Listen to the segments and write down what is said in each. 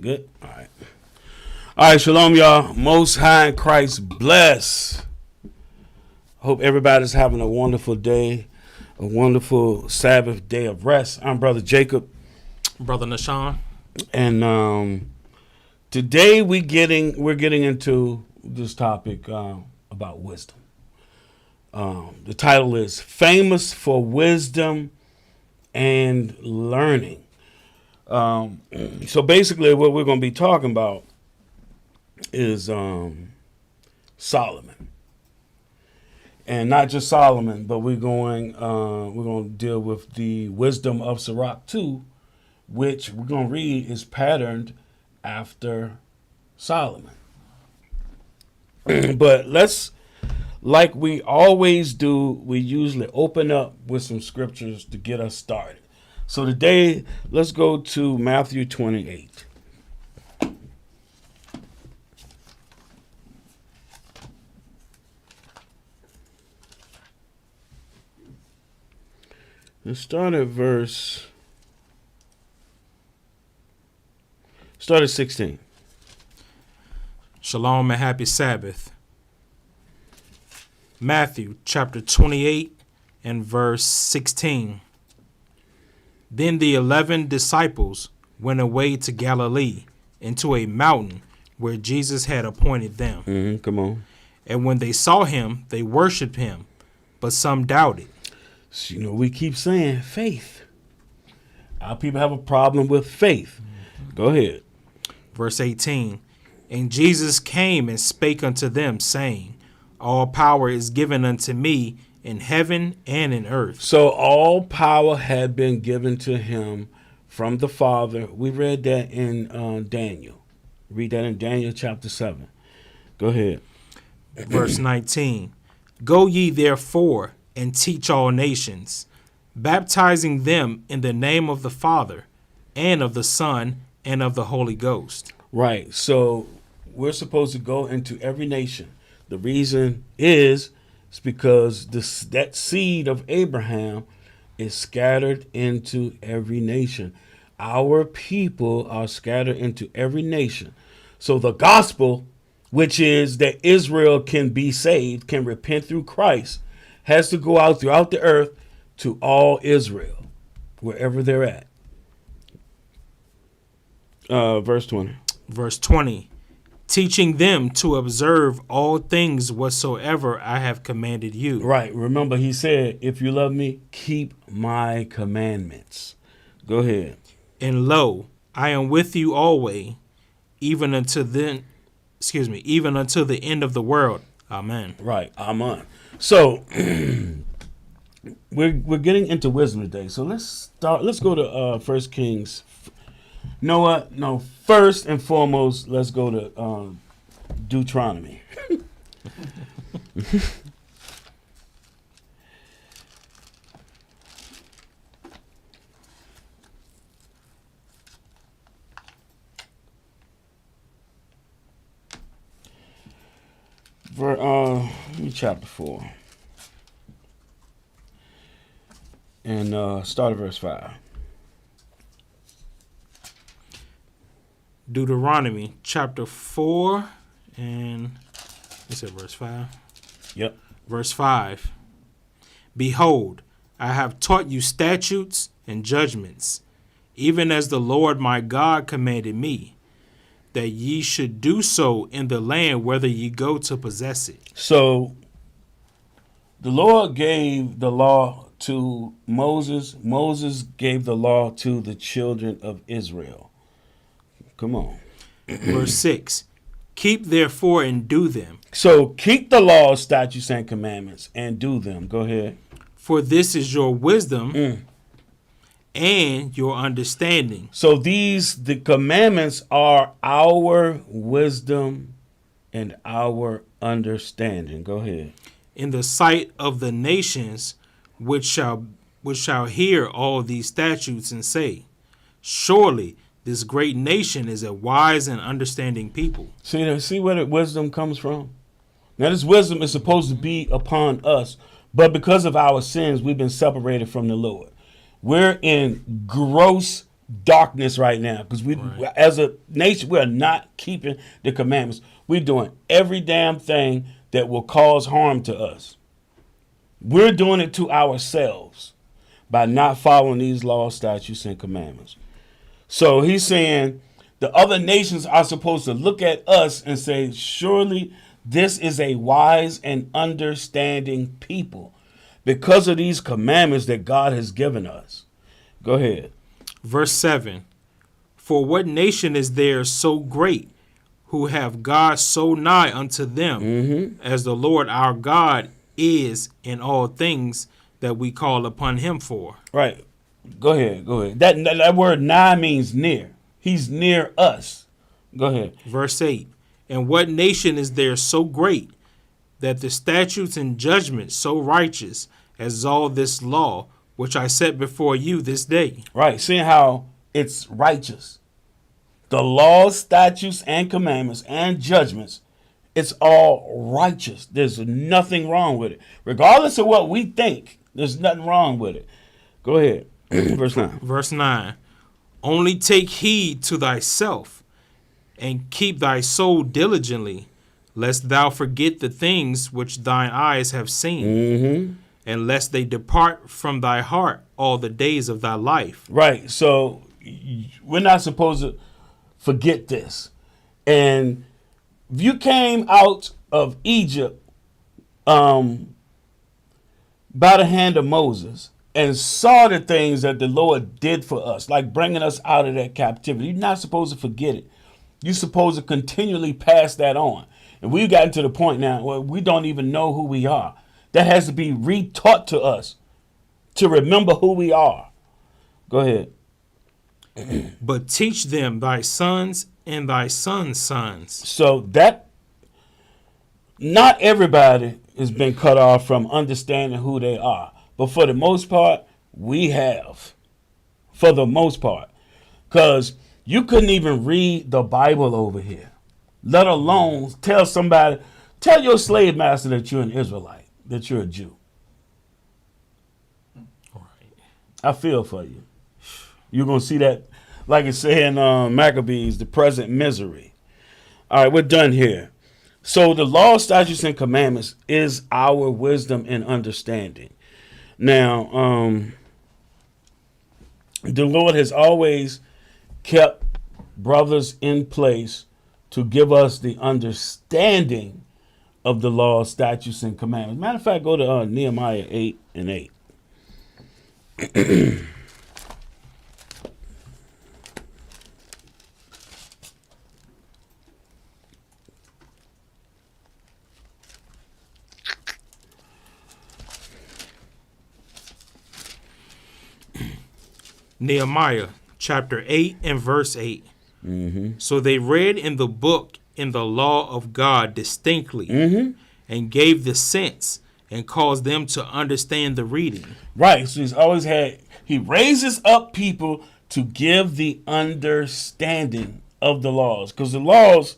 Good. All right, shalom, y'all. Most High in Christ bless. Hope everybody's having a wonderful day, a wonderful Sabbath day of rest. I'm Brother Jacob. Brother Nashawn. And today we're getting into this topic about wisdom. The title is Famous for Wisdom and Learning. So basically what we're going to be talking about is Solomon. And not just Solomon, but we're going to deal with the wisdom of Sirach 2, which we're going to read is patterned after Solomon. But let's, like we always do, we usually open up with some scriptures to get us started. So today, let's go to Matthew 28. Let's start at 16. Shalom and happy Sabbath. Matthew chapter 28 and verse 16. Then the 11 disciples went away to Galilee, into a mountain where Jesus had appointed them. Come on. And when they saw him, they worshipped him, but some doubted. So, we keep saying faith. Our people have a problem with faith. Go ahead. Verse 18. And Jesus came and spake unto them, saying, All power is given unto me in heaven and in earth. So all power had been given to him from the Father. We read that in Daniel. Read that in Daniel chapter 7. Go ahead. Verse 19. Go ye therefore and teach all nations, baptizing them in the name of the Father and of the Son and of the Holy Ghost. Right. So we're supposed to go into every nation. The reason is it's because that seed of Abraham is scattered into every nation. Our people are scattered into every nation. So the gospel, which is that Israel can be saved, can repent through Christ, has to go out throughout the earth to all Israel, wherever they're at. Verse 20. Verse 20. Teaching them to observe all things whatsoever I have commanded you. Right. Remember, he said, if you love me, keep my commandments. Go ahead. And lo, I am with you always, even unto the end of the world. Amen. Right. Amen. So we're getting into wisdom today. So let's go to 1 Kings. No, what? No. First and foremost, let's go to Deuteronomy. Chapter 4. And start at verse 5. Deuteronomy chapter 4 and you said verse 5? Yep. Verse 5. Behold, I have taught you statutes and judgments, even as the Lord my God commanded me, that ye should do so in the land whither ye go to possess it. So the Lord gave the law to Moses. Moses gave the law to the children of Israel. Come on. Verse 6. Keep therefore and do them. So keep the law, statutes, and commandments and do them. Go ahead. For this is your wisdom and your understanding. So the commandments are our wisdom and our understanding. Go ahead. In the sight of the nations which shall hear all these statutes and say, surely this great nation is a wise and understanding people. See where the wisdom comes from? Now, this wisdom is supposed to be upon us, but because of our sins, we've been separated from the Lord. We're in gross darkness right now because as a nation, we are not keeping the commandments. We're doing every damn thing that will cause harm to us. We're doing it to ourselves by not following these laws, statutes, and commandments. So he's saying the other nations are supposed to look at us and say, surely this is a wise and understanding people because of these commandments that God has given us. Go ahead. Verse 7. For what nation is there so great who have God so nigh unto them as the Lord our God is in all things that we call upon him for? Right. Go ahead. That word nigh means near. He's near us. Go ahead. Verse 8. And what nation is there so great that the statutes and judgments so righteous as all this law which I set before you this day? Right. Seeing how it's righteous. The laws, statutes, and commandments and judgments, it's all righteous. There's nothing wrong with it. Regardless of what we think, there's nothing wrong with it. Go ahead. Verse 9. Verse 9. Only take heed to thyself, and keep thy soul diligently, lest thou forget the things which thine eyes have seen, Mm-hmm. and lest they depart from thy heart all the days of thy life. Right. So we're not supposed to forget this. And if you came out of Egypt by the hand of Moses and saw the things that the Lord did for us, like bringing us out of that captivity, you're not supposed to forget it. You're supposed to continually pass that on. And we've gotten to the point now where we don't even know who we are. That has to be retaught to us to remember who we are. Go ahead. But teach them thy sons and thy sons' sons. So that not everybody has been cut off from understanding who they are. But for the most part, we have. For the most part. Because you couldn't even read the Bible over here. Let alone tell somebody, tell your slave master that you're an Israelite, that you're a Jew. I feel for you. You're going to see that, like it said in Maccabees, the present misery. All right, we're done here. So the law, statutes, and commandments is our wisdom and understanding. Now, the Lord has always kept brothers in place to give us the understanding of the law, statutes, and commandments. Matter of fact, go to Nehemiah 8 and 8. Nehemiah chapter 8 and verse 8. Mm-hmm. So they read in the book in the law of God distinctly, and gave the sense and caused them to understand the reading. Right. So he's always had, he raises up people to give the understanding of the laws. Because the laws,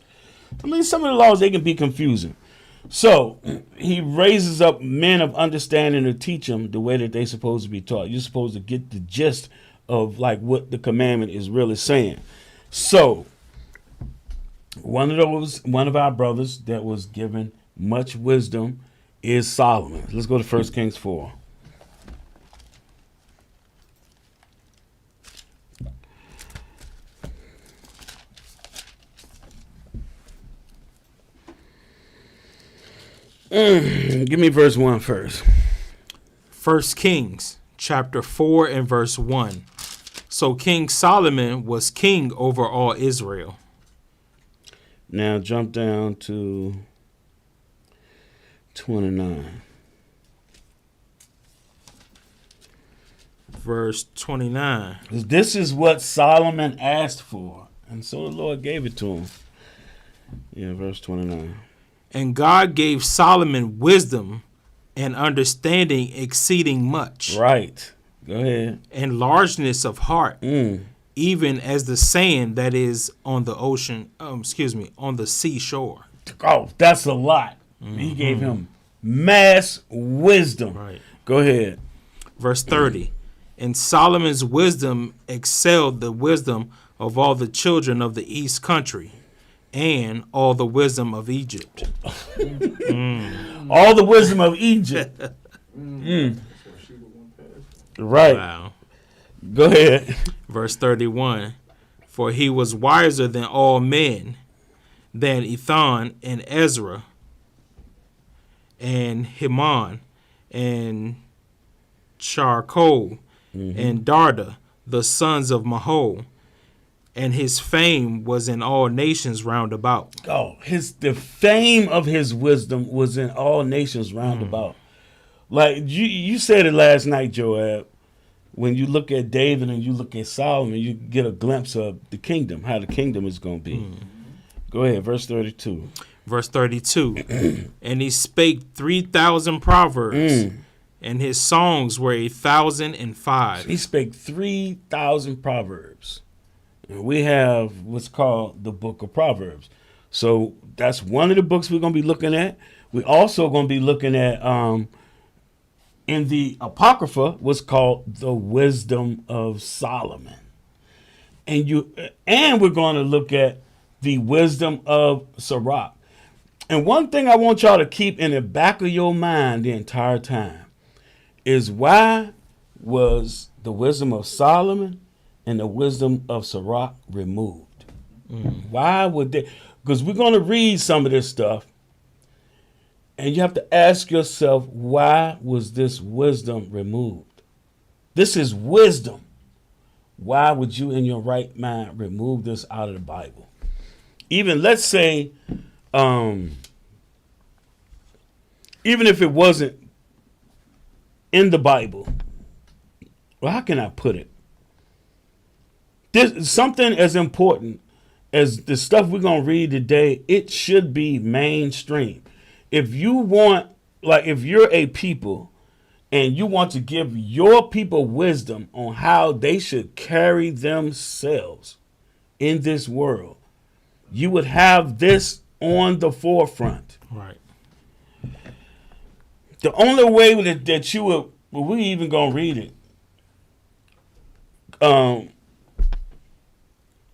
I mean, some of the laws, they can be confusing. So he raises up men of understanding to teach them the way that they're supposed to be taught. You're supposed to get the gist of like what the commandment is really saying. So one of our brothers that was given much wisdom is Solomon. Let's go to 1 Kings 4. Give me verse 1 first. 1 Kings chapter 4 and verse 1. So King Solomon was king over all Israel. Now jump down to 29. Verse 29. This is what Solomon asked for, and so the Lord gave it to him. Yeah, verse 29. And God gave Solomon wisdom and understanding exceeding much. Right. Go ahead. And largeness of heart, even as the sand that is on the ocean, on the seashore. Oh, that's a lot. He gave him mass wisdom. Right. Go ahead. Verse 30. And Solomon's wisdom excelled the wisdom of all the children of the east country and all the wisdom of Egypt. All the wisdom of Egypt. Right. Wow. Go ahead. Verse 31. For he was wiser than all men, than Ethan and Ezra and Heman and Charcoal and Darda, the sons of Mahol, and his fame was in all nations round about. Oh, the fame of his wisdom was in all nations round about. Like you said it last night, Joab. When you look at David and you look at Solomon, you get a glimpse of the kingdom, how the kingdom is going to be. Go ahead, verse 32. Verse 32. And he spake 3,000 proverbs, and his songs were 1,005. He spake 3,000 proverbs. And we have what's called the book of Proverbs. So that's one of the books we're going to be looking at. We're also going to be looking at in the Apocrypha was called the Wisdom of Solomon. And we're going to look at the Wisdom of Sirach. And one thing I want y'all to keep in the back of your mind the entire time is, why was the Wisdom of Solomon and the Wisdom of Sirach removed? Why would they? Because we're going to read some of this stuff, and you have to ask yourself, why was this wisdom removed? This is wisdom. Why would you in your right mind remove this out of the Bible? Even, let's say, even if it wasn't in the Bible, well, how can I put it? This something as important as the stuff we're going to read today, it should be mainstream. If you want, like, if you're a people and you want to give your people wisdom on how they should carry themselves in this world, you would have this on the forefront. Right. The only way that you would, well, we even going to read it.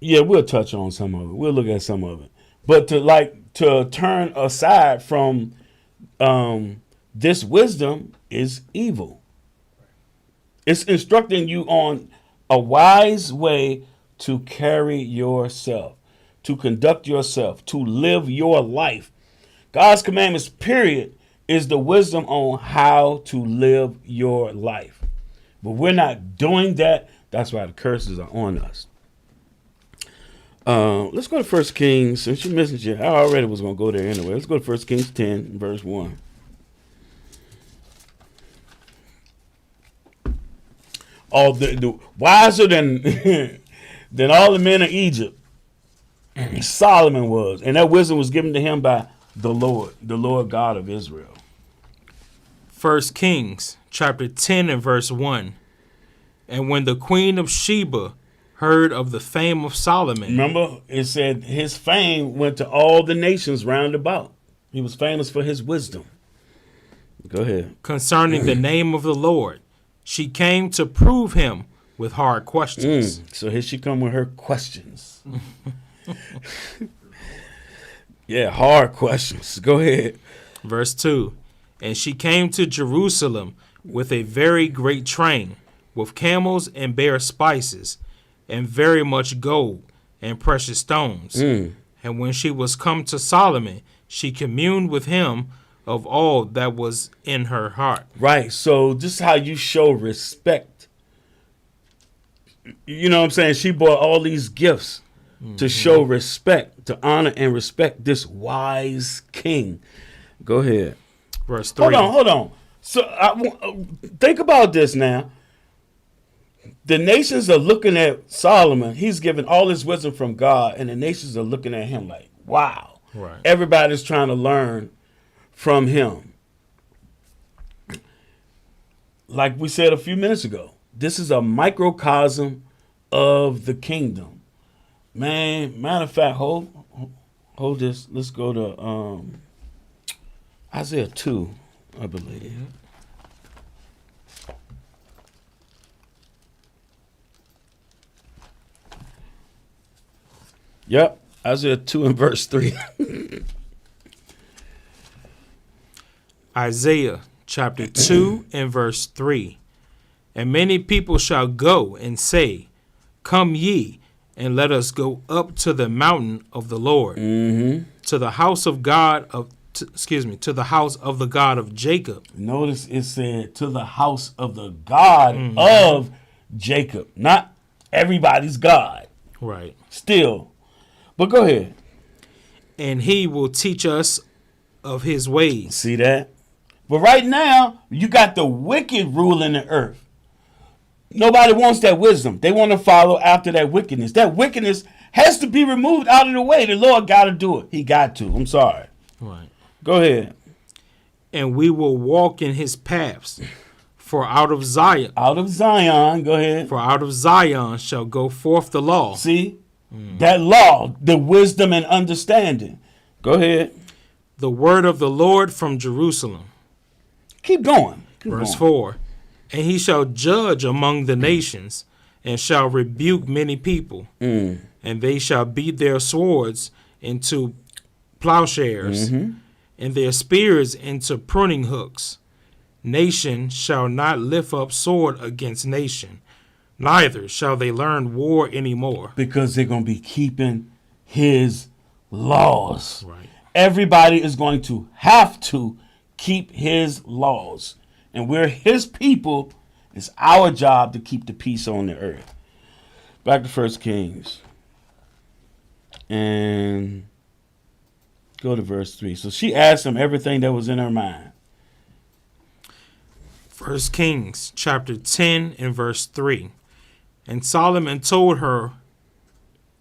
Yeah, we'll touch on some of it. We'll look at some of it. But to turn aside from this wisdom is evil. It's instructing you on a wise way to carry yourself, to conduct yourself, to live your life. God's commandments, period, is the wisdom on how to live your life. But we're not doing that. That's why the curses are on us. Let's go to 1 Kings. Since you mentioned it, I already was going to go there anyway. Let's go to 1 Kings 10, verse 1. All the wiser than than all the men of Egypt, Solomon was, and that wisdom was given to him by the Lord God of Israel. 1 Kings chapter 10 and verse 1. And when the queen of Sheba heard of the fame of Solomon. Remember, it said his fame went to all the nations round about. He was famous for his wisdom. Go ahead. Concerning the name of the Lord, she came to prove him with hard questions. So here she come with her questions. Yeah, hard questions. Go ahead. Verse 2. And she came to Jerusalem with a very great train, with camels and bare spices, and very much gold and precious stones. And when she was come to Solomon, she communed with him of all that was in her heart. Right. So this is how you show respect. You know what I'm saying? She brought all these gifts to show respect, to honor and respect this wise king. Go ahead. Verse 3. Hold on. So think about this now. The nations are looking at Solomon. He's given all his wisdom from God, and the nations are looking at him like, wow. Right. Everybody's trying to learn from him. Like we said a few minutes ago, this is a microcosm of the kingdom. Man, matter of fact, hold this. Let's go to Isaiah 2, I believe. Yep, Isaiah 2 and verse 3. Isaiah chapter 2 and verse 3. And many people shall go and say, Come ye, and let us go up to the mountain of the Lord, to the house of God to the house of the God of Jacob. Notice it said to the house of the God of Jacob, not everybody's God. Right. Still. But go ahead. And he will teach us of his ways. See that? But right now, you got the wicked ruling the earth. Nobody wants that wisdom. They want to follow after that wickedness. That wickedness has to be removed out of the way. The Lord got to do it. He got to. I'm sorry. Right. Go ahead. And we will walk in his paths. For out of Zion. Out of Zion. Go ahead. For out of Zion shall go forth the law. See? That law, the wisdom and understanding. Go ahead. The word of the Lord from Jerusalem. Keep going. Verse on. 4. And he shall judge among the nations, and shall rebuke many people, and they shall beat their swords into plowshares, and their spears into pruning hooks. Nation shall not lift up sword against nation, neither shall they learn war anymore. Because they're going to be keeping his laws. Right. Everybody is going to have to keep his laws. And we're his people. It's our job to keep the peace on the earth. Back to 1 Kings. And go to verse 3. So she asked him everything that was in her mind. 1 Kings chapter 10 and verse 3. And Solomon told her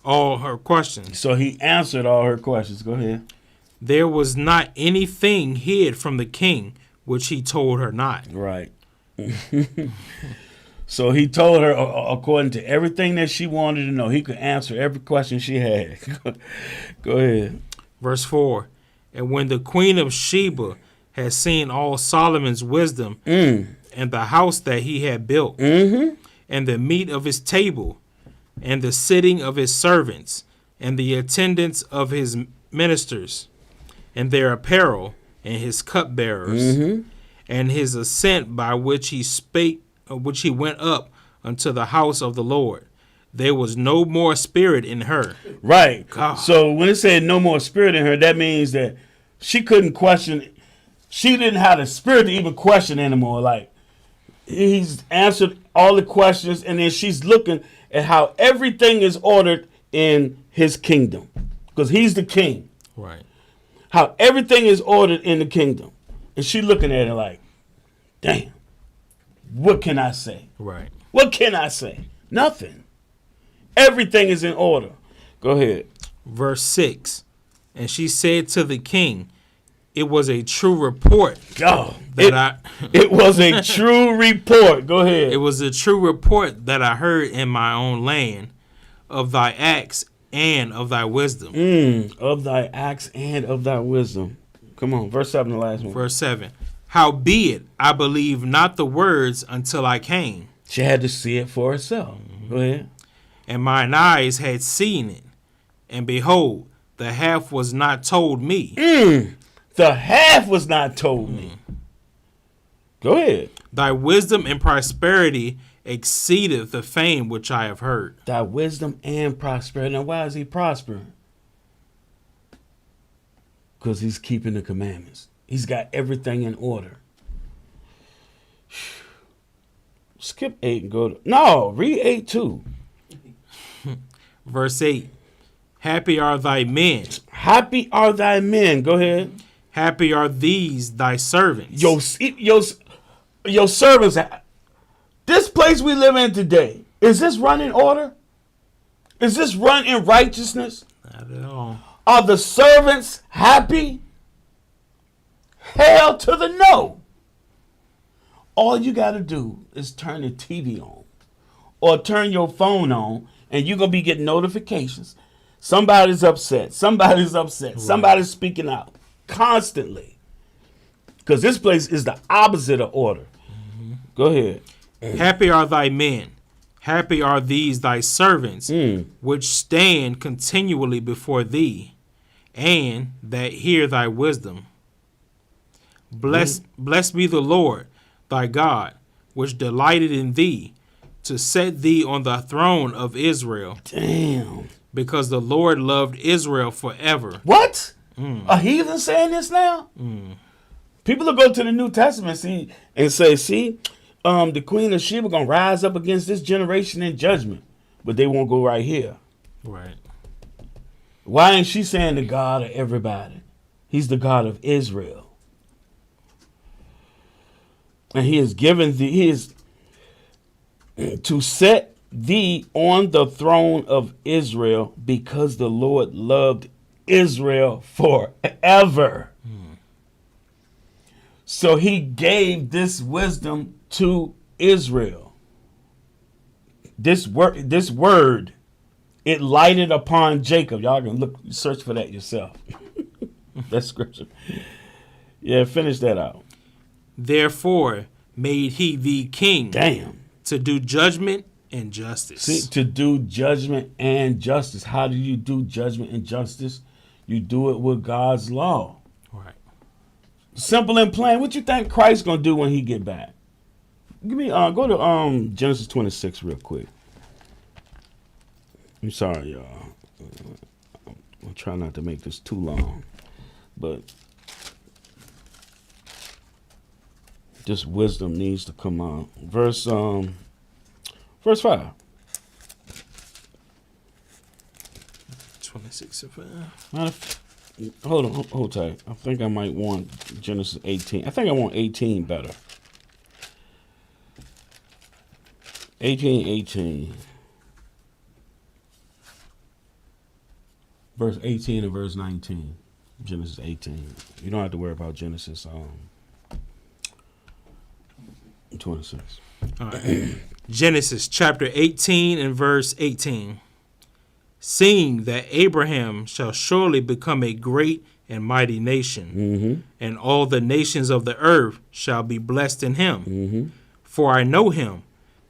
all her questions. So he answered all her questions. Go ahead. There was not anything hid from the king which he told her not. Right. So he told her according to everything that she wanted to know. He could answer every question she had. Go ahead. Verse 4. And when the queen of Sheba had seen all Solomon's wisdom and the house that he had built, and the meat of his table, and the sitting of his servants, and the attendance of his ministers, and their apparel, and his cupbearers, and his ascent by which he spake, which he went up unto the house of the Lord, there was no more spirit in her. Right. God. So when it said no more spirit in her, that means that she couldn't question. She didn't have the spirit to even question anymore. Like, he's answered all the questions, and then she's looking at how everything is ordered in his kingdom, because he's the king. Right. How everything is ordered in the kingdom. And she looking at it like, damn, what can I say? Right. What can I say? Nothing. Everything is in order. Go ahead. Verse 6. And she said to the king, it was a true report Oh, that it was a true report. Go ahead. it was a true report that I heard in my own land of thy acts and of thy wisdom. Of thy acts and of thy wisdom. Come on, verse 7, the last one. Verse 7. Howbeit, I believe not the words until I came, She had to see it for herself. Go ahead. and mine eyes had seen it. And behold, the half was not told me. The half was not told me. Go ahead. Thy wisdom and prosperity exceedeth the fame which I have heard. Thy wisdom and prosperity. Now, why is he prospering? Because he's keeping the commandments. He's got everything in order. Skip 8 and go to... No, read 8 too. Verse 8. Happy are thy men. Happy are thy men. Go ahead. Happy are these thy servants. Your servants. This place we live in today, is this run in order? Is this run in righteousness? Not at all. Are the servants happy? Hell to the no. All you got to do is turn the TV on or turn your phone on, and you're going to be getting notifications. Somebody's upset. Somebody's upset. Somebody's speaking out constantly. Because this place is the opposite of order. Go ahead. Happy are thy men. Happy are these thy servants, which stand continually before thee, and that hear thy wisdom. Blessed be the Lord thy God, which delighted in thee, to set thee on the throne of Israel. Damn. Because the Lord loved Israel forever. What? A heathen saying this now? People will go to the New Testament and say, see, the Queen of Sheba going to rise up against this generation in judgment. But they won't go right here. Right. Why ain't she saying the God of everybody? He's the God of Israel. And he has given thee, he is to set thee on the throne of Israel, because the Lord loved Israel forever. So he gave this wisdom to Israel. This word, it lighted upon Jacob. Y'all can search for that yourself. That's scripture. Yeah, finish that out. Therefore, made he thee king Damn. to do judgment and justice. See, to do judgment and justice. How do you do judgment and justice? You do it with God's law. Right. Simple and plain. What you think Christ's gonna do when he get back? Give me go to Genesis 26 real quick. I'm sorry, y'all. I'll try not to make this too long, but this wisdom needs to come out. Verse 5. 26 of Hold tight. I think I might want Genesis 18. I think I want 18 better. 18. Verse 18 and verse 19. Genesis 18. You don't have to worry about Genesis 26. All right. Genesis chapter 18 and verse 18. Seeing that Abraham shall surely become a great and mighty nation, and all the nations of the earth shall be blessed in him. For I know him,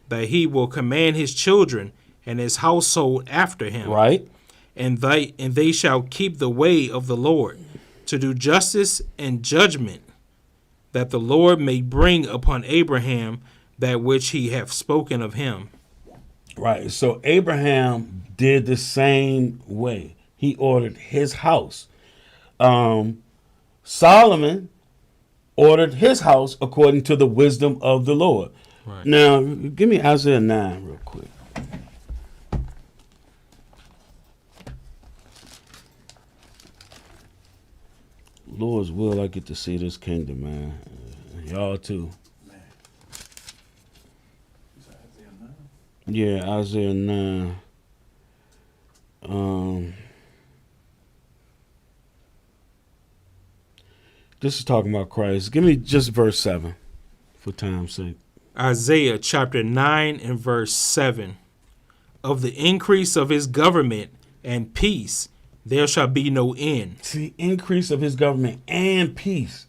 that he will command his children and his household after him. Right. And they shall keep the way of the Lord, to do justice and judgment, that the Lord may bring upon Abraham that which he hath spoken of him. Right. So Abraham did the same way. He ordered his house. Solomon ordered his house according to the wisdom of the Lord. Right. Now, give me Isaiah 9 real quick. Lord's will, I get to see this kingdom, man. Y'all too. Yeah, Isaiah 9. This is talking about Christ. Give me just verse 7 for time's sake. Isaiah chapter 9 and verse 7. Of the increase of his government and peace there shall be no end. See, increase of his government and peace.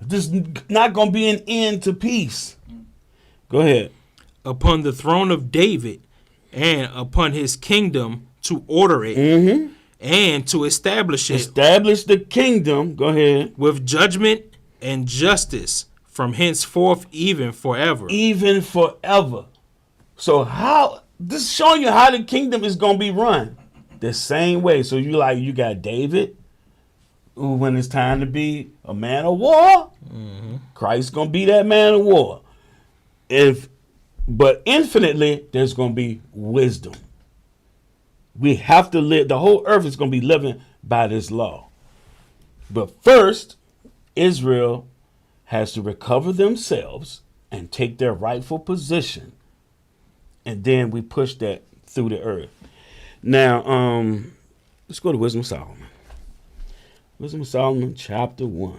There's not going to be an end to peace. Go ahead. Upon the throne of David and upon his kingdom to order it and to establish it. Establish the kingdom. Go ahead. With judgment and justice from henceforth even forever. Even forever. So how, this is showing you how the kingdom is going to be run. The same way. So you got David, who when it's time to be a man of war, Christ's going to be that man of war. But infinitely, there's going to be wisdom. We have to live, the whole earth is going to be living by this law. But first, Israel has to recover themselves and take their rightful position. And then we push that through the earth. Now, let's go to Wisdom of Solomon. Wisdom of Solomon, chapter 1.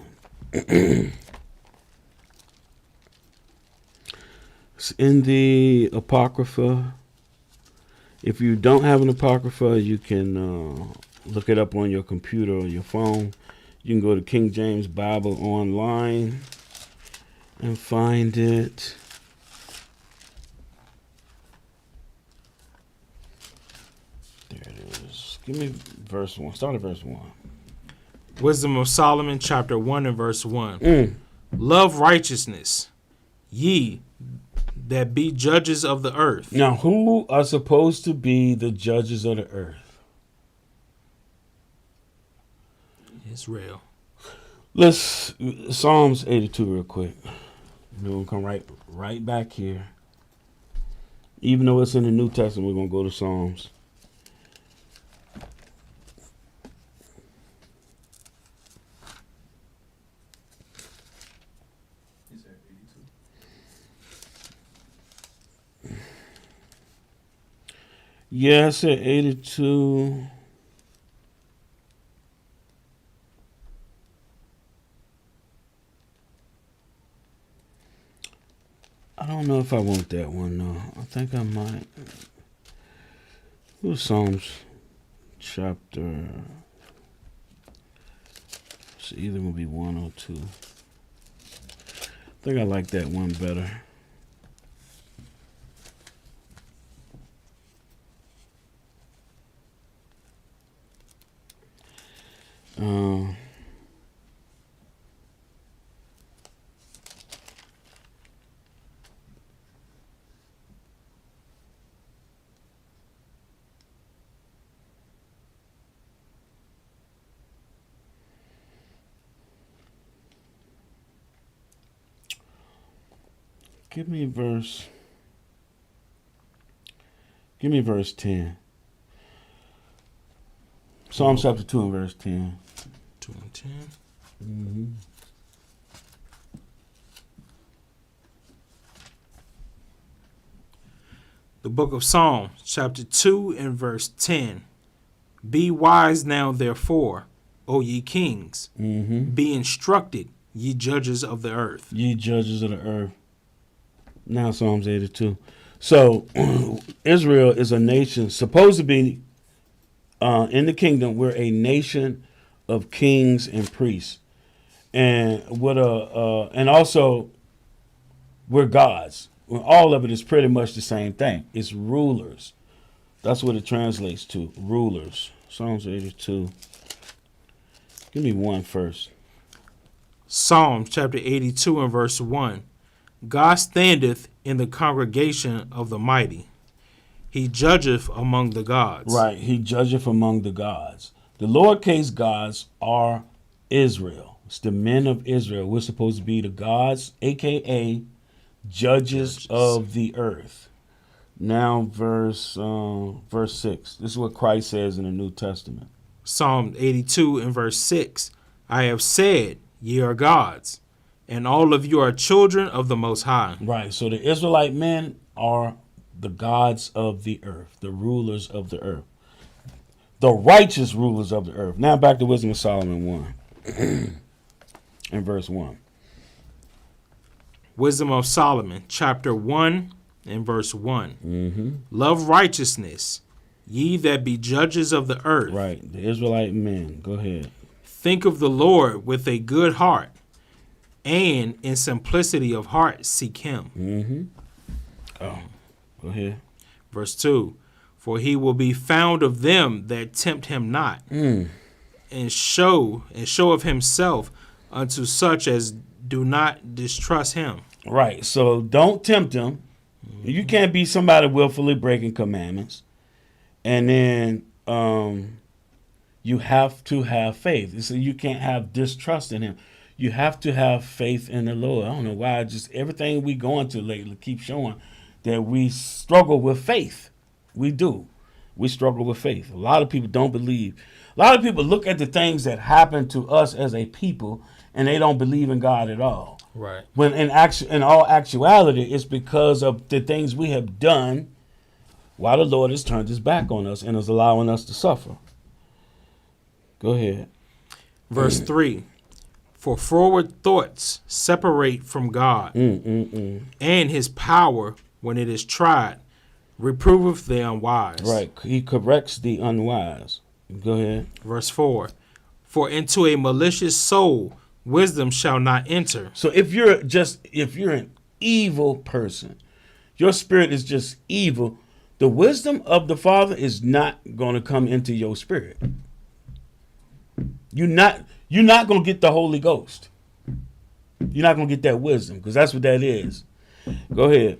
It's in the Apocrypha. If you don't have an Apocrypha, you can look it up on your computer or your phone. You can go to King James Bible online and find it. There it is. Give me verse 1. Start at verse 1. Wisdom of Solomon, chapter 1 and verse 1. Love righteousness, ye that be judges of the earth. Now, who are supposed to be the judges of the earth? Israel. Let's Psalms 82 real quick. We're gonna come right back here. Even though it's in the New Testament, we're gonna go to Psalms. Yeah, I said 82. I don't know if I want that one, though. I think I might. It was Psalms chapter. It's either going to be 1 or 2. think I like that one better. Um, Give me verse 10. Psalm chapter 2 and verse 10. 2 and 10. Mm-hmm. The book of Psalms, chapter 2 and verse 10. Be wise now, therefore, O ye kings. Mm-hmm. Be instructed, ye judges of the earth. Ye judges of the earth. Now Psalms 82. So Israel is a nation supposed to be in the kingdom. We're a nation of kings and priests, and and also we're gods. Well, all of it is pretty much the same thing. It's rulers. That's what it translates to. Rulers. Psalms 82. Give me one first. Psalms chapter 82 and verse 1. God standeth in the congregation of the mighty. He judgeth among the gods. Right. He judgeth among the gods. The lowercase gods are Israel. It's the men of Israel. We're supposed to be the gods, a.k.a. judges of the earth. Now, verse 6. This is what Christ says in the New Testament. Psalm 82 and verse 6. I have said, ye are gods, and all of you are children of the Most High. Right. So the Israelite men are the gods of the earth, the rulers of the earth, the righteous rulers of the earth. Now back to Wisdom of Solomon 1 and verse 1. Wisdom of Solomon, chapter 1 and verse 1. Mm-hmm. Love righteousness, ye that be judges of the earth. Right. The Israelite men. Go ahead. Think of the Lord with a good heart, and in simplicity of heart seek him. Mm-hmm. Oh, go ahead. Verse 2. For he will be found of them that tempt him not, and show of himself unto such as do not distrust him. Right. So don't tempt him. You can't be somebody willfully breaking commandments. And then you have to have faith. So you can't have distrust in him. You have to have faith in the Lord. I don't know why. Just everything we go into lately keeps showing that we struggle with faith. We do. We struggle with faith. A lot of people don't believe. A lot of people look at the things that happen to us as a people, and they don't believe in God at all. Right. When in all actuality, it's because of the things we have done while the Lord has turned his back on us and is allowing us to suffer. Go ahead. Verse 3. For forward thoughts separate from God, and his power, when it is tried, reproveth the unwise. Right. He corrects the unwise. Go ahead. Verse 4. For into a malicious soul wisdom shall not enter. So if you're an evil person, your spirit is just evil, the wisdom of the Father is not going to come into your spirit. You're not going to get the Holy Ghost. You're not going to get that wisdom, because that's what that is. Go ahead.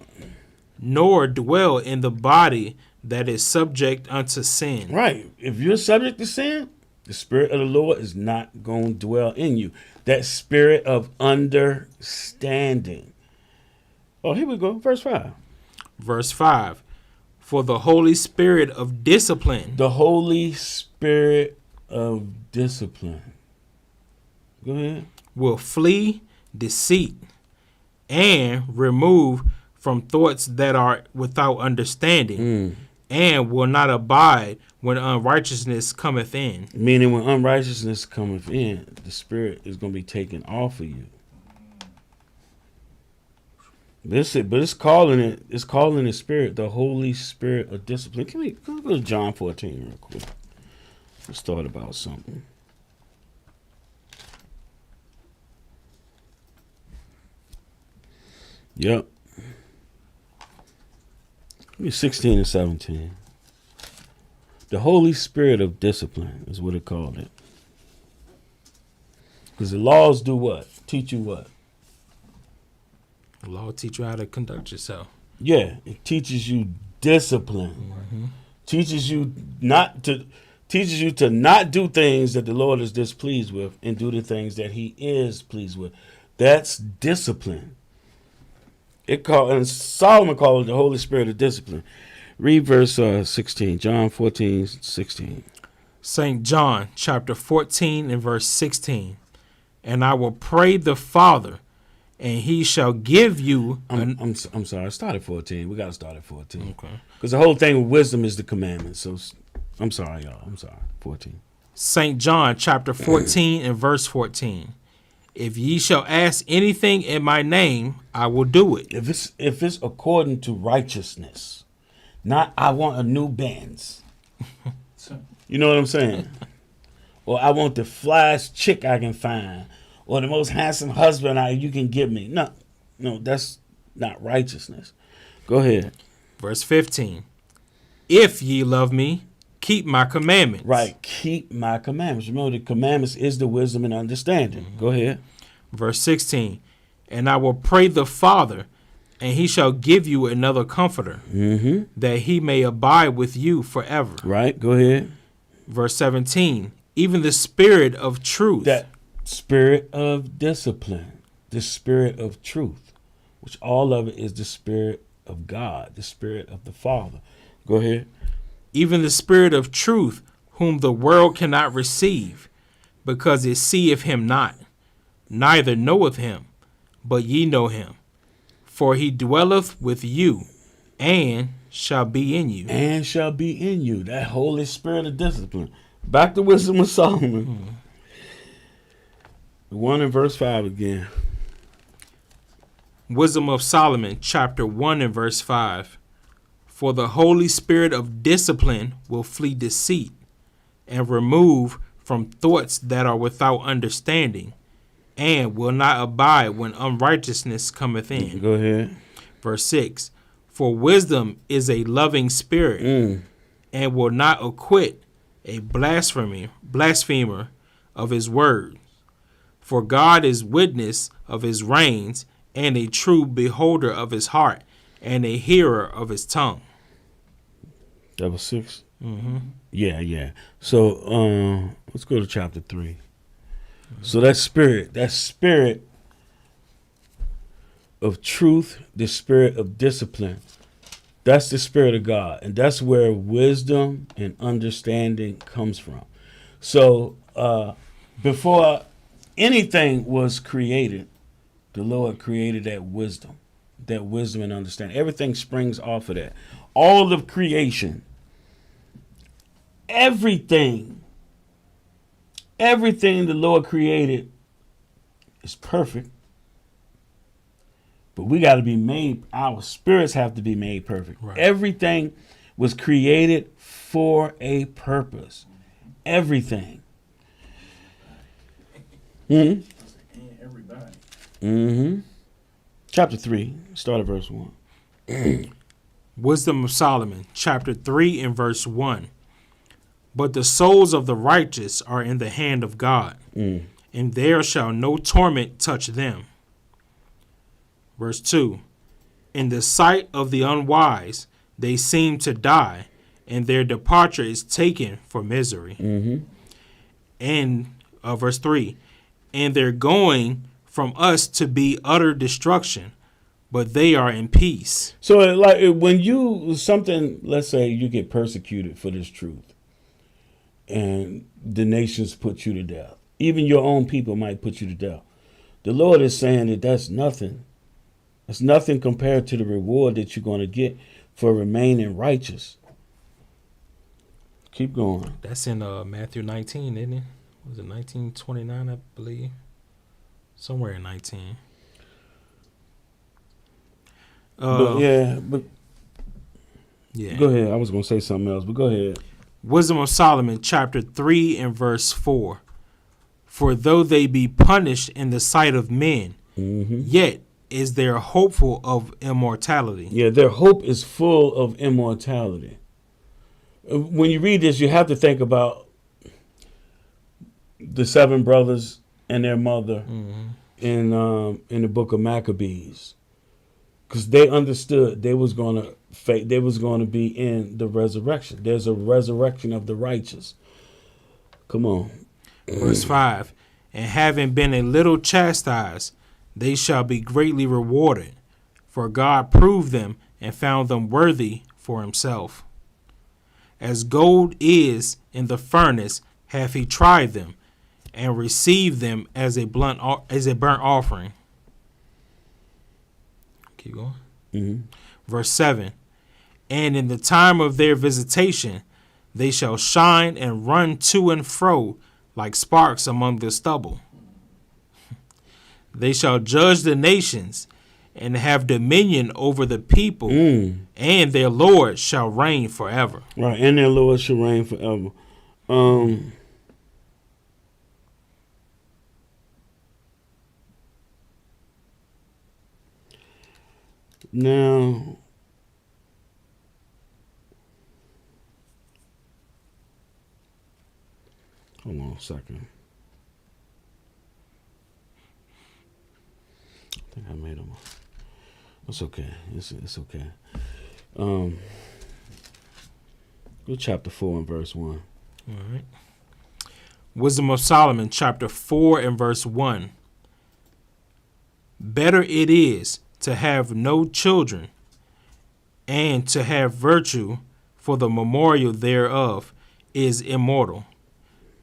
Nor dwell in the body that is subject unto sin. Right. If you're subject to sin, the Spirit of the Lord is not going to dwell in you. That spirit of understanding. Oh, here we go. Verse 5. Verse 5. For the Holy Spirit of discipline. The Holy Spirit of discipline. Go ahead. Will flee deceit and remove from thoughts that are without understanding, and will not abide when unrighteousness cometh in. Meaning when unrighteousness cometh in, the Spirit is going to be taken off of you. But it's calling the Spirit the Holy Spirit of discipline. Can we go to John 14 real quick? Let's start about something. Yep. 16 and 17. The Holy Spirit of discipline is what it called it. Because the laws do what? Teach you what? The law will teach you how to conduct yourself. Yeah, it teaches you discipline. Teaches you to not do things that the Lord is displeased with and do the things that he is pleased with. That's discipline. And Solomon called it the Holy Spirit of discipline. Read verse 16, John 14, 16. St. John chapter 14 and verse 16. And I will pray the Father, and he shall give you... I'm sorry, I started 14. We got to start at 14. Okay. Because the whole thing with wisdom is the commandments. So I'm sorry, y'all. I'm sorry. 14. St. John chapter 14 and verse 14. If ye shall ask anything in my name, I will do it. If it's according to righteousness, not I want a new Benz. You know what I'm saying? Or I want the flyest chick I can find, or the most handsome husband you can give me. No, that's not righteousness. Go ahead. Verse 15. If ye love me, keep my commandments. Right, keep my commandments. Remember, the commandments is the wisdom and understanding. Go ahead. Verse 16. And I will pray the Father, and he shall give you another comforter, that he may abide with you forever. Right, go ahead. Verse 17. Even the Spirit of truth. That spirit of discipline, the spirit of truth, which all of it is the Spirit of God, the Spirit of the Father. Go ahead. Even the Spirit of truth, whom the world cannot receive, because it seeth him not, neither knoweth him, but ye know him. For he dwelleth with you, and shall be in you. And shall be in you, that Holy Spirit of discipline. Back to Wisdom of Solomon. 1 and verse 5 again. Wisdom of Solomon, chapter 1 and verse 5. For the Holy Spirit of discipline will flee deceit, and remove from thoughts that are without understanding, and will not abide when unrighteousness cometh in. Go ahead. Verse 6. For wisdom is a loving spirit, and will not acquit a blasphemer of his words. For God is witness of his reins, and a true beholder of his heart, and a hearer of his tongue. That was 6? Yeah. So let's go to chapter 3. So that spirit of truth, the spirit of discipline, that's the Spirit of God. And that's where wisdom and understanding comes from. So before anything was created, the Lord created that wisdom and understanding. Everything springs off of that. All of creation, everything the Lord created is perfect. But we got to be made, our spirits have to be made perfect. Right. Everything was created for a purpose. Everything. And everybody. Chapter 3, start at verse 1. Wisdom of Solomon, chapter 3 and verse 1. But the souls of the righteous are in the hand of God, and there shall no torment touch them. Verse 2. In the sight of the unwise, they seem to die, and their departure is taken for misery. And verse 3. And they're going from us to be utter destruction, but they are in peace. So like when let's say you get persecuted for this truth, and the nations put you to death. Even your own people might put you to death. The Lord is saying that that's nothing. It's nothing compared to the reward that you're going to get for remaining righteous. Keep going. That's in Matthew 19, isn't it? Was it 1929, I believe? Somewhere in 19. But yeah. Go ahead. I was going to say something else, but go ahead. Wisdom of Solomon, chapter 3 and verse 4. For though they be punished in the sight of men, yet is there hopeful of immortality. Yeah, their hope is full of immortality. When you read this, you have to think about the 7 brothers and their mother in the book of Maccabees, because they understood they was going to be in the resurrection. There's a resurrection of the righteous. Come on. Verse 5, and having been a little chastised, they shall be greatly rewarded, for God proved them and found them worthy for himself. As gold is in the furnace, hath he tried them, and received them as a burnt offering. Keep going. Mm-hmm. Verse 7, and in the time of their visitation, they shall shine and run to and fro like sparks among the stubble. They shall judge the nations and have dominion over the people, and their Lord shall reign forever. Right, and their Lord shall reign forever. Now, hold on a second. I think I made them. It's okay. It's okay. Go chapter 4 and verse 1. All right. Wisdom of Solomon, chapter 4 and verse 1. Better it is to have no children and to have virtue, for the memorial thereof is immortal,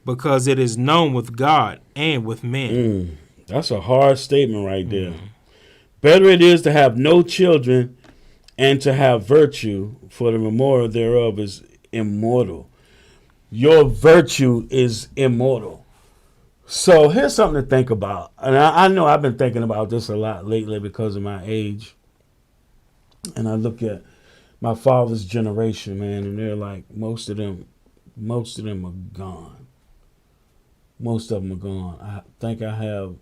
because it is known with God and with men. That's a hard statement right there. Better it is to have no children and to have virtue, for the memorial thereof is immortal. Your virtue is immortal. So here's something to think about. And I know I've been thinking about this a lot lately because of my age. And I look at my father's generation, man, and they're like, most of them are gone. Most of them are gone. I think I have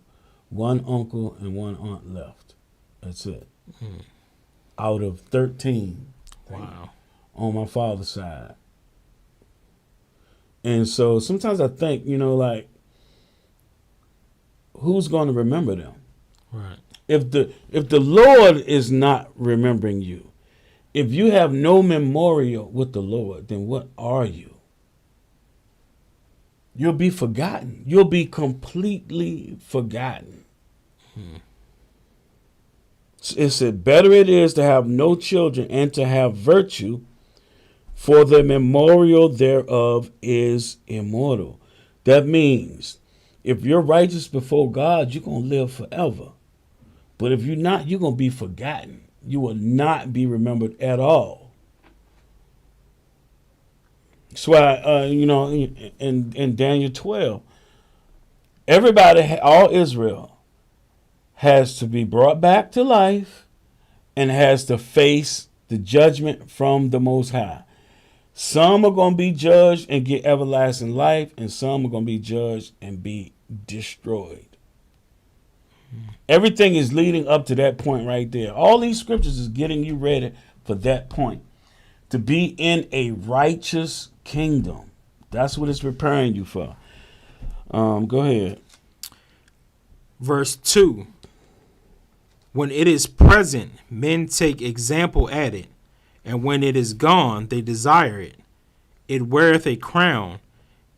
one uncle and one aunt left. That's it. Out of 13. Wow. On my father's side. And so sometimes I think, like, who's going to remember them? Right. If the Lord is not remembering you, if you have no memorial with the Lord, then what are you? You'll be forgotten. You'll be completely forgotten. It said, better it is to have no children and to have virtue, for the memorial thereof is immortal. That means if you're righteous before God, you're going to live forever. But if you're not, you're going to be forgotten. You will not be remembered at all. That's why, in Daniel 12, everybody, all Israel, has to be brought back to life and has to face the judgment from the Most High. Some are going to be judged and get everlasting life, and some are going to be judged and be destroyed. Everything is leading up to that point right there. All these scriptures is getting you ready for that point. To be in a righteous kingdom. That's what it's preparing you for. Go ahead. Verse 2. When it is present, men take example at it, and when it is gone, they desire it. It weareth a crown,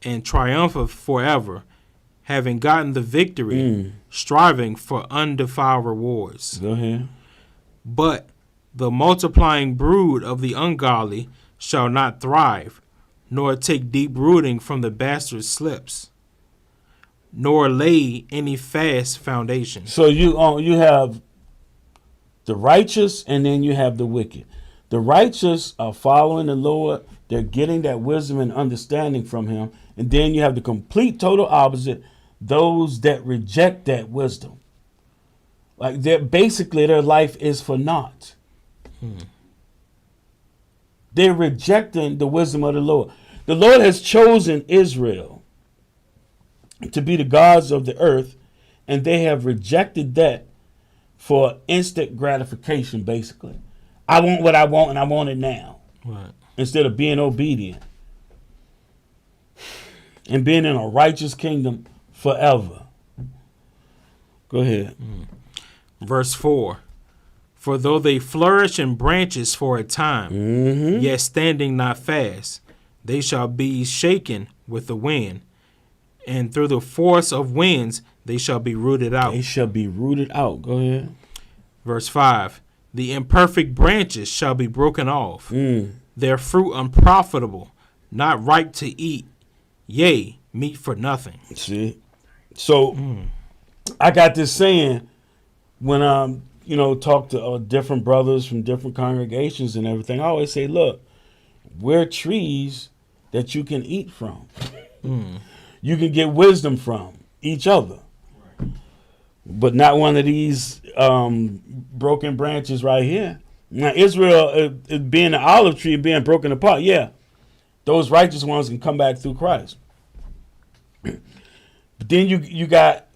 and triumpheth forever, having gotten the victory, striving for undefiled rewards. Go ahead. But the multiplying brood of the ungodly shall not thrive, nor take deep rooting from the bastard's slips, nor lay any fast foundation. So you have the righteous, and then you have the wicked. The righteous are following the Lord. They're getting that wisdom and understanding from him. And then you have the complete total opposite, those that reject that wisdom. Like basically their life is for naught. They're rejecting the wisdom of the Lord. The Lord has chosen Israel to be the gods of the earth, and they have rejected that for instant gratification, basically. I want what I want and I want it now. Right. Instead of being obedient and being in a righteous kingdom forever. Go ahead. Verse 4. For though they flourish in branches for a time, yet standing not fast, they shall be shaken with the wind, and through the force of winds they shall be rooted out. They shall be rooted out. Go ahead. Verse 5. The imperfect branches shall be broken off, their fruit unprofitable, not ripe to eat, yea, meat for nothing. See? So I got this saying when talk to different brothers from different congregations and everything. I always say, look, we're trees that you can eat from. You can get wisdom from each other. But not one of these broken branches right here. Now, Israel being an olive tree and being broken apart, yeah, those righteous ones can come back through Christ. But then you got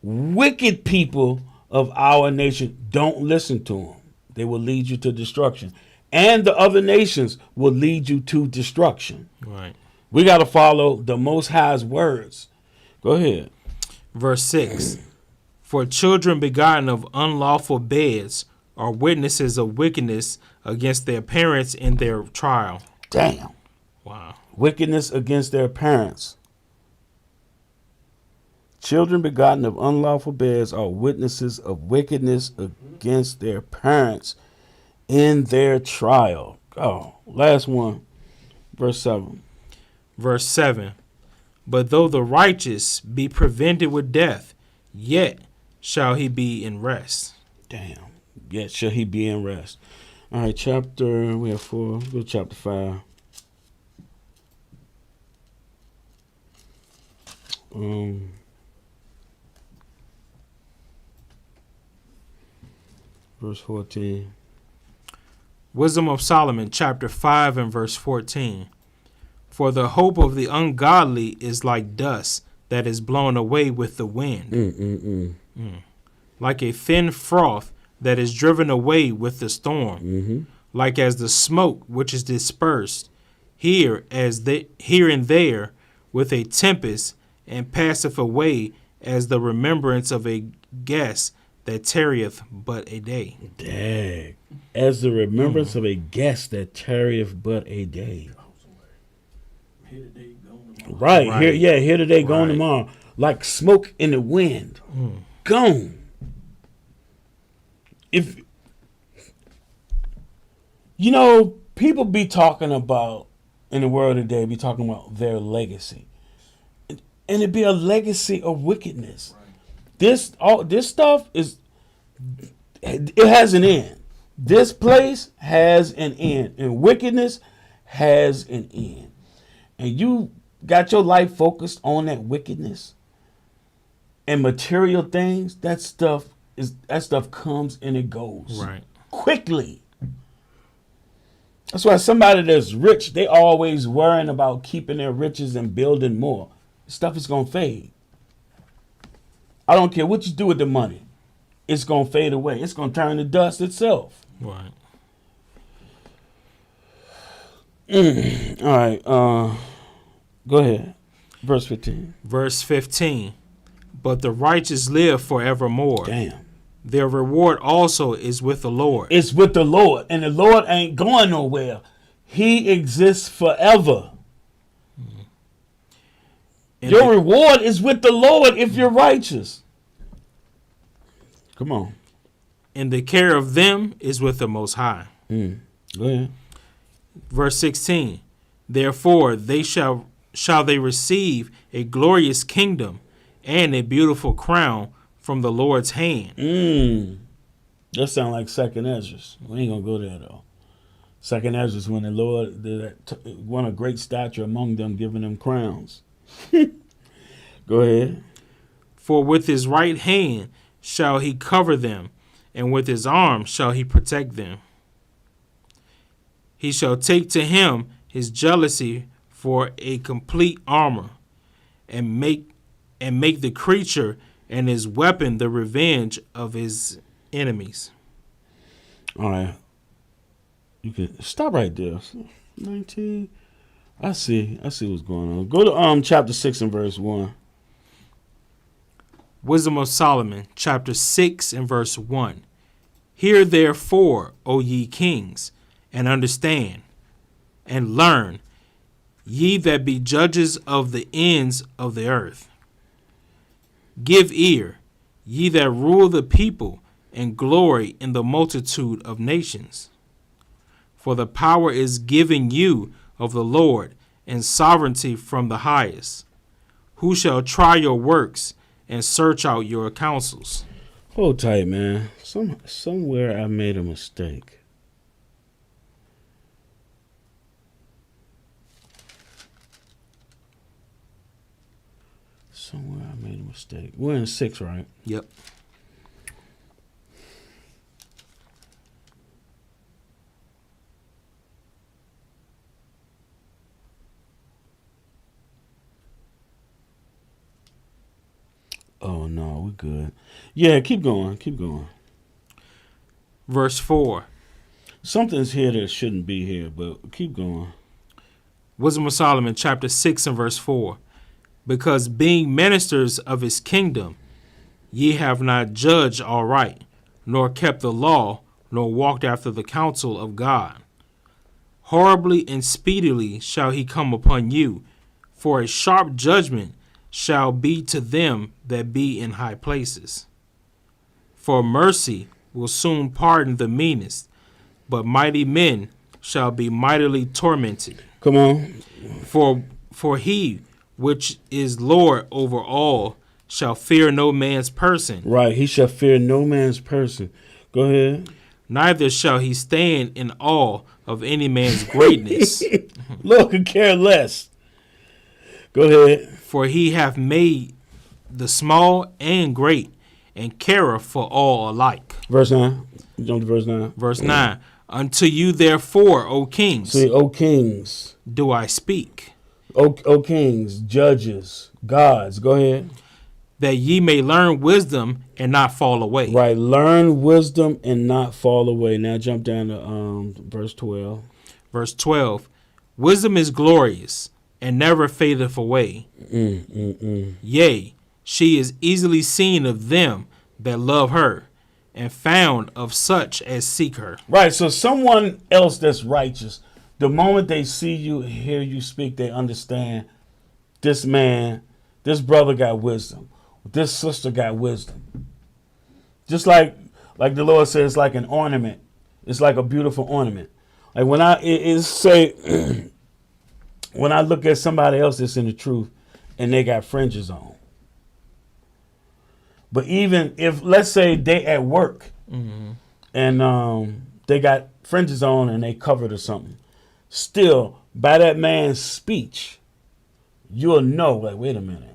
wicked people of our nation. Don't listen to them. They will lead you to destruction. And the other nations will lead you to destruction. Right. We got to follow the Most High's words. Go ahead. Verse 6. For children begotten of unlawful beds are witnesses of wickedness against their parents in their trial. Damn. Wow. Wickedness against their parents. Children begotten of unlawful beds are witnesses of wickedness against their parents in their trial. Oh, last one. Verse 7. Verse 7. But though the righteous be prevented with death, yet shall he be in rest. Damn. Yet shall he be in rest. All right, we have 4. Let's go to chapter 5. Verse 14. Wisdom of Solomon, chapter 5 and verse 14. For the hope of the ungodly is like dust that is blown away with the wind. Like a thin froth that is driven away with the storm. Like as the smoke which is dispersed here and there with a tempest, and passeth away as the remembrance of a guest that tarrieth but a day. Dang. As the remembrance of a guest that tarrieth but a day. Right. Here today, gone tomorrow. Like smoke in the wind. Gone. If people be talking about in the world today, be talking about their legacy. And it be a legacy of wickedness. This stuff it has an end. This place has an end, and wickedness has an end. And you got your life focused on that wickedness and material things. That stuff comes and it goes Right. quickly. That's why somebody that's rich, they always worrying about keeping their riches and building more. Stuff is gonna fade. I don't care what you do with the money. It's going to fade away. It's going to turn to dust itself. Right. All right. Go ahead. Verse 15. Verse 15. But the righteous live forevermore. Damn. Their reward also is with the Lord. It's with the Lord. And the Lord ain't going nowhere. He exists forever. Your reward is with the Lord if you're righteous. Come on. And the care of them is with the Most High. Go ahead. Verse 16. Therefore shall they receive a glorious kingdom and a beautiful crown from the Lord's hand. That sounds like Second Ezra. We ain't gonna go there though. Second Ezra is when the Lord won a great stature among them, giving them crowns. Go ahead. For with his right hand shall he cover them, and with his arm shall he protect them. He shall take to him his jealousy for a complete armor, and make the creature and his weapon the revenge of his enemies. All right. You can stop right there. 19. I see what's going on. Go to chapter 6 and verse 1. Wisdom of Solomon, chapter 6 and verse 1. Hear therefore, O ye kings, and understand, and learn, ye that be judges of the ends of the earth. Give ear, ye that rule the people, and glory in the multitude of nations. For the power is given you of the Lord, and sovereignty from the highest. Who shall try your works, and search out your counsels? Hold tight, man. Somewhere I made a mistake. Somewhere I made a mistake. We're in 6, right? Yep. Oh, no, we're good. Yeah, keep going. Keep going. Verse 4. Something's here that shouldn't be here, but keep going. Wisdom of Solomon, chapter 6 and verse 4. Because being ministers of his kingdom, ye have not judged aright, nor kept the law, nor walked after the counsel of God. Horribly and speedily shall he come upon you, for a sharp judgment shall be to them that be in high places. For mercy will soon pardon the meanest, but mighty men shall be mightily tormented. Come on. For he which is Lord over all shall fear no man's person, Right, he shall fear no man's person. Go ahead. neither shall he stand in awe of any man's greatness. Lord could care less. Go ahead. For he hath made the small and great, and careth for all alike. Verse 9. Jump to verse 9. Verse 9. Unto you therefore, O kings, See, O kings, do I speak, O kings, judges, gods. Go ahead. that ye may learn wisdom and not fall away. Right, learn wisdom and not fall away. Now jump down to verse 12. Verse 12. Wisdom is glorious, and never fadeth away. Yea, she is easily seen of them that love her, and found of such as seek her. Right, so someone else that's righteous, the moment they see you, hear you speak, they understand this man, this brother got wisdom. This sister got wisdom. Just like the Lord says, like an ornament. It's like a beautiful ornament. Like when when I look at somebody else that's in the truth and they got fringes on. But even if, let's say they at work and they got fringes on and they covered or something, still by that man's speech, you'll know, like, wait a minute.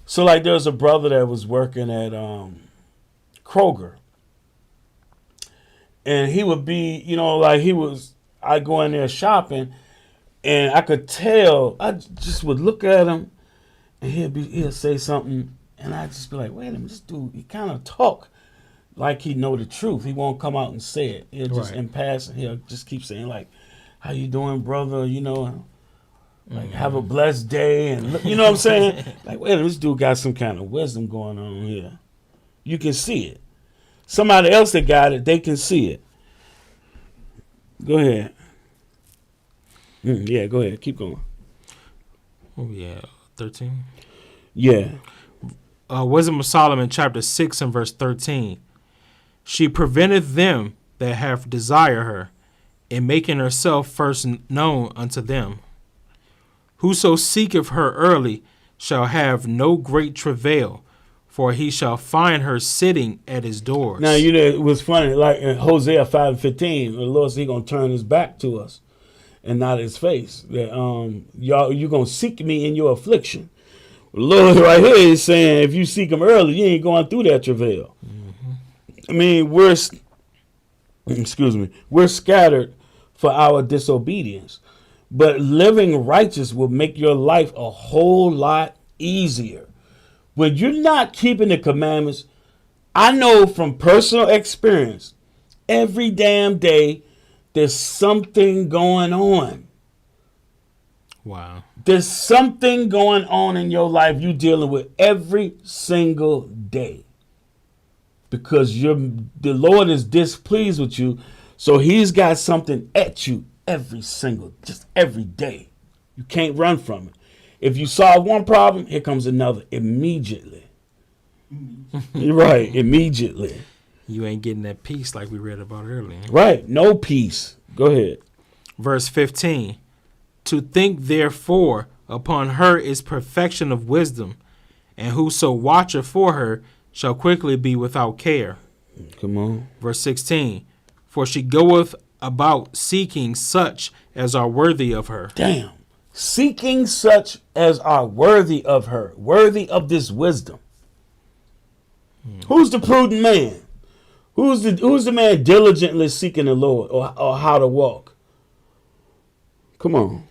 So like there was a brother that was working at Kroger. And he would be, I go in there shopping and I could tell, I just would look at him and he'll say something and I'd just be like, wait a minute, this dude, he kind of talk like he know the truth. He won't come out and say it. He'll just in passing, he'll just keep saying like, how you doing, brother? Like, have a blessed day. And you know what I'm saying? Like, wait a minute, this dude got some kind of wisdom going on here. You can see it. Somebody else that got it, they can see it. Go ahead. Yeah, go ahead. Keep going. Oh, yeah. 13. Yeah. Wisdom of Solomon, chapter 6 and verse 13. She preventeth them that have desire her, in making herself first known unto them. Whoso seeketh her early shall have no great travail, for he shall find her sitting at his doors. Now, it was funny, like in Hosea 5:15, the Lord said he's going to turn his back to us and not his face. That you're going to seek me in your affliction. The Lord right here is saying, if you seek him early, you ain't going through that travail. I mean, we're scattered for our disobedience. But living righteous will make your life a whole lot easier. When you're not keeping the commandments, I know from personal experience, every damn day there's something going on. Wow. There's something going on in your life you dealing with every single day. Because the Lord is displeased with you, so he's got something at you just every day. You can't run from it. If you solve one problem, here comes another immediately. You're right, immediately. You ain't getting that peace like we read about earlier. Right, no peace. Go ahead. Verse 15. To think therefore upon her is perfection of wisdom, and whoso watcheth for her shall quickly be without care. Come on. Verse 16. For she goeth about seeking such as are worthy of her. Damn. Seeking such as are worthy of her, worthy of this wisdom. Who's the prudent man? Who's the man diligently seeking the Lord or how to walk? Come on.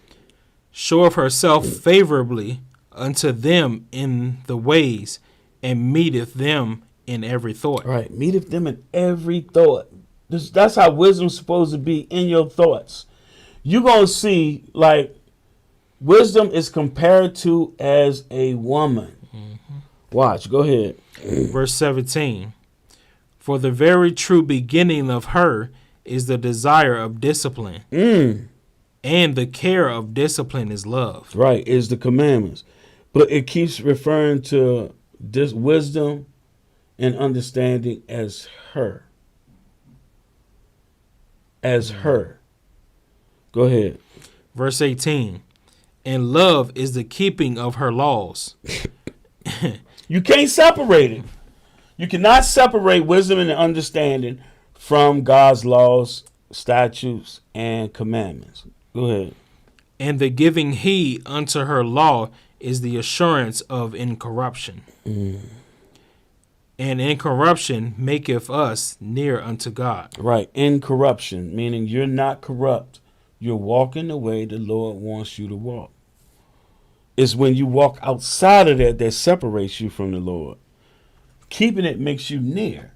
Show of herself favorably unto them in the ways, and meeteth them in every thought. Right. Meeteth them in every thought. That's how wisdom's supposed to be in your thoughts. You're going to see, like, wisdom is compared to as a woman. Mm-hmm. Watch. Go ahead. Verse 17. For the very true beginning of her is the desire of discipline. And the care of discipline is love. Right, is the commandments. But it keeps referring to this wisdom and understanding as her. As her. Go ahead. Verse 18. And love is the keeping of her laws. You can't separate it. You cannot separate wisdom and understanding from God's laws, statutes, and commandments. Go ahead. And the giving heed unto her law is the assurance of incorruption. And incorruption maketh us near unto God. Right. Incorruption, meaning you're not corrupt. You're walking the way the Lord wants you to walk. It's when you walk outside of that separates you from the Lord. Keeping it makes you near.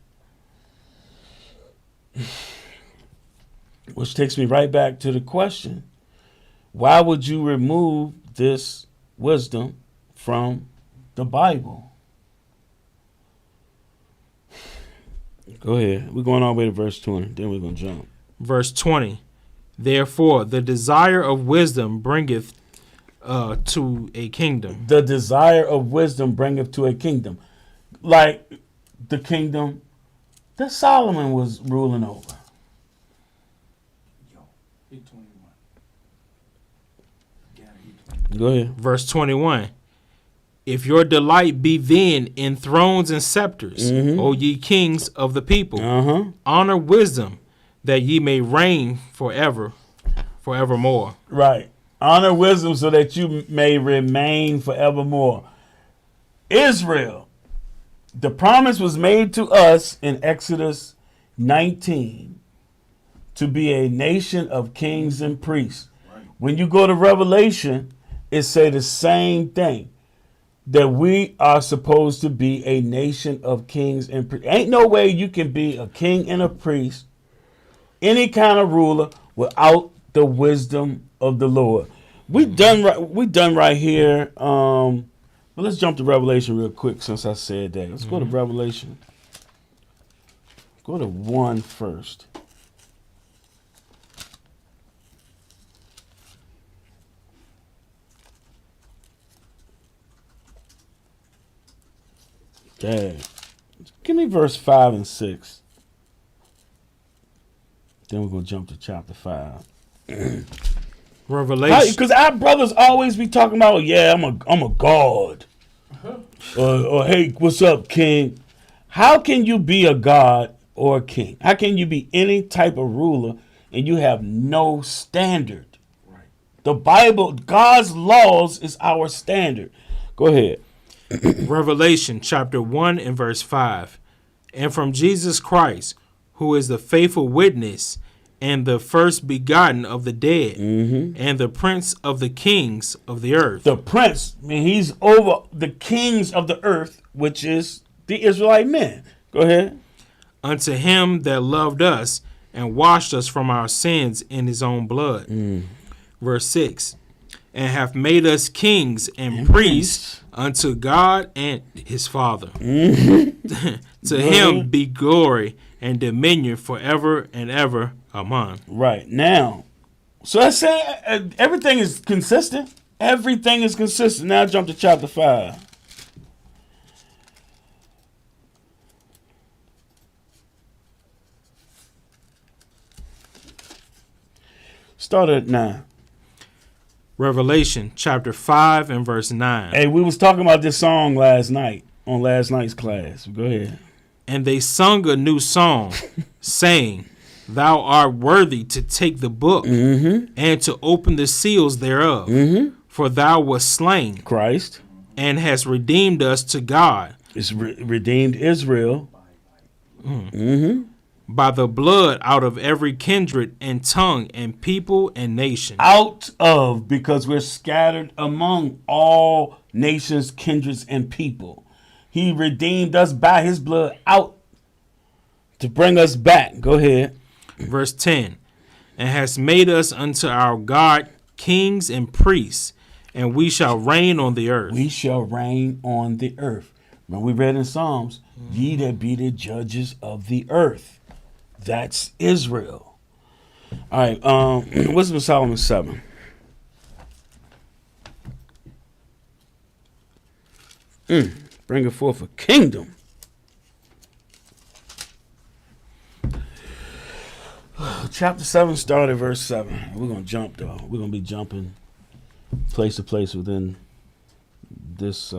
Which takes me right back to the question. Why would you remove this wisdom from the Bible? Go ahead. We're going all the way to verse 20. Then we're going to jump. Verse 20. Therefore, the desire of wisdom bringeth to a kingdom. The desire of wisdom bringeth to a kingdom. Like the kingdom that Solomon was ruling over. Go ahead. Verse 21. If your delight be then in thrones and scepters, O ye kings of the people, honor wisdom, that ye may reign forevermore. Right. Honor wisdom so that you may remain forevermore. Israel, the promise was made to us in Exodus 19 to be a nation of kings and priests. Right. When you go to Revelation, it say the same thing, that we are supposed to be a nation of kings and priests. Ain't no way you can be a king and a priest, any kind of ruler, without the wisdom of the Lord. We done right here. But let's jump to Revelation real quick since I said that. Let's go to Revelation. Go to 1 first. Dang. Give me verse 5 and 6. Then we're going to jump to chapter 5. Revelation. Because our brothers always be talking about, yeah, I'm a god. Or hey, what's up, king? How can you be a god or a king? How can you be any type of ruler and you have no standard? Right. The Bible, God's laws is our standard. Go ahead. Revelation chapter 1 and verse 5. And from Jesus Christ, who is the faithful witness and the first begotten of the dead, and the prince of the kings of the earth. The prince, I mean, he's over the kings of the earth, which is the Israelite men. Go ahead. Unto him that loved us and washed us from our sins in his own blood. Verse 6. And hath made us kings and priests unto God and his Father. To him be glory and dominion forever and ever. Amen. Right. Now, so I say everything is consistent. Everything is consistent. Now jump to chapter 5. Start at 9. Revelation chapter 5 and verse 9. Hey, we was talking about this song last night on last night's class. Go ahead. And they sung a new song, saying, Thou art worthy to take the book and to open the seals thereof. For thou wast slain, Christ. And hast redeemed us to God. It's redeemed Israel. By the blood out of every kindred and tongue and people and nation. Out of, because we're scattered among all nations, kindreds, and people. He redeemed us by his blood out to bring us back. Go ahead. Verse 10. And has made us unto our God kings and priests, and we shall reign on the earth. We shall reign on the earth. When we read in Psalms, ye that be the judges of the earth. That's Israel. All right. Wisdom of Solomon 7. Bringing forth a kingdom. Chapter 7 started verse 7. We're going to jump, though. We're going to be jumping place to place within this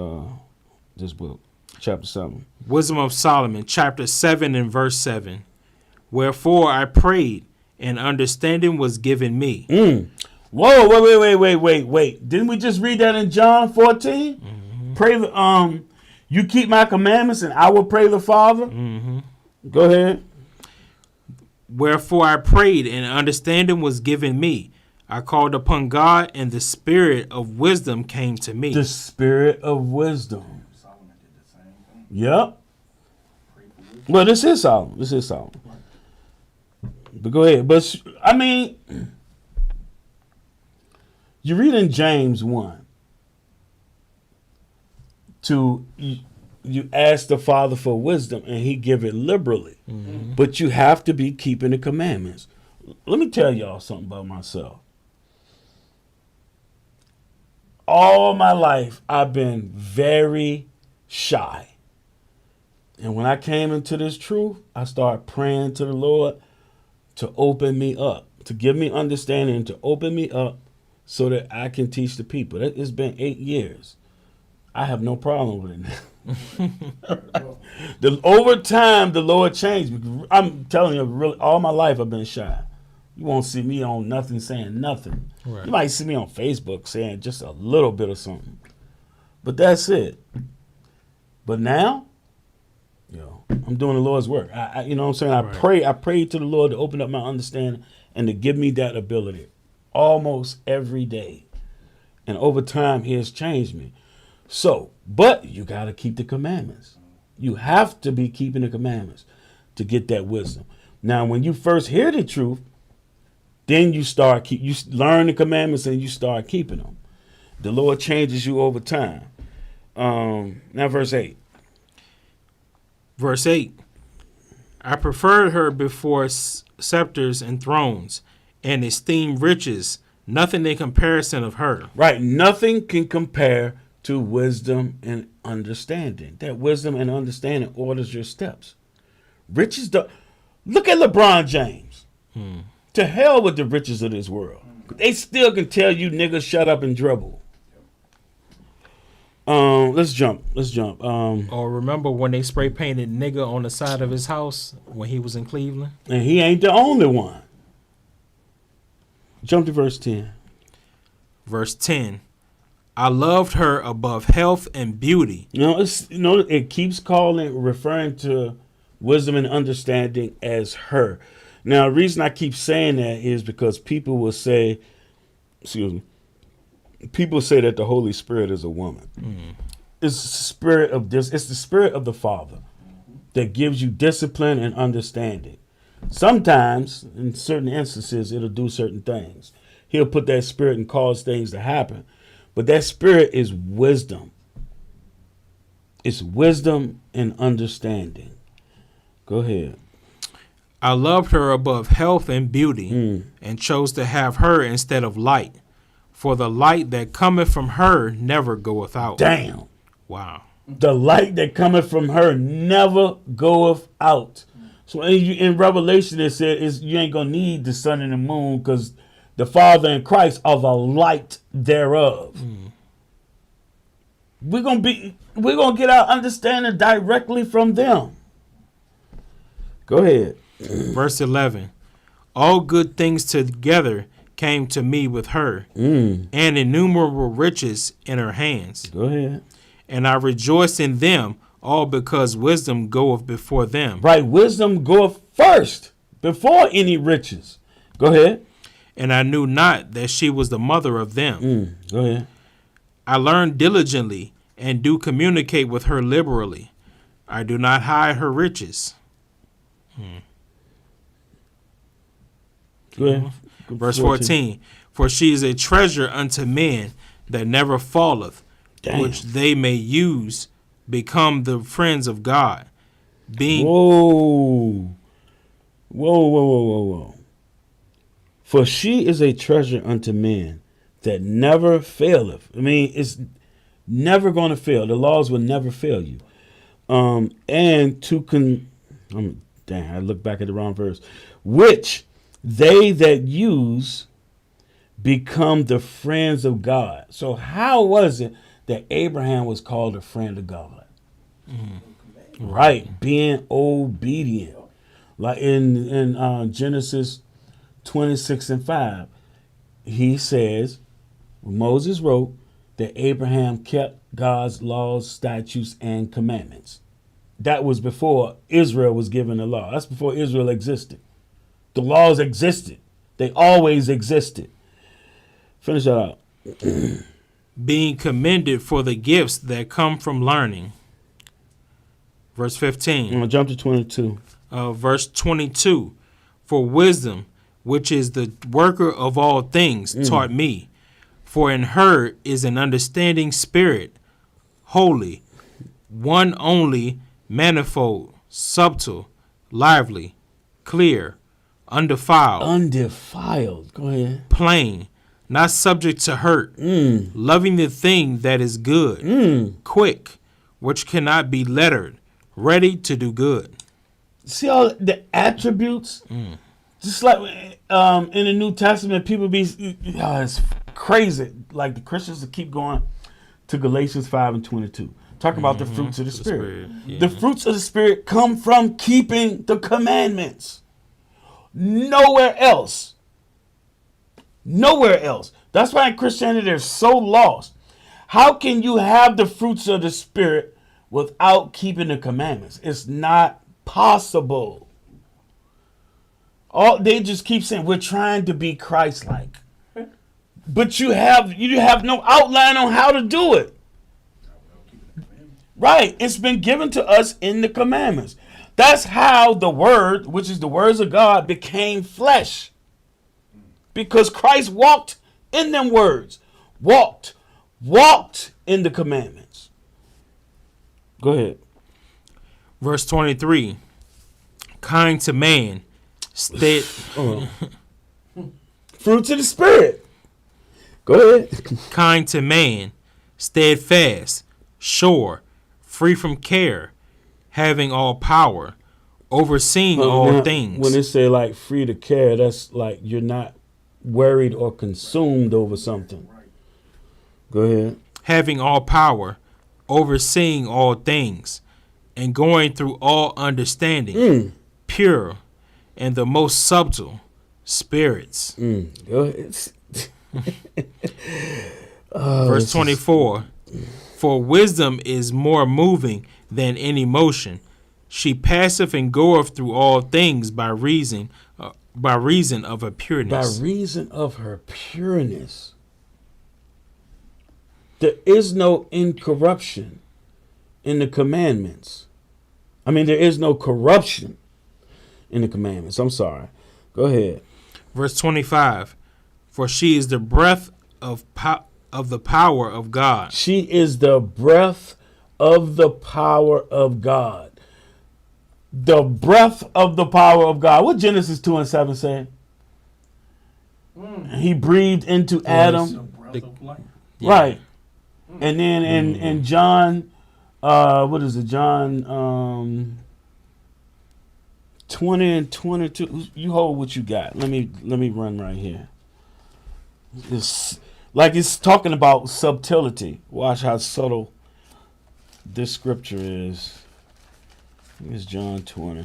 this book. Chapter 7. Wisdom of Solomon, chapter 7 and verse 7. Wherefore I prayed, and understanding was given me. Whoa, wait. Didn't we just read that in John 14? Pray the you keep my commandments and I will pray the Father. Go ahead. Wherefore I prayed, and understanding was given me. I called upon God, and the spirit of wisdom came to me. The spirit of wisdom. Solomon did the same thing. Yep. Well, this is Solomon. But go ahead. But I mean, you read in James 1 you ask the Father for wisdom and he give it liberally. But you have to be keeping the commandments. Let me tell y'all something about myself. All my life, I've been very shy. And when I came into this truth, I started praying to the Lord to open me up, to give me understanding, to open me up so that I can teach the people. It's been 8 years. I have no problem with it now. Over time, the Lord changed me. I'm telling you, really, all my life I've been shy. You won't see me on nothing saying nothing. Right. You might see me on Facebook saying just a little bit of something. But that's it. But now, I'm doing the Lord's work. You know what I'm saying? I pray to the Lord to open up my understanding and to give me that ability almost every day. And over time, he has changed me. So, but you got to keep the commandments. You have to be keeping the commandments to get that wisdom. Now, when you first hear the truth, then you learn the commandments and you start keeping them. The Lord changes you over time. Now, verse 8. Verse 8. I preferred her before scepters and thrones, and esteemed riches, nothing in comparison of her. Right. Nothing can compare to wisdom and understanding. That wisdom and understanding orders your steps. Riches, look at LeBron James. To hell with the riches of this world. They still can tell you, nigga, shut up and dribble. Let's jump. Or remember when they spray painted nigga on the side of his house when he was in Cleveland? And he ain't the only one. Jump to verse 10. Verse 10. I loved her above health and beauty. It keeps referring to wisdom and understanding as her. Now, the reason I keep saying that is because people will say, people say that the Holy Spirit is a woman. It's the spirit of this. It's the spirit of the Father. that gives you discipline and understanding. Sometimes, in certain instances, it'll do certain things. He'll put that spirit and cause things to happen. But that spirit is wisdom. It's wisdom and understanding. Go ahead. I loved her above health and beauty, and chose to have her instead of light. For the light that cometh from her never goeth out. Damn. Wow. The light that cometh from her never goeth out. So in Revelation it said you ain't gonna need the sun and the moon because the Father and Christ are the light thereof. We're gonna get our understanding directly from them. Go ahead. Verse 11. All good things together came to me with her, and innumerable riches in her hands. Go ahead. And I rejoice in them, all because wisdom goeth before them. Right, wisdom goeth first before any riches. Go ahead. And I knew not that she was the mother of them. Go ahead. I learned diligently and do communicate with her liberally. I do not hide her riches. Go ahead. Verse 14. For she is a treasure unto men that never falleth, Damn. which they may use, become the friends of God. Being Whoa. Whoa. For she is a treasure unto men that never faileth. I mean, it's never going to fail. The laws will never fail you. And to I look back at the wrong verse. Which they that use become the friends of God. So how was it that Abraham was called a friend of God? Right, being obedient. Like in Genesis 26:5, he says, Moses wrote that Abraham kept God's laws, statutes, and commandments. That was before Israel was given the law. That's before Israel existed. The laws existed. They always existed. Finish that out. being commended for the gifts that come from learning. Verse 15. I'm going to jump to 22. Verse 22. For wisdom, which is the worker of all things, taught me. For in her is an understanding spirit, holy, one only, manifold, subtle, lively, clear, undefiled. Undefiled. Go ahead. Plain, not subject to hurt, loving the thing that is good, quick, which cannot be lettered, ready to do good. See all the attributes? Just like in the New Testament, people be, it's crazy. Like the Christians that keep going to Galatians 5:22. Talk about the fruits of the Spirit. Yeah. The fruits of the Spirit come from keeping the commandments. Nowhere else. Nowhere else. That's why in Christianity they're so lost. How can you have the fruits of the Spirit without keeping the commandments? It's not possible. They just keep saying we're trying to be Christ-like. But you have no outline on how to do it. Right. It's been given to us in the commandments. That's how the word, which is the words of God, became flesh. Because Christ walked in them words. Walked in the commandments. Go ahead. Verse 23. Kind to man, Fruits of the Spirit. Go ahead. kind to man, steadfast, sure, free from care, having all power, overseeing all Now, things. When they say like free to care, that's like you're not worried or consumed over something. Go ahead. having all power, overseeing all things, and going through all understanding, pure, and the most subtle spirits. Go ahead. Verse 24. For wisdom is more moving than any motion. She passeth and goeth through all things by reason of her By pureness. reason of her pureness. There is no incorruption in the commandments. I mean, there is no corruption in the commandments. I'm sorry. Go ahead. Verse 25. For she is the breath of the power of God. She is the breath of the power of God. The breath of the power of God. What Genesis 2:7 say? He breathed into Adam. Yeah. Right. And then in John, what is it? John 20 and 22. You hold what you got. Let me run right here. It's like it's talking about subtlety. Watch how subtle this scripture is. It's John 20.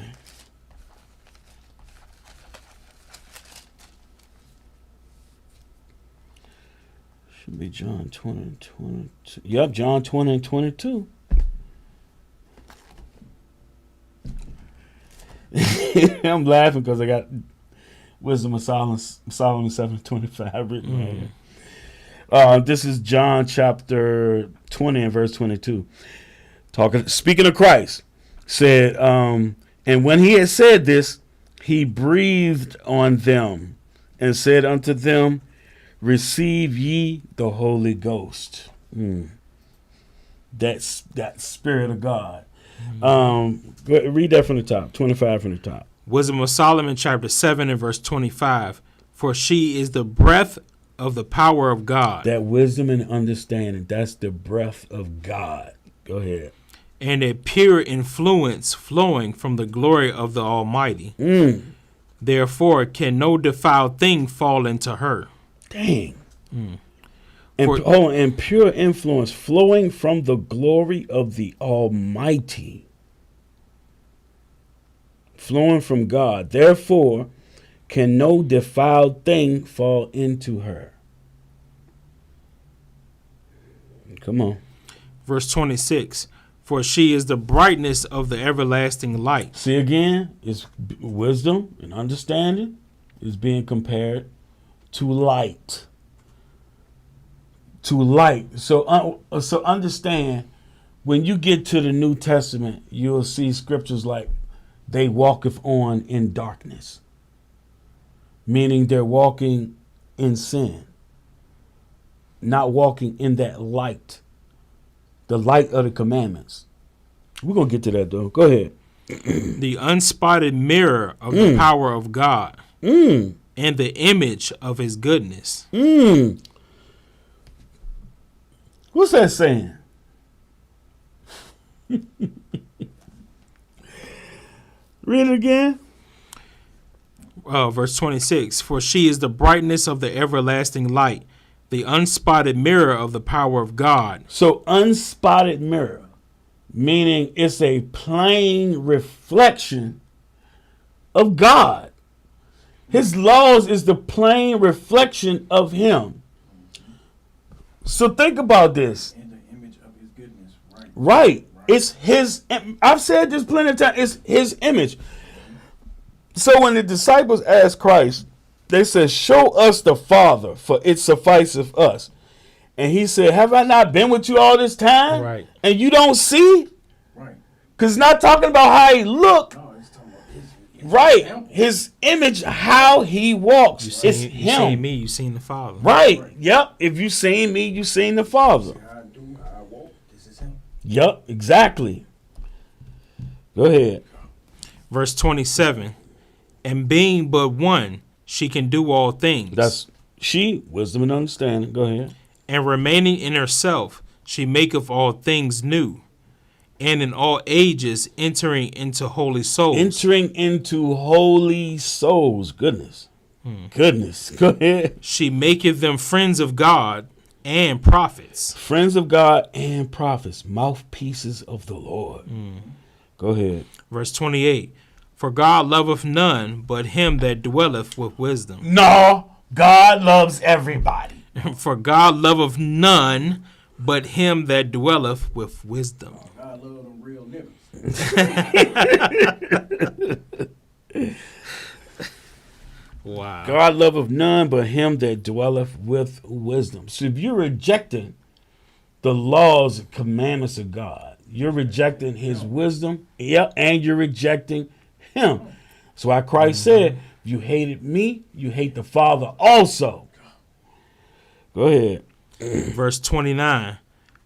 Should be John 20 and 22. Yep, John 20 and 22. I'm laughing because I got Wisdom of Solomon 7:25 written right here. This is John chapter 20 and verse 22. Speaking of Christ, said, and when he had said this, he breathed on them and said unto them, receive ye the Holy Ghost. That's that Spirit of God. Read that from the top, 25 from the top. Wisdom of Solomon chapter 7 and verse 25. For she is the breath of the power of God. That wisdom and understanding, that's the breath of God. Go ahead. And a pure influence flowing from the glory of the Almighty. Therefore can no defiled thing fall into her. Dang. And pure influence flowing from the glory of the Almighty. Flowing from God. Therefore can no defiled thing fall into her. Come on. Verse 26. For she is the brightness of the everlasting light. See again, it's wisdom and understanding is being compared to light. To light. So understand, when you get to the New Testament, you'll see scriptures like, they walketh on in darkness. Meaning they're walking in sin. Not walking in that light. The light of the commandments. We're going to get to that, though. Go ahead. The unspotted mirror of the power of God. And the image of his goodness. What's that saying? Read it again. Verse 26. For she is the brightness of the everlasting light, the unspotted mirror of the power of God. So unspotted mirror, meaning it's a plain reflection of God. His laws is the plain reflection of him. So think about this. In the image of his goodness, right? Right. It's his, I've said this plenty of times, it's his image. So when the disciples asked Christ, they said, show us the Father, for it sufficeth us. And he said, have I not been with you all this time? Right. And you don't see? Right. Because it's not talking about how he look. No, it's talking about his Right. example. His image, how he walks. It's You him. seen me, you seen the Father. Right. Right. Yep. If you seen me, you seen the Father. How I do, how I walk, this is him. Yep. Exactly. Go ahead. Verse 27. And being but one, she can do all things. That's she, wisdom and understanding. Go ahead. And remaining in herself, she maketh all things new. And in all ages entering into holy souls. Entering into holy souls. Goodness. Goodness. Go ahead. She maketh them friends of God and prophets. Friends of God and prophets. Mouthpieces of the Lord. Go ahead. Verse 28. For God loveth none but him that dwelleth with wisdom. No, God loves everybody. For God loveth none but him that dwelleth with wisdom. God love them real niggas. Wow. God loveth none but him that dwelleth with wisdom. So if you're rejecting the laws and commandments of God, You're rejecting his wisdom. Yep, and you're rejecting him. That's why Christ said, you hated me, you hate the Father also. Go ahead. Verse 29.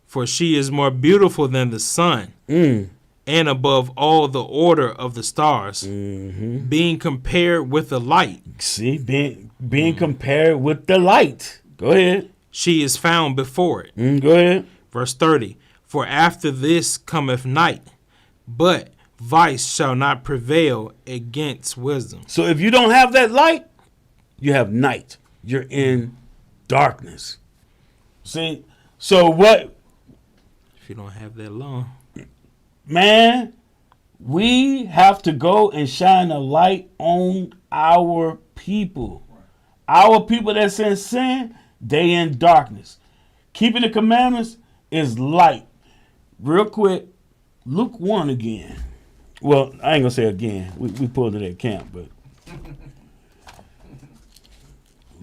For she is more beautiful than the sun, and above all the order of the stars, being compared with the light. See, being compared with the light. Go ahead. She is found before it. Go ahead. Verse 30. For after this cometh night, but vice shall not prevail against wisdom. So if you don't have that light, you have night. You're in darkness. See? So what? If you don't have that long. Man, we have to go and shine a light on our people. Our people that's in sin, they in darkness. Keeping the commandments is light. Real quick, Luke 1 again. Well, I ain't going to say again. We pulled it at camp, but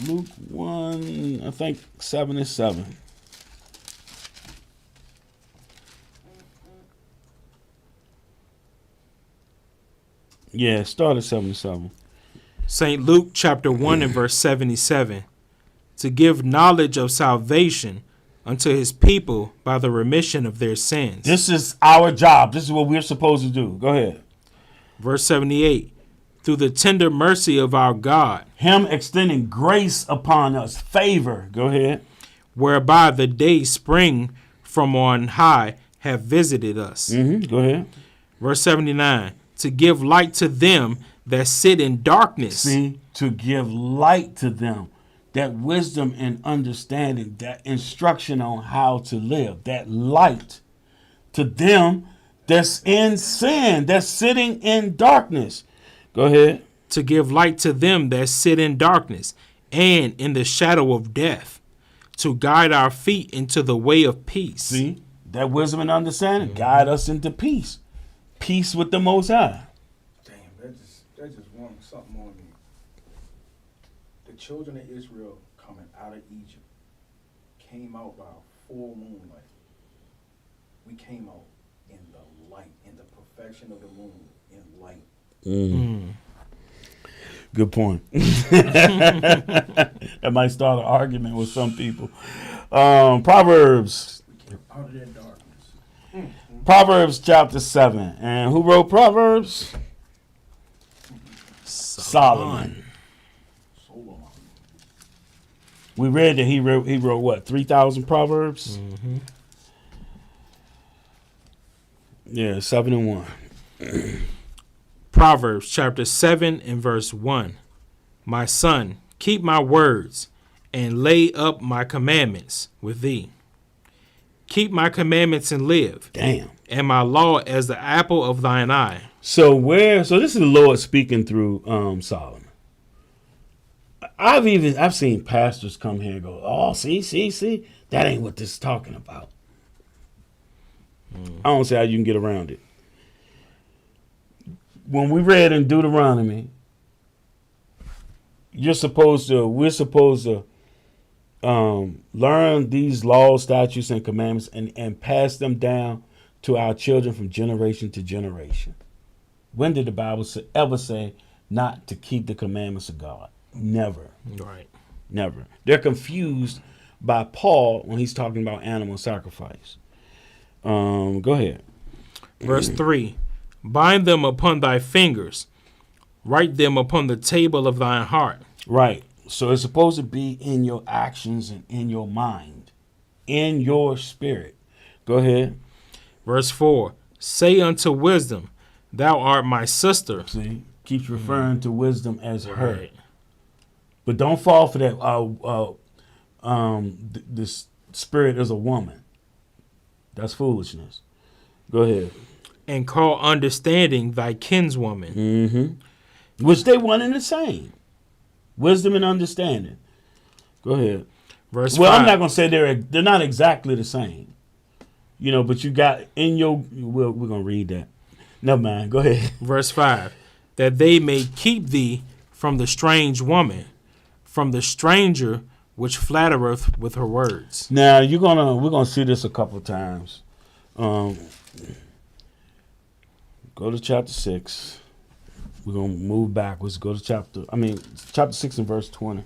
Luke 1, I think 7 and 7. Yeah, start at 7 and 7. St. Luke chapter 1 and verse 77. To give knowledge of salvation unto his people by the remission of their sins. This is our job. This is what we're supposed to do. Go ahead. Verse 78. Through the tender mercy of our God, Him extending grace upon us, favor. Go ahead. whereby the day spring from on high have visited us. Go ahead. Verse 79. To give light to them that sit in darkness. See, to give light to them, that wisdom and understanding, that instruction on how to live, that light to them that's in sin, that's sitting in darkness. Go ahead. To give light to them that sit in darkness and in the shadow of death, to guide our feet into the way of peace. See, that wisdom and understanding guide us into peace. Peace with the Most High. Damn, that just warmed something on me. The children of Israel coming out of Egypt came out by full moonlight. We came out in the light, in the perfection of the moon, in light. Good point. That might start an argument with some people. Proverbs. We came out of that darkness. Proverbs chapter 7. And who wrote Proverbs? Solomon. So long. We read that he wrote what, 3,000 Proverbs? Yeah, 7 and 1. Proverbs chapter 7 and verse 1. My son, keep my words and lay up my commandments with thee. Keep my commandments and live, Damn. and my law as the apple of thine eye. So this is the Lord speaking through Solomon. I've seen pastors come here and go, oh, see, that ain't what this is talking about. I don't see how you can get around it. When we read in Deuteronomy, we're supposed to learn these laws, statutes, and commandments and pass them down to our children from generation to generation. When did the Bible ever say not to keep the commandments of God? Never. Right. Never. They're confused by Paul when he's talking about animal sacrifice. Go ahead. Verse 3. Bind them upon thy fingers, write them upon the table of thine heart. Right. So it's supposed to be in your actions and in your mind, in your spirit. Go ahead. Verse 4. Say unto wisdom, thou art my sister. See, keeps referring to wisdom as her. Right. But don't fall for that. This spirit is a woman. That's foolishness. Go ahead. And call understanding thy kinswoman. Mm-hmm. Which they one and the same. Wisdom and understanding. Go ahead. Verse Well, 5. I'm not gonna say they're not exactly the same. You know, but you got in your. Well, we're gonna read that. Never mind. Go ahead. Verse 5. That they may keep thee from the strange woman, from the stranger which flattereth with her words. Now we're gonna see this a couple times. Go to chapter 6. We're gonna move backwards. Go to chapter 6 and verse 20.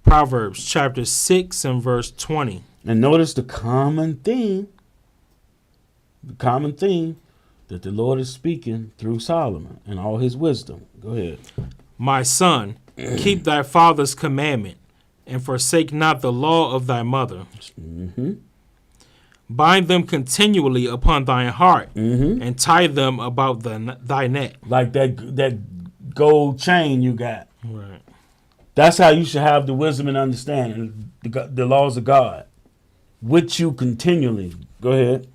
Proverbs chapter 6 and verse 20. And notice the common theme that the Lord is speaking through Solomon and all his wisdom. Go ahead. My son, keep thy father's commandment, and forsake not the law of thy mother. Mm-hmm. Bind them continually upon thine heart, Mm-hmm. and tie them about thy neck. Like that gold chain you got. Right. That's how you should have the wisdom and understanding, the laws of God, with you continually. Go ahead.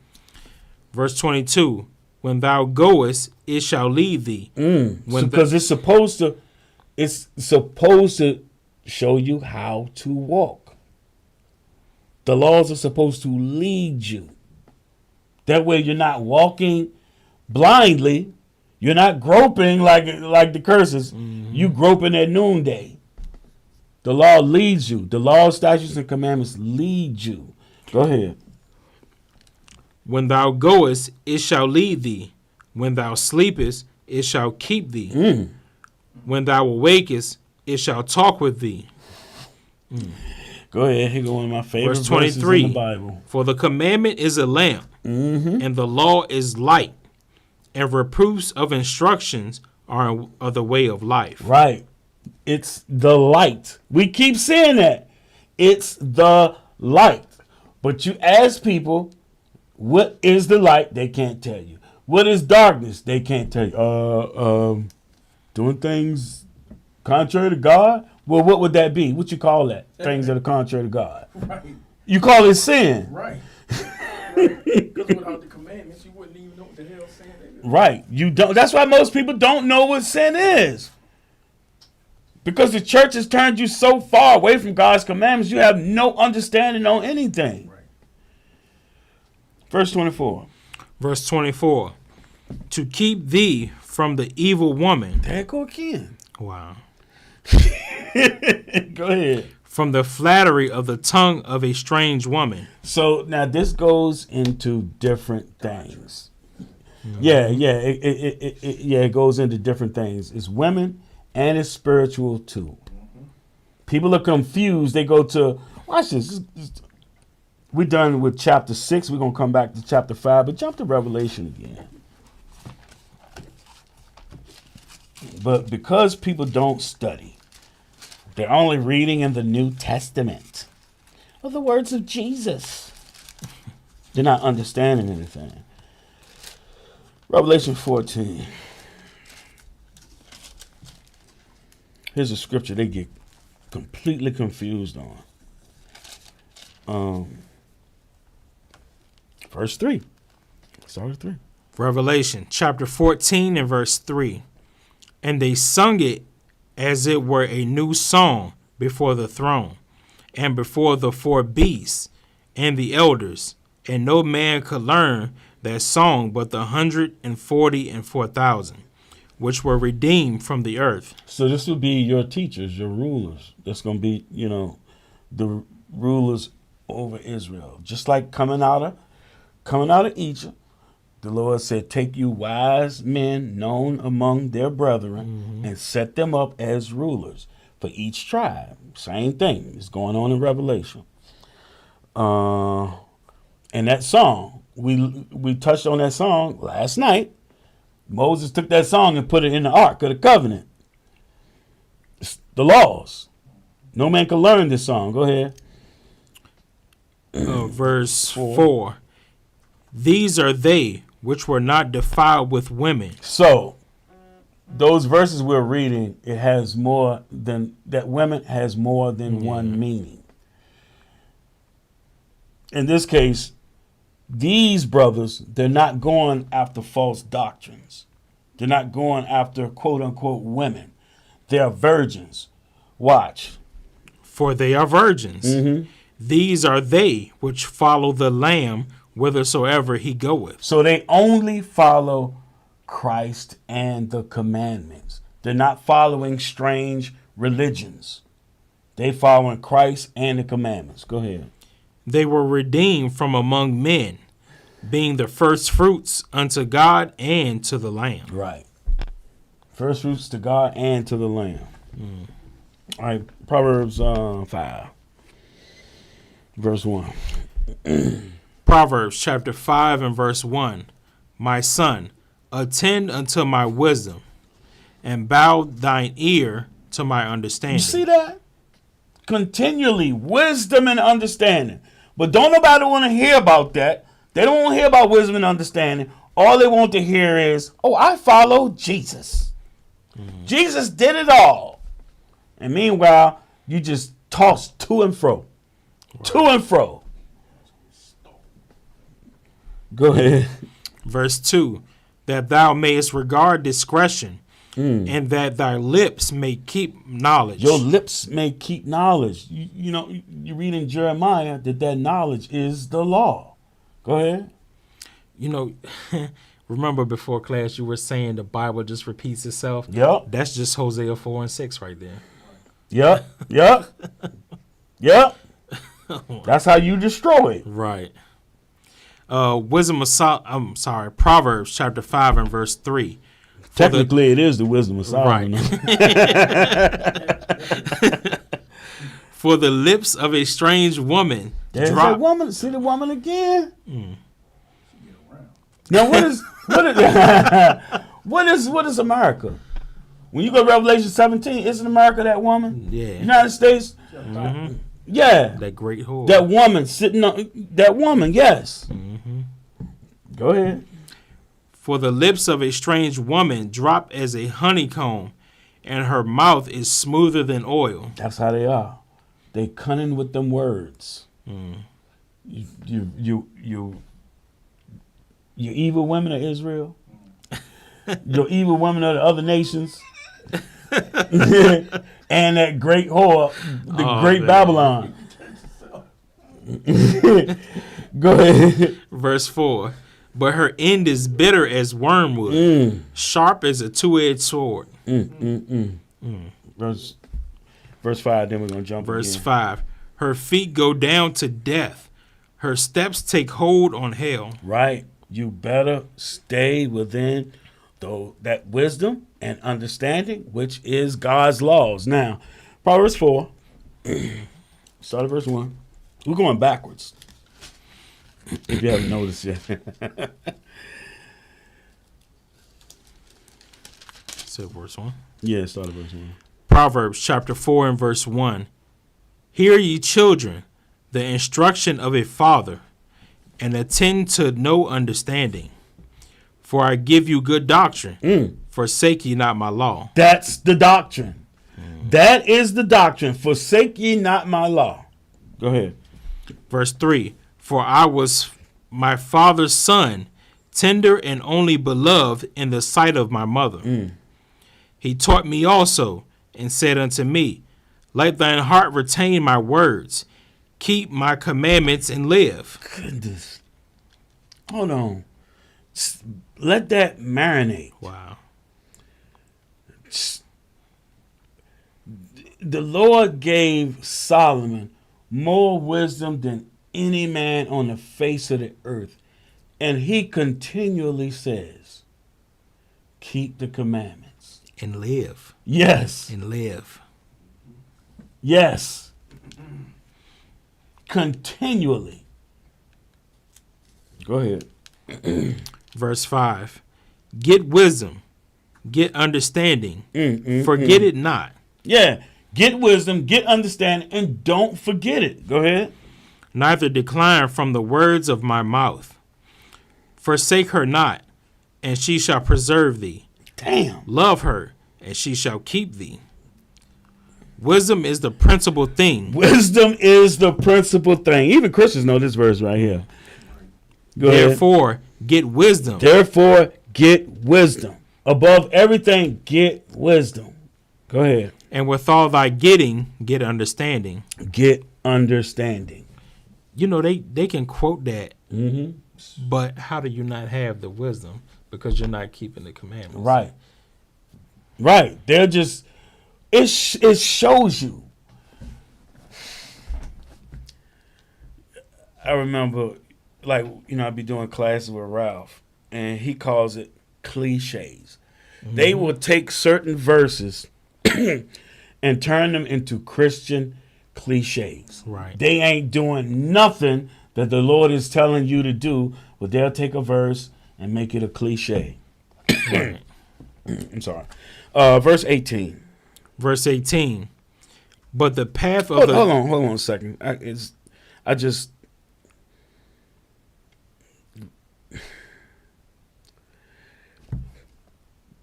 Verse 22. When thou goest, it shall lead thee. Because it's supposed to show you how to walk. The laws are supposed to lead you. That way you're not walking blindly. You're not groping like the curses. Mm-hmm. You groping at noonday. The law leads you. The law, statutes, and commandments lead you. Go ahead. When thou goest, it shall lead thee. When thou sleepest, it shall keep thee. When thou awakest, it shall talk with thee. Go ahead. Here go one of my favorite Verse 23. verses in the Bible. For the commandment is a lamp, and the law is light, and reproofs of instructions are the way of life. Right. It's the light. We keep saying that. It's the light. But you ask people, what is the light? They can't tell you. What is darkness? They can't tell you. Doing things contrary to God? Well, what would that be? What you call that? Things that are contrary to God. Right. You call it sin. Right. Because without the commandments, you wouldn't even know what the hell sin is. Right. You don't. That's why most people don't know what sin is. Because the church has turned you so far away from God's commandments, you have no understanding on anything. Right. Verse 24. Verse 24. To keep thee from the evil woman. There it go again. Wow. Go ahead. From the flattery of the tongue of a strange woman. So now this goes into different things. Yeah, it goes into different things. It's women and it's spiritual too. People are confused. They go to, watch this. We're done with chapter 6. We're going to come back to chapter 5, but jump to Revelation again. But because people don't study, they're only reading in the New Testament or the words of Jesus. They're not understanding anything. Revelation 14. Here's a scripture they get completely confused on. Verse 3. Start at 3. Revelation chapter 14 and verse 3. And they sung it as it were a new song before the throne, and before the four beasts and the elders, and no man could learn that song but the 144,000, which were redeemed from the earth. So this will be your teachers, your rulers. That's going to be, the rulers over Israel. Just like coming out of Egypt, the Lord said, take you wise men known among their brethren and set them up as rulers for each tribe. Same thing is going on in Revelation. And that song, we touched on that song last night. Moses took that song and put it in the Ark of the Covenant. It's the laws. No man can learn this song. Go ahead. Verse 4. These are they which were not defiled with women. So, those verses we're reading, it has more than, that women has more than one meaning. In this case, these brothers, they're not going after false doctrines. They're not going after quote unquote women. They're virgins. Watch. For they are virgins. Mm-hmm. These are they which follow the Lamb whithersoever he goeth. So they only follow Christ and the commandments. They're not following strange religions. They following Christ and the commandments. Go ahead. They were redeemed from among men, being the first fruits unto God and to the Lamb. Right. First fruits to God and to the Lamb. All right. Proverbs 5, verse 1. Proverbs chapter 5 and verse 1. My son, attend unto my wisdom, and bow thine ear to my understanding. You see that? Continually, wisdom and understanding. But don't nobody want to hear about that. They don't want to hear about wisdom and understanding. All they want to hear is, oh, I follow Jesus. Jesus did it all. And meanwhile, you just toss to and fro. To and fro. Go ahead. Verse 2. That thou mayest regard discretion, and that thy lips may keep knowledge. Your lips may keep knowledge. You know, you read in Jeremiah that knowledge is the law. Go ahead. You know, remember before class you were saying the Bible just repeats itself? Yep. That's just Hosea 4 and 6 right there. Yep. Yep. Yep. That's how you destroy it. Right. Proverbs chapter 5 and verse 3. Technically, it is the wisdom of Solomon. Right. For the lips of a strange woman There's drop. that woman. See the woman again? Get around. Now, what is America? When you go to Revelation 17, isn't America that woman? Yeah. United States? Mhm. Yeah. That great whore. That woman sitting on that woman, yes. Go ahead. For the lips of a strange woman drop as a honeycomb, and her mouth is smoother than oil. That's how they are. They cunning with them words. You evil women of Israel. You evil women of the other nations. And that great whore, the great man. Babylon. Go ahead. Verse 4. But her end is bitter as wormwood, sharp as a two-edged sword. Verse 5, then we're going to jump Verse again. 5. Her feet go down to death. Her steps take hold on hell. Right. You better stay within that wisdom and understanding, which is God's laws. Now, Proverbs 4, start at verse 1. We're going backwards, if you haven't noticed yet. So verse 1. Yeah, start at verse 1. Proverbs chapter 4 and verse 1. Hear ye children, the instruction of a father, and attend to no understanding. For I give you good doctrine. Forsake ye not my law. That's the doctrine. That is the doctrine. Forsake ye not my law. Go ahead. Verse 3. For I was my father's son, tender and only beloved in the sight of my mother. He taught me also, and said unto me, let thine heart retain my words. Keep my commandments and live. Goodness. Hold on. Let that marinate. Wow. The Lord gave Solomon more wisdom than any man on the face of the earth. And he continually says, keep the commandments. And live. Yes. And live. Yes. Continually. Go ahead. Verse 5. Get wisdom. Get understanding. Forget it not. Yeah. Get wisdom, get understanding, and don't forget it. Go ahead. Neither decline from the words of my mouth. Forsake her not, and she shall preserve thee. Damn. Love her, and she shall keep thee. Wisdom is the principal thing. Wisdom is the principal thing. Even Christians know this verse right here. Go ahead. Therefore, get wisdom. Therefore, get wisdom. Above everything, get wisdom. Go ahead. And with all thy getting, get understanding. Get understanding. You know, they can quote that, Mm-hmm. but how do you not have the wisdom? Because you're not keeping the commandments. Right. Right. They're just, it shows you. I remember like, I'd be doing classes with Ralph, and he calls it cliches. They will take certain verses and turn them into Christian cliches. Right. They ain't doing nothing that the Lord is telling you to do, but they'll take a verse and make it a cliche. Right. I'm sorry. Verse 18. Verse 18. But the path of Hold on a second.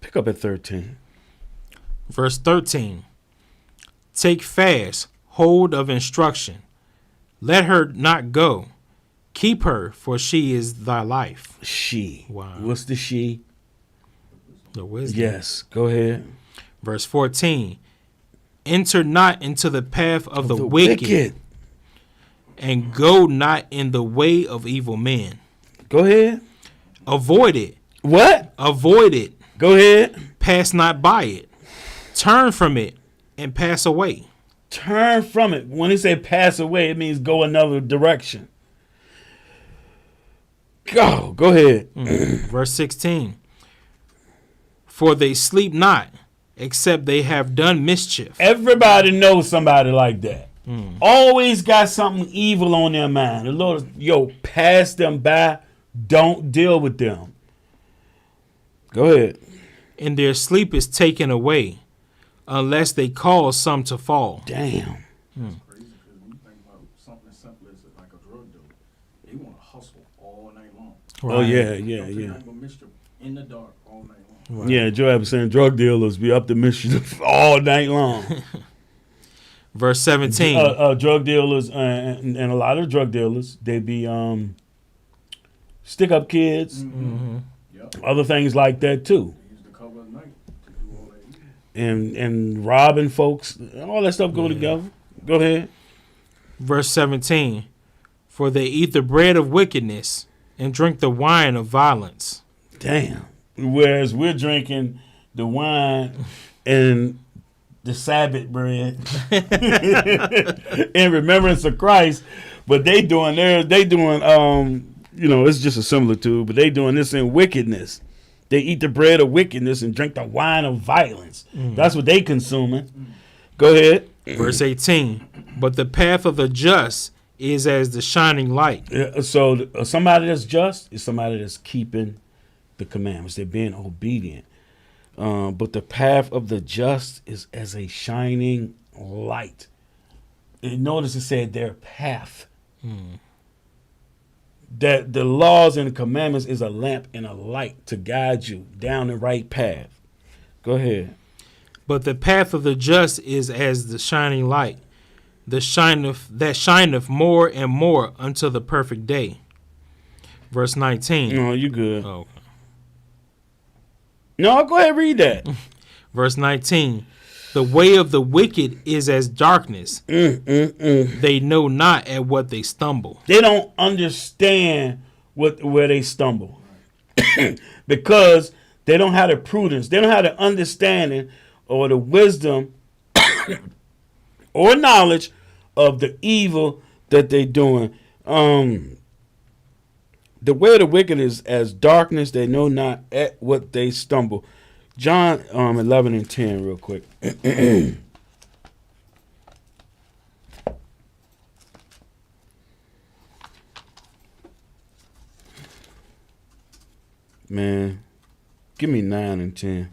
Pick up at 13. Verse 13. Take fast hold of instruction. Let her not go. Keep her, for she is thy life. She. Wow. What's the she? The wisdom. Yes. Go ahead. Verse 14. Enter not into the path of the wicked, and go not in the way of evil men. Go ahead. Avoid it. What? Avoid it. Go ahead. Pass not by it. Turn from it and pass away. Turn from it. When he say pass away, it means go another direction. Go ahead. Verse 16. For they sleep not, except they have done mischief. Everybody knows somebody like that. Always got something evil on their mind. The Lord, pass them by. Don't deal with them. Go ahead. And their sleep is taken away, unless they cause some to fall. Damn. It's crazy because when you think about something as simple as like a drug dealer, they want to hustle all night long. Oh, yeah. Don't do nothing but mischief in the dark all night long. Right. Yeah, Joe was saying drug dealers be up to mischief all night long. Verse 17. Drug dealers and a lot of drug dealers, they be stick up kids, Yep. other things like that too, They use the cover of night to do all that evil. and robbing folks. All that stuff go together. Go ahead. Verse 17. For they eat the bread of wickedness and drink the wine of violence. Damn. Whereas we're drinking the wine and the Sabbath bread in remembrance of Christ, but they doing it's just a similitude, but they doing this in wickedness. They eat the bread of wickedness and drink the wine of violence. That's what they consuming. Go ahead. Verse 18. But the path of the just is as the shining light. So somebody that's just is somebody that's keeping the commandments. They're being obedient. But the path of the just is as a shining light. And notice it said their path. That the laws and the commandments is a lamp and a light to guide you down the right path. Go ahead. But the path of the just is as the shining light, that shineth more and more until the perfect day. Verse 19. No, you good. Oh. No, go ahead and read that. Verse 19. The way of the wicked is as darkness. They know not at what they stumble. They don't understand where they stumble because they don't have the prudence. They don't have the understanding or the wisdom or knowledge of the evil that they're doing. The way of the wicked is as darkness. They know not at what they stumble. John 11 and 10 real quick. Man, give me 9 and 10.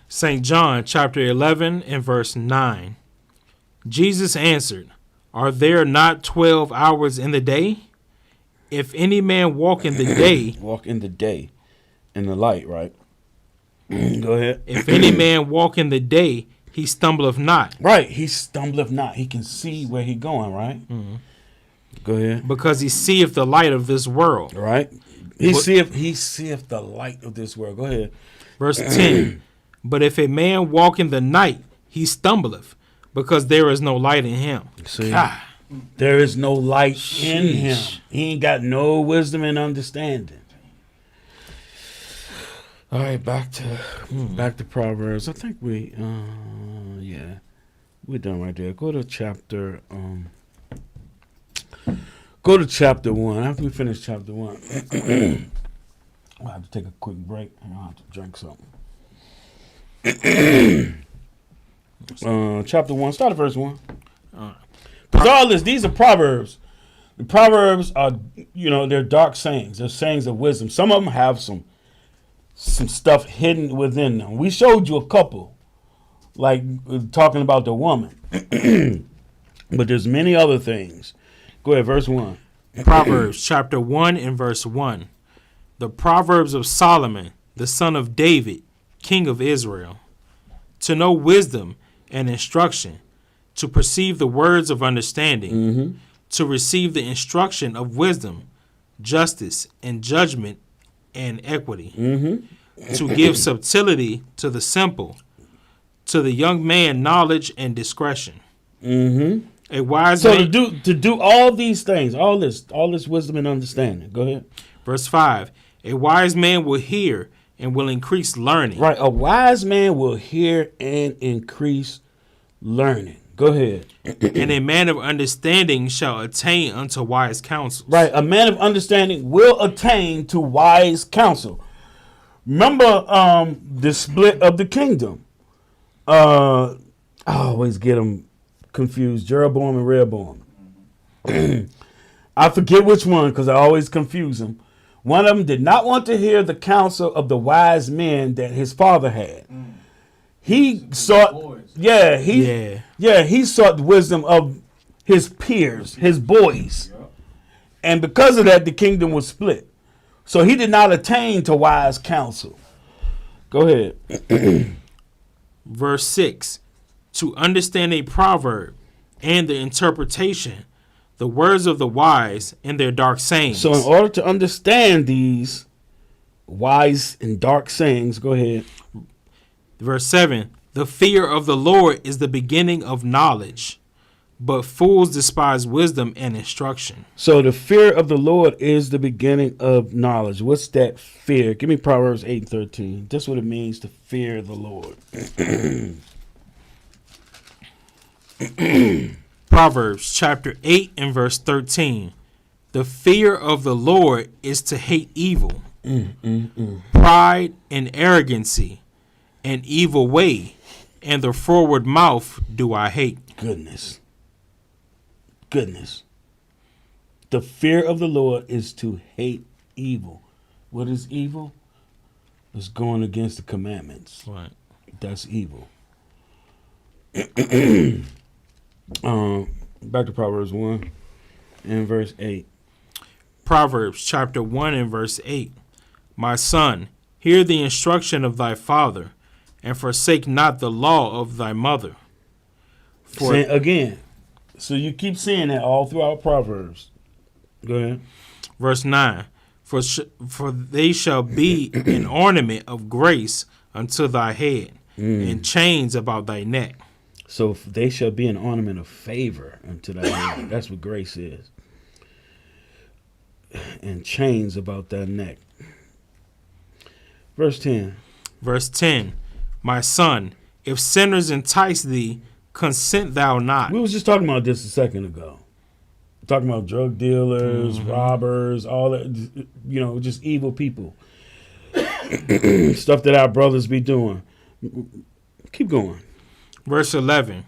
St. John chapter 11 and verse 9. Jesus answered, Are there not 12 hours in the day? If any man walk in the day, Walk in the day, in the light, right? Go ahead. if any man walk in the day, he stumbleth not, Right, he stumbleth not. He can see where he going, right? Go ahead. because he seeth the light of this world. Right. He seeth the light of this world. Go ahead. Verse 10. But if a man walk in the night, he stumbleth, because there is no light in him. See, there is no light in him. He ain't got no wisdom and understanding. All right, back to Proverbs. I think we're done right there. Go to chapter Go to chapter 1. After we finish chapter 1, I'll have to take a quick break and I'll have to drink something. Chapter 1, start at verse 1. Because these are Proverbs. The Proverbs are, they're dark sayings. They're sayings of wisdom. Some of them have some stuff hidden within them. We showed you a couple, like talking about the woman. But there's many other things. Go ahead, verse 1. Proverbs chapter 1 and verse 1. The Proverbs of Solomon, the son of David, king of Israel. To know wisdom and instruction, to perceive the words of understanding, to receive the instruction of wisdom, justice, and judgment, and equity, to give subtlety to the simple, to the young man knowledge and discretion. A wise man. To do all these things, all this wisdom and understanding. Go ahead. Verse 5. A wise man will hear and will increase learning. Right. A wise man will hear and increase learning. Go ahead. And a man of understanding shall attain unto wise counsel. Right. A man of understanding will attain to wise counsel. Remember the split of the kingdom. I always get them confused. Jeroboam and Rehoboam. I forget which one because I always confuse them. One of them did not want to hear the counsel of the wise men that his father had. He sought, he sought the wisdom of his peers, his boys. And because of that, the kingdom was split. So he did not attain to wise counsel. Go ahead. Verse 6. To understand a proverb and the interpretation, the words of the wise and their dark sayings. So in order to understand these wise and dark sayings, go ahead. Verse 7. The fear of the Lord is the beginning of knowledge, but fools despise wisdom and instruction. So the fear of the Lord is the beginning of knowledge. What's that fear? Give me Proverbs 8:13. That's what it means to fear the Lord. Proverbs chapter 8 and verse 13. The fear of the Lord is to hate evil, pride and arrogancy, an evil way, and the forward mouth do I hate. Goodness. The fear of the Lord is to hate evil. What is evil? It's going against the commandments. Right. That's evil. Back to Proverbs 1 and verse 8. Proverbs chapter 1 and verse 8. My son, hear the instruction of thy father, and forsake not the law of thy mother. For again, so you keep seeing that all throughout Proverbs. Go ahead. Verse 9. For they shall be an ornament of grace unto thy head, and chains about thy neck. So they shall be an ornament of favor unto thy head. That's what grace is. And chains about thy neck. Verse 10. Verse 10. My son, if sinners entice thee, consent thou not. We was just talking about this a second ago. Talking about drug dealers, robbers, all that, just evil people. Stuff that our brothers be doing. Keep going. Verse 11.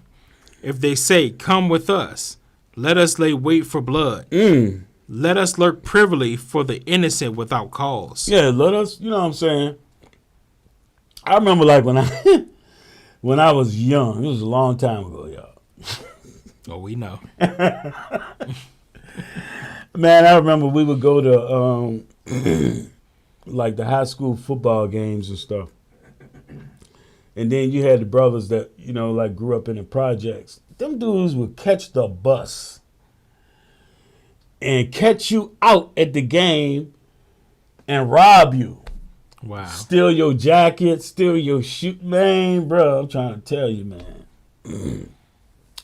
If they say, come with us, let us lay wait for blood. Let us lurk privily for the innocent without cause. Yeah, let us, you know what I'm saying? I remember like when I was young, it was a long time ago, y'all. Oh, we know. Man, I remember we would go to like the high school football games and stuff. And then you had the brothers that, like grew up in the projects. Them dudes would catch the bus and catch you out at the game and rob you. Wow. Steal your jacket, steal your shoe. Man, bro, I'm trying to tell you, man.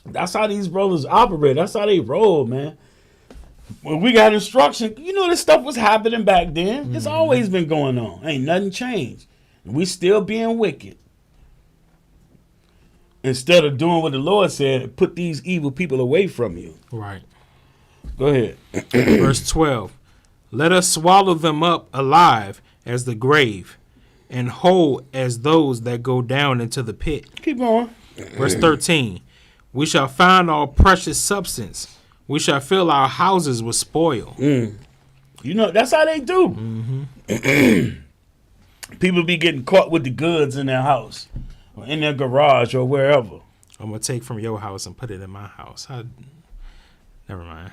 That's how these brothers operate. That's how they roll, man. When we got instruction, this stuff was happening back then. It's always been going on. Ain't nothing changed. And we still being wicked. Instead of doing what the Lord said, put these evil people away from you. Right. Go ahead. Verse 12. Let us swallow them up alive as the grave, and whole as those that go down into the pit. Keep going. Verse 13. We shall find all precious substance. We shall fill our houses with spoil. You know, that's how they do. People be getting caught with the goods in their house or in their garage or wherever. I'm going to take from your house and put it in my house. Never mind.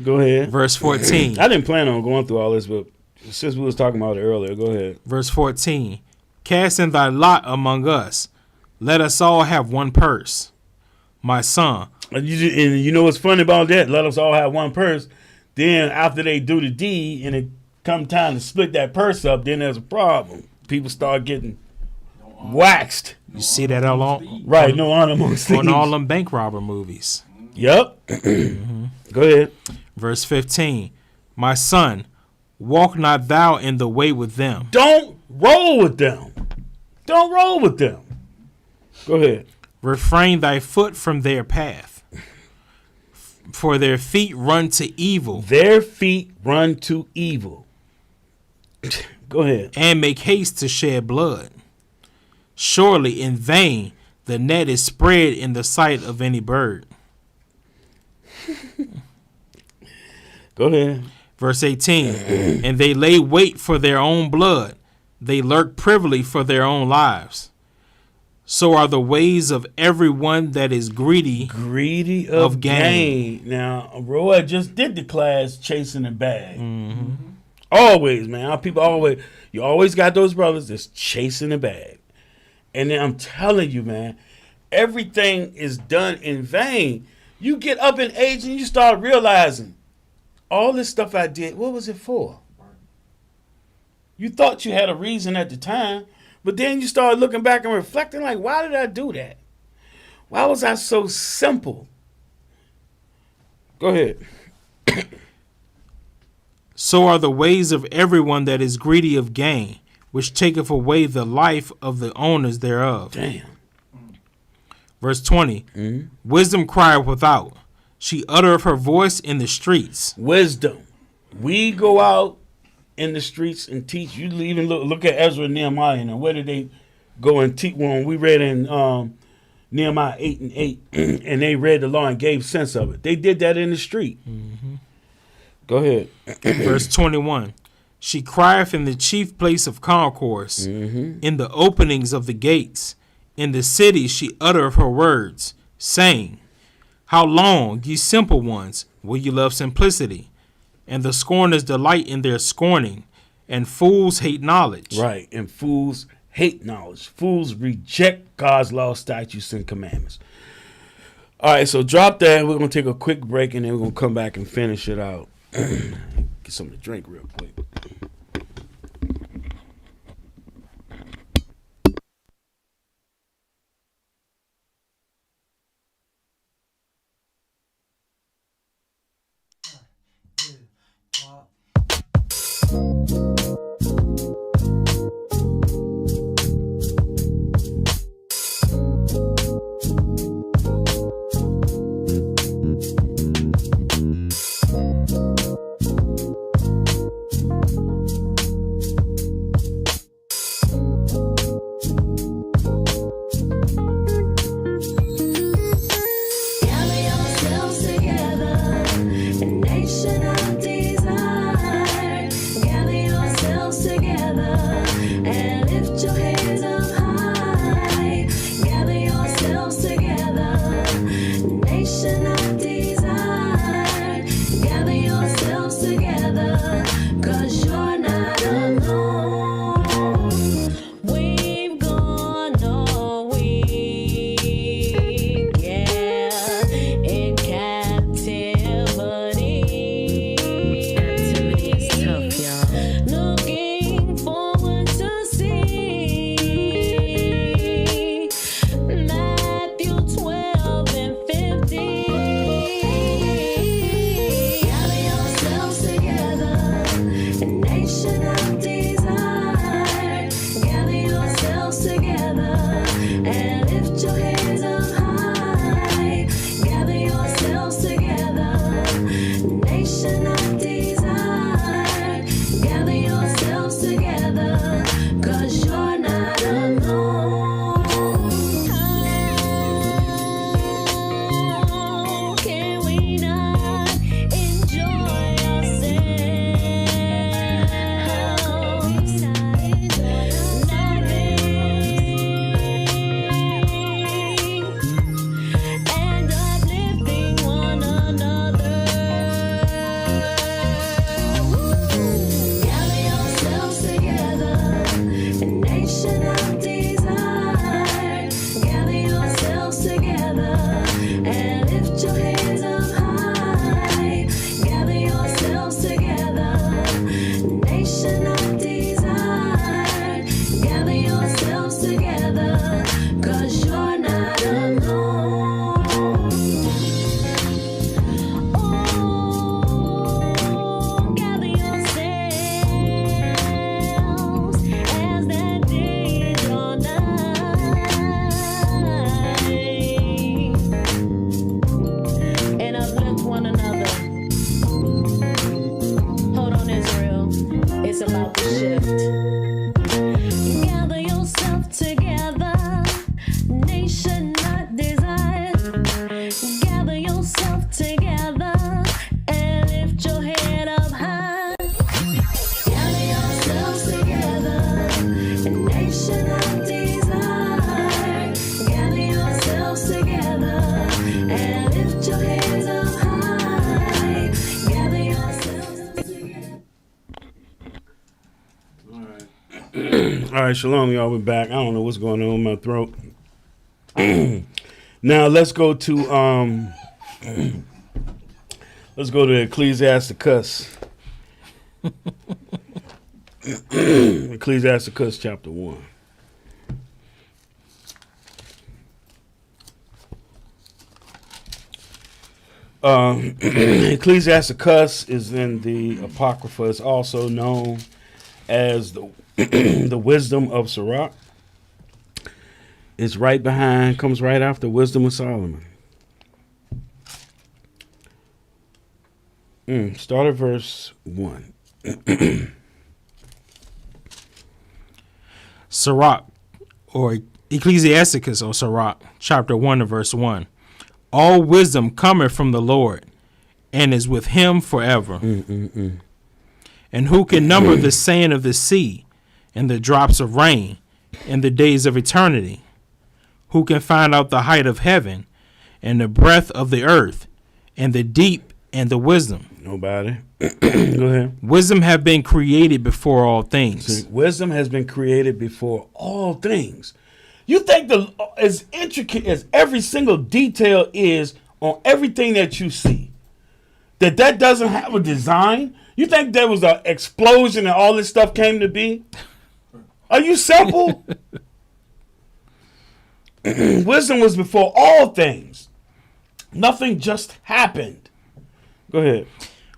Go ahead. Verse 14. I didn't plan on going through all this, but since we was talking about it earlier, go ahead. Verse 14. Cast in thy lot among us. Let us all have one purse. My son. And you know what's funny about that? Let us all have one purse. Then after they do the deed and it come time to split that purse up, then there's a problem. People start getting waxed. You see that all on, Right, no honor amongst thieves. on all them bank robber movies. Yep. Go ahead. Verse 15. My son, walk not thou in the way with them. Don't roll with them. Don't roll with them. Go ahead. Refrain thy foot from their path. For their feet run to evil. Their feet run to evil. Go ahead. And make haste to shed blood. Surely in vain the net is spread in the sight of any bird. Go ahead. Verse 18. And they lay wait for their own blood. They lurk privily for their own lives. So are the ways of everyone that is greedy. Greedy of gain. Now, Roy just did the class chasing the bag. Always, man. Our people always, you always got those brothers that's chasing the bag. And then I'm telling you, man, everything is done in vain. You get up in age and you start realizing all this stuff I did, what was it for? You thought you had a reason at the time, but then you start looking back and reflecting like, why did I do that? Why was I so simple? Go ahead. So are the ways of everyone that is greedy of gain, which taketh away the life of the owners thereof. Damn. Verse 20. Wisdom crieth without. She uttereth her voice in the streets. Wisdom. We go out in the streets and teach. You even look at Ezra and Nehemiah, and where did they go and teach? When we read in Nehemiah 8:8, and they read the law and gave sense of it. They did that in the street. Go ahead. Verse 21. She crieth in the chief place of concourse, in the openings of the gates. In the city she uttereth her words, saying, How long, ye simple ones, will ye love simplicity? And the scorners delight in their scorning, and fools hate knowledge. Right. And fools hate knowledge. Fools reject God's law, statutes, and commandments. All right, so drop that. We're going to take a quick break, and then we're going to come back and finish it out. Get something to drink real quick. Gather yourselves together, a nation of desire. shift. Gather yourself together, nation not desired. Gather yourself together and lift your head up high. Gather yourselves together, nation not desired. Gather yourselves together and lift your heads up high. Gather yourselves together. All right, shalom, y'all. We're back. I don't know what's going on in my throat. Now let's go to Ecclesiasticus. Ecclesiasticus chapter 1. Ecclesiasticus is in the Apocrypha. It's also known as the the wisdom of Sirach. It's right behind, comes right after Wisdom of Solomon. Start at verse 1. Sirach, or Ecclesiasticus, or Sirach, chapter 1 and verse 1. All wisdom cometh from the Lord, and is with him forever. And who can number the sand of the sea, and the drops of rain, in the days of eternity? Who can find out the height of heaven, and the breadth of the earth, and the deep, and the wisdom? Nobody. Go ahead. Wisdom have been created before all things. See, wisdom has been created before all things. You think as intricate as every single detail is on everything that you see, that doesn't have a design? You think there was an explosion and all this stuff came to be? Are you simple? Wisdom was before all things. Nothing just happened. Go ahead.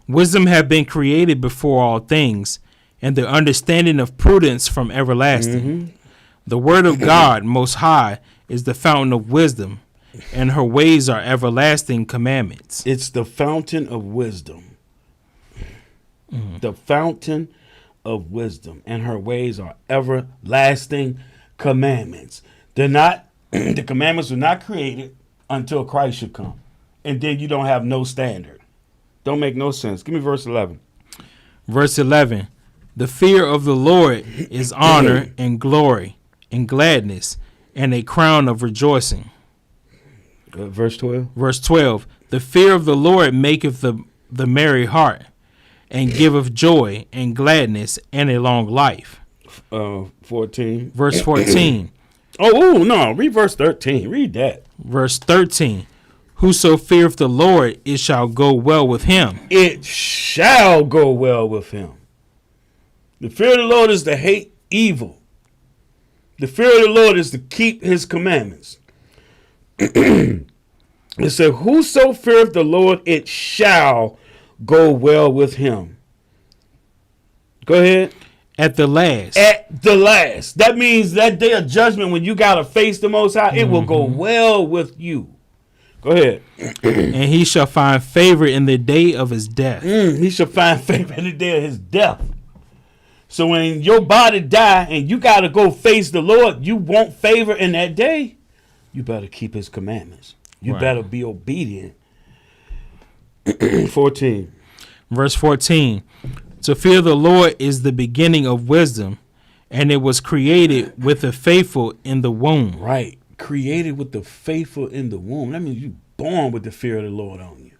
Wisdom have been created before all things, and the understanding of prudence from everlasting. The word of God most high is the fountain of wisdom, and her ways are everlasting commandments. It's the fountain of wisdom. The fountain of wisdom, and her ways are everlasting commandments. They're not, the commandments were not created until Christ should come. And then you don't have no standard. Don't make no sense. Give me verse 11. Verse 11. The fear of the Lord is honor and glory and gladness and a crown of rejoicing. Verse 12. Verse 12. The fear of the Lord maketh the merry heart, and giveth joy and gladness and a long life. 14. Verse 14. No. Read verse 13. Read that. Verse 13. Whoso feareth the Lord, it shall go well with him. It shall go well with him. The fear of the Lord is to hate evil. The fear of the Lord is to keep his commandments. It said, whoso feareth the Lord, it shall go well with him. Go ahead. At the last. At the last. That means that day of judgment, when you got to face the Most High, it will go well with you. Go ahead. And he shall find favor in the day of his death. He shall find favor in the day of his death. So when your body die and you got to go face the Lord, you want favor in that day. You better keep his commandments. You Right. better be obedient. 14. Verse 14. To fear the Lord is the beginning of wisdom, and it was created with the faithful in the womb. Right. Created with the faithful in the womb. That means you born with the fear of the Lord on you.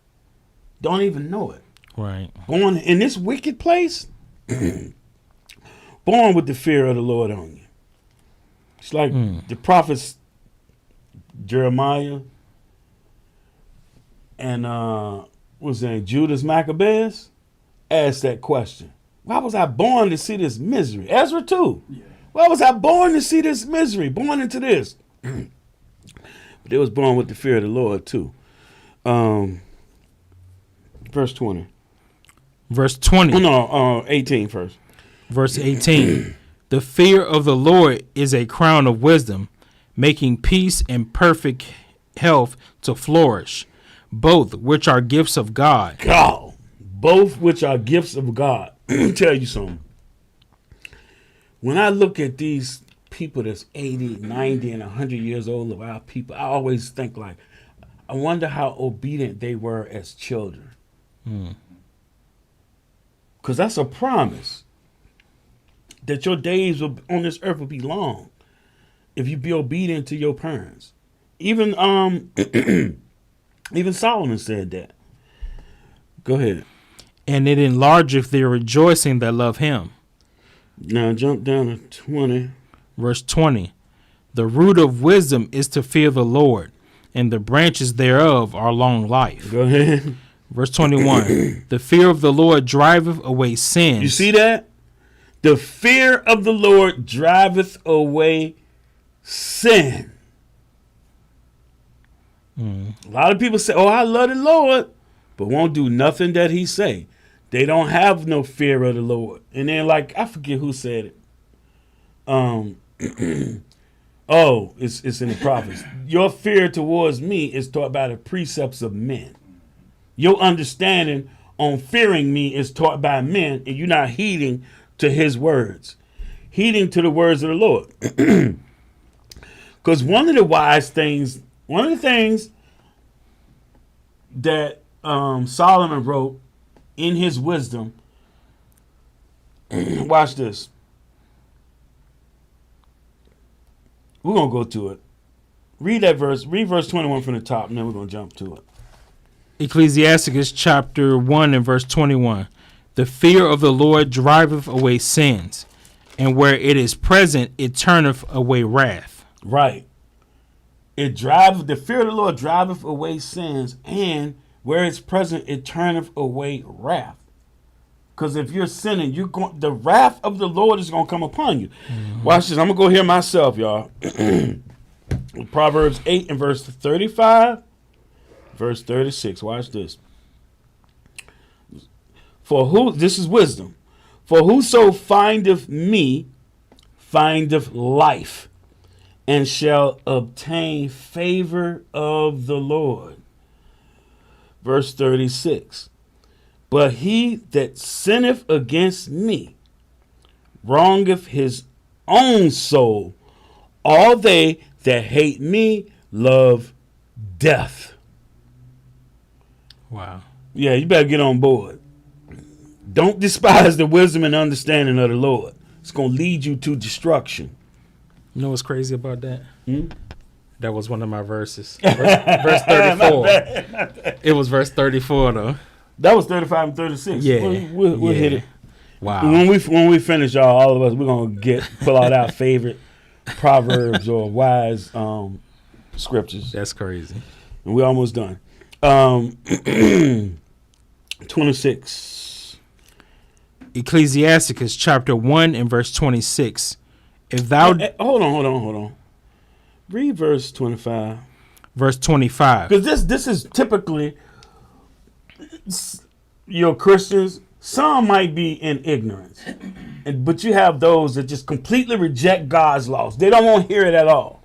Don't even know it. Right. Born in this wicked place. Born with the fear of the Lord on you. It's like the prophets Jeremiah and what's his name, Judas Maccabeus asked that question. Why was I born to see this misery? Ezra too. Yeah. Why was I born to see this misery? Born into this. But they was born with the fear of the Lord too. Verse 20. Verse 20. No, 18 first. Verse 18. The fear of the Lord is a crown of wisdom, making peace and perfect health to flourish, both which are gifts of God. God, both which are gifts of God. Let me tell you something. when I look at these people that's 80, 90, and 100 years old of our people, I always think like, I wonder how obedient they were as children. Because that's a promise that your days on this earth will be long if you be obedient to your parents. Even even Solomon said that. Go ahead. And it enlargeth their rejoicing that love him. Now jump down to 20. Verse 20. The root of wisdom is to fear the Lord, and the branches thereof are long life. Go ahead. Verse 21. The fear of the Lord driveth away sins. You see that? The fear of the Lord driveth away sin. A lot of people say, oh, I love the Lord, but won't do nothing that he say. They don't have no fear of the Lord. And then, like, I forget who said it. Oh, it's in the prophets. Your fear towards me is taught by the precepts of men. Your understanding on fearing me is taught by men, and you're not heeding to his words. Heeding to the words of the Lord. Because one of the things that Solomon wrote in his wisdom, watch this. We're going to go to it. Read that verse. Read verse 21 from the top, and then we're going to jump to it. Ecclesiasticus chapter 1 and verse 21. The fear of the Lord driveth away sins, and where it is present, it turneth away wrath. Right. The fear of the Lord driveth away sins, and where it's present, it turneth away wrath. Because if you're sinning, the wrath of the Lord is going to come upon you. Mm-hmm. Watch this. I'm going to go here myself, y'all. Proverbs 8 and verse 35, verse 36. Watch this. This is wisdom. For whoso findeth me findeth life, and shall obtain favor of the Lord. Verse 36. But he that sinneth against me wrongeth his own soul. All they that hate me love death. Wow. Yeah, you better get on board. Don't despise the wisdom and understanding of the Lord. It's going to lead you to destruction. You know what's crazy about that? That was one of my verses. Verse 34. It was verse 34, though. That was 35 and 36. Yeah. We'll hit it. Wow. When we finish, y'all, all of us, we're going to pull out our favorite proverbs or wise scriptures. That's crazy. And we're almost done. 26. Ecclesiasticus chapter 1 and verse 26. If thou... Hold on. Read verse 25. Verse 25. Because this is typically, your Christians, some might be in ignorance. But you have those that just completely reject God's laws. They don't want to hear it at all.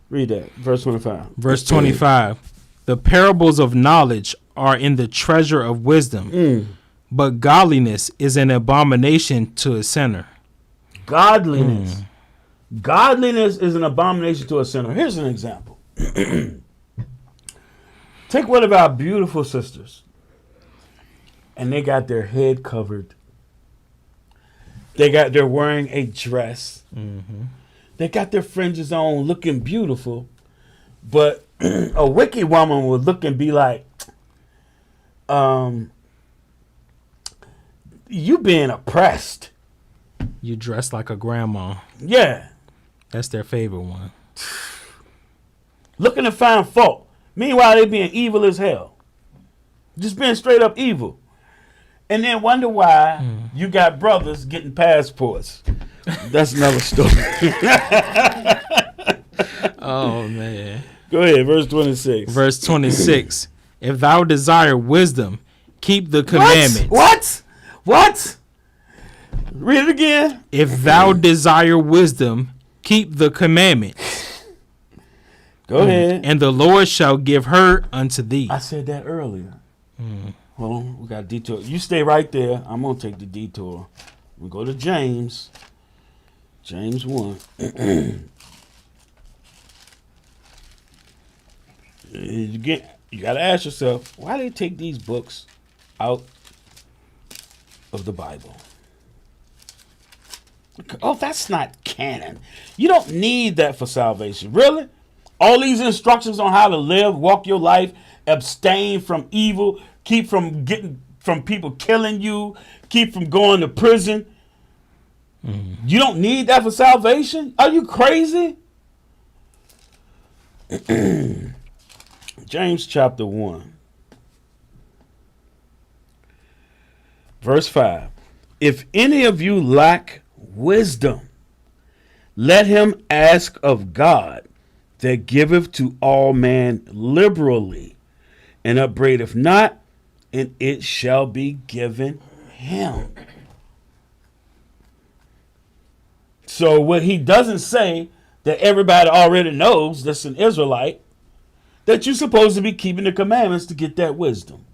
Read that. Verse 25. Verse 25. The parables of knowledge are in the treasure of wisdom, but godliness is an abomination to a sinner. Godliness. Godliness is an abomination to a sinner. Here's an example. Take one of our beautiful sisters, and they got their head covered. They're wearing a dress. They got their fringes on, looking beautiful. But a wicked woman would look and be like, you being oppressed. You dress like a grandma. Yeah. That's their favorite one. Looking to find fault. Meanwhile, they being evil as hell. Just being straight up evil. And then wonder why you got brothers getting passports. That's another story. Oh, man. Go ahead, verse 26. Verse 26. If thou desire wisdom, keep the commandments. What? Read it again. If thou desire wisdom, keep the commandments. Go ahead. And the Lord shall give her unto thee. I said that earlier. Hold on, we got a detour. You stay right there. I'm going to take the detour. We go to James. James 1. You got to ask yourself, why they take these books out of the Bible? Oh, that's not canon. You don't need that for salvation. Really? All these instructions on how to live, walk your life, abstain from evil, keep from people killing you, keep from going to prison. You don't need that for salvation? Are you crazy? James chapter 1, verse 5. If any of you lack wisdom, let him ask of God, that giveth to all men liberally, and upbraideth not, and it shall be given him. So what he doesn't say, that everybody already knows that's an Israelite, that you're supposed to be keeping the commandments to get that wisdom.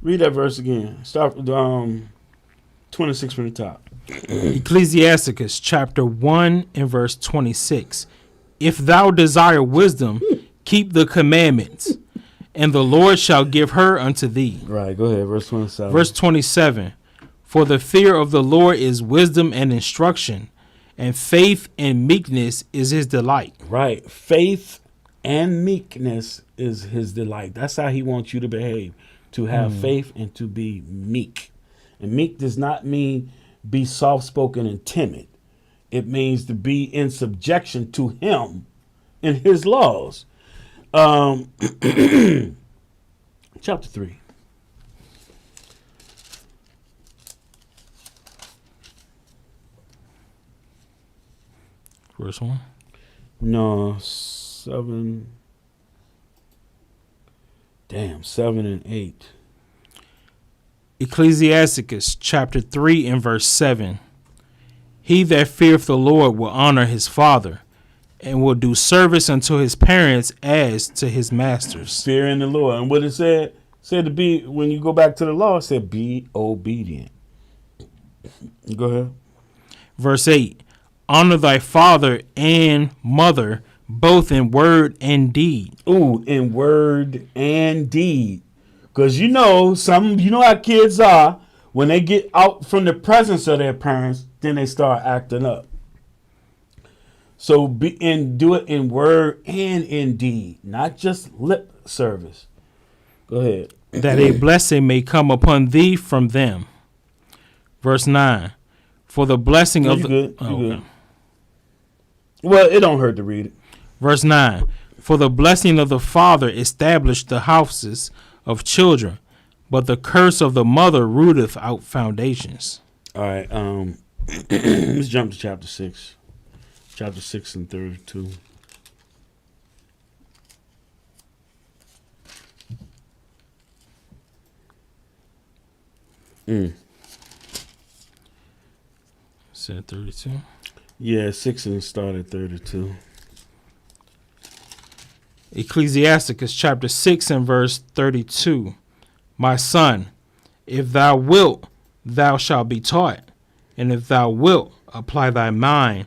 Read that verse again. Start with 26 from the top. Ecclesiasticus chapter 1 and verse 26. If thou desire wisdom, keep the commandments, and the Lord shall give her unto thee. Right, go ahead. Verse 27. Verse 27. For the fear of the Lord is wisdom and instruction, and faith and meekness is his delight. Right. Faith and meekness is his delight. That's how he wants you to behave, to have faith and to be meek. And meek does not mean be soft-spoken and timid. It means to be in subjection to him and his laws. Chapter 3. Verse 1. No, 7. Damn, 7 and 8. Ecclesiasticus chapter 3 and verse 7. He that feareth the Lord will honor his father, and will do service unto his parents as to his masters. Fearing the Lord. And what it said to be, when you go back to the law, it said be obedient. Go ahead. Verse 8. Honor thy father and mother, both in word and deed. Ooh, in word and deed. Because you know how kids are. When they get out from the presence of their parents, then they start acting up. So do it in word and in deed, not just lip service. Go ahead. That a blessing may come upon thee from them. Verse 9. For the blessing of You the... good. Oh, You good. okay. Well, it don't hurt to read it. Verse 9. For the blessing of the father established the houses of children, but the curse of the mother rooteth out foundations. All right. Let's jump to chapter 6. Chapter 6 and 32. Said 32. Yeah, 6 and start at 32. Ecclesiasticus chapter 6 and verse 32. My son, if thou wilt, thou shalt be taught, and if thou wilt apply thy mind,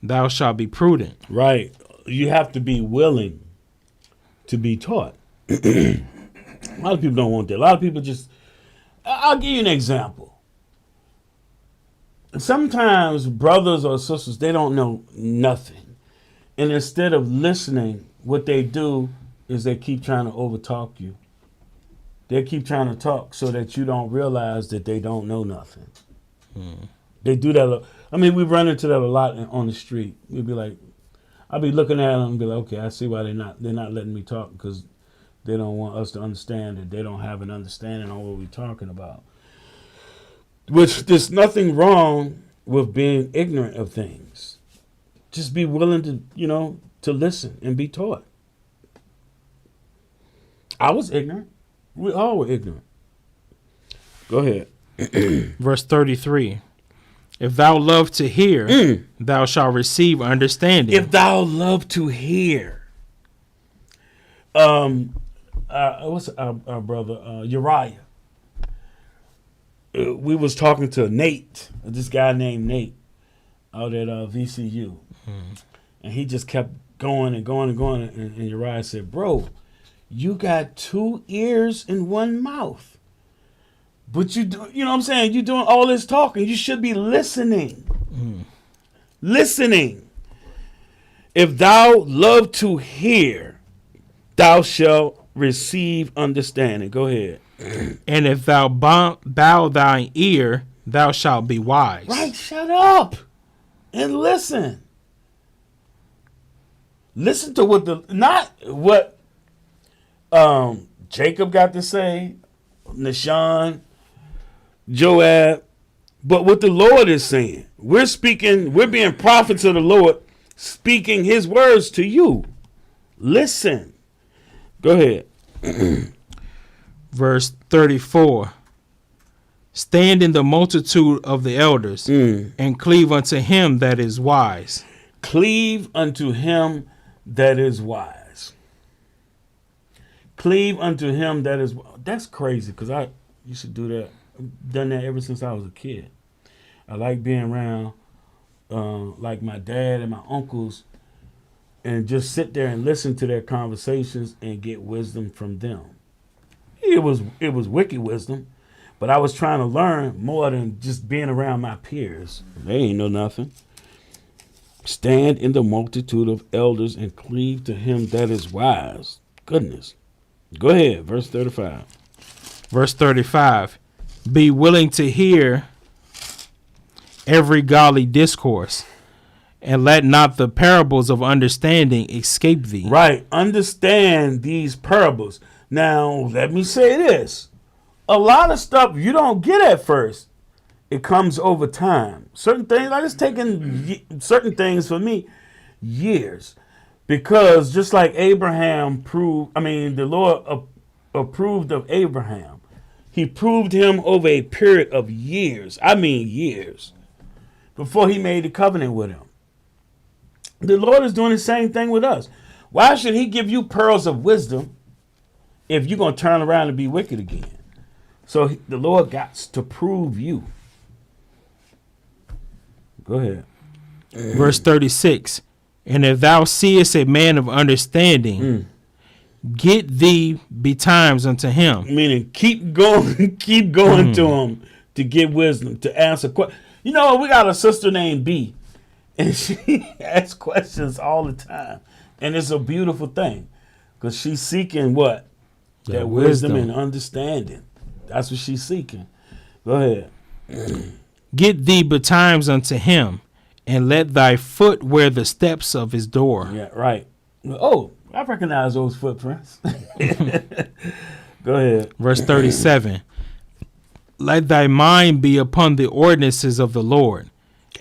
thou shalt be prudent. Right. You have to be willing to be taught. A lot of people don't want that. A lot of people just... I'll give you an example. Sometimes brothers or sisters, they don't know nothing. And instead of listening, what they do is they keep trying to overtalk you. They keep trying to talk so that you don't realize that they don't know nothing. They do that. I mean, we run into that a lot on the street. We'd be like, I'll be looking at them and be like, okay, I see why they're not letting me talk, because they don't want us to understand that they don't have an understanding on what we're talking about. Which there's nothing wrong with being ignorant of things. Just be willing to, to listen and be taught. I was ignorant. We all were ignorant. Go ahead. Verse 33. If thou love to hear, thou shalt receive understanding. If thou love to hear. What's our brother Uriah? We was talking to Nate, this guy named Nate, out at VCU. And he just kept going and going and going. And Uriah said, bro, you got 2 ears and 1 mouth. But you know what I'm saying? You're doing all this talking. You should be listening. Listening. If thou love to hear, thou shalt receive understanding. Go ahead. And if thou bow thine ear, thou shalt be wise. Right, shut up and listen. Listen to not what Jacob got to say, Nahshon, Joab, but what the Lord is saying. We're being prophets of the Lord, speaking his words to you. Listen. Go ahead. Verse 34. Stand in the multitude of the elders and cleave unto him that is wise. Cleave unto him that is wise. Cleave unto him that is. That's crazy because I used to do that. I've done that ever since I was a kid. I like being around like my dad and my uncles and just sit there and listen to their conversations and get wisdom from them. It was wicked wisdom, but I was trying to learn more than just being around my peers. They ain't know nothing. Stand in the multitude of elders and cleave to him that is wise. Goodness. Go ahead, verse 35. Verse 35. Be willing to hear every godly discourse, and let not the parables of understanding escape thee. Right. Understand these parables. Now, let me say this. A lot of stuff you don't get at first. It comes over time. Certain things, like it's taken certain things for me years. Because just like Abraham the Lord approved of Abraham. He proved him over a period of years. I mean years. Before he made the covenant with him. The Lord is doing the same thing with us. Why should he give you pearls of wisdom if you're going to turn around and be wicked again? So the Lord got to prove you. Go ahead. Verse 36. And if thou seest a man of understanding, get thee betimes unto him. Meaning keep going to him to get wisdom, to answer questions. You know, we got a sister named B, and she asks questions all the time. And it's a beautiful thing because she's seeking what? That wisdom and understanding. That's what she's seeking. Go ahead. Get thee betimes unto him, and let thy foot wear the steps of his door. Yeah, right. Oh, I recognize those footprints. Go ahead. Verse 37. Let thy mind be upon the ordinances of the Lord,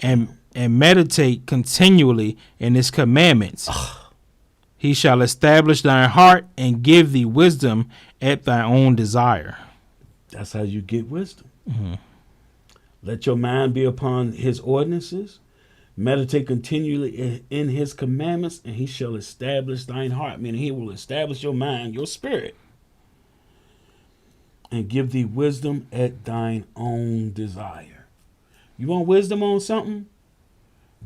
and meditate continually in his commandments. He shall establish thine heart and give thee wisdom at thy own desire. That's how you get wisdom. Let your mind be upon his ordinances. Meditate continually in his commandments, and he shall establish thine heart. Meaning he will establish your mind, your spirit, and give thee wisdom at thine own desire. You want wisdom on something?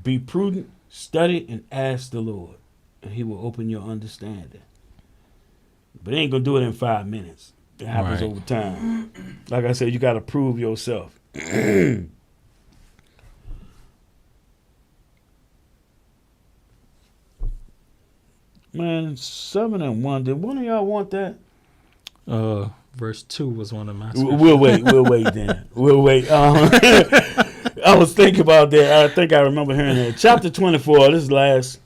Be prudent, study, and ask the Lord, and he will open your understanding. But he ain't going to do it in 5 minutes. It happens over time. Like I said, you got to prove yourself. Man, 7 and 1. Did one of y'all want that? Verse 2 was one of my We'll wait then. We'll wait. I was thinking about that. I think I remember hearing that. Chapter 24, this is last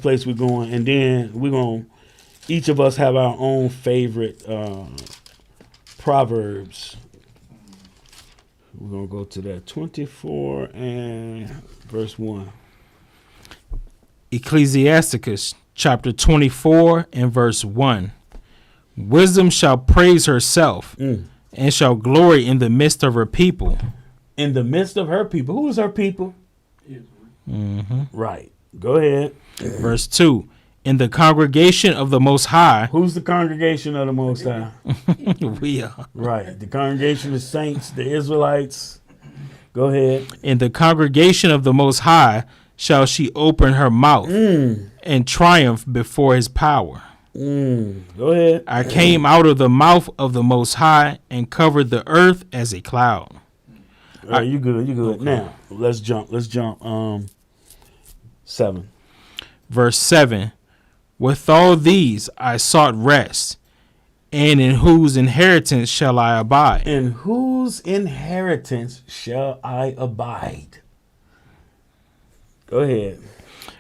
place we're going. And then we're going to, each of us have our own favorite Proverbs. We're going to go to that 24 and verse 1. Ecclesiasticus chapter 24 and verse 1. Wisdom shall praise herself and shall glory in the midst of her people. In the midst of her people. Who is her people? Right. Go ahead. Verse 2. In the congregation of the Most High. Who's the congregation of the Most High? We are. Right. The congregation of saints, the Israelites, Go ahead. In the congregation of the Most High shall she open her mouth and triumph before his power. Go ahead. I came out of the mouth of the Most High and covered the earth as a cloud. All right, you good. You good. Okay. Now, let's jump. 7. Verse 7. With all these I sought rest, and in whose inheritance shall I abide? In whose inheritance shall I abide? Go ahead.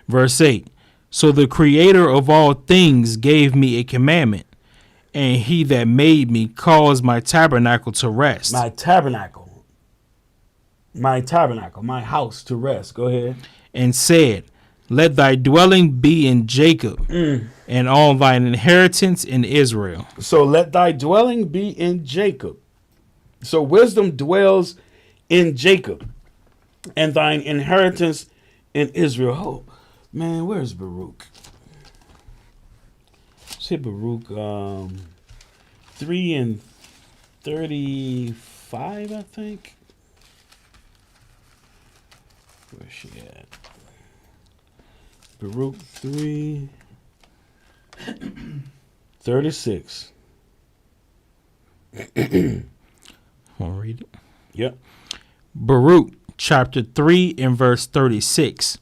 Verse 8. So the creator of all things gave me a commandment, and he that made me caused my tabernacle to rest. My tabernacle, my house to rest. Go ahead. And said, let thy dwelling be in Jacob, and all thine inheritance in Israel. So let thy dwelling be in Jacob. So wisdom dwells in Jacob, and thine inheritance in Israel. Oh, man, where's Baruch? Say Baruch 3:35, I think. Where's she at? Baruch 3:36. Want to read it? Yep. Baruch chapter 3 and verse 36.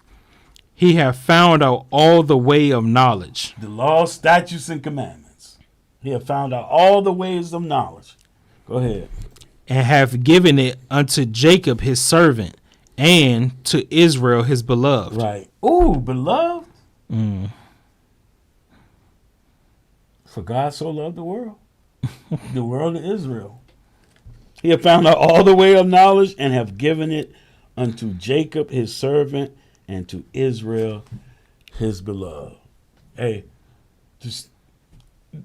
He hath found out all the way of knowledge. The law, statutes, and commandments. He have found out all the ways of knowledge. Go ahead. And hath given it unto Jacob his servant, and to Israel his beloved. Right. Ooh, beloved. Mm. For God so loved the world of Israel. He have found out all the way of knowledge and have given it unto Jacob his servant and to Israel his beloved. Hey, just the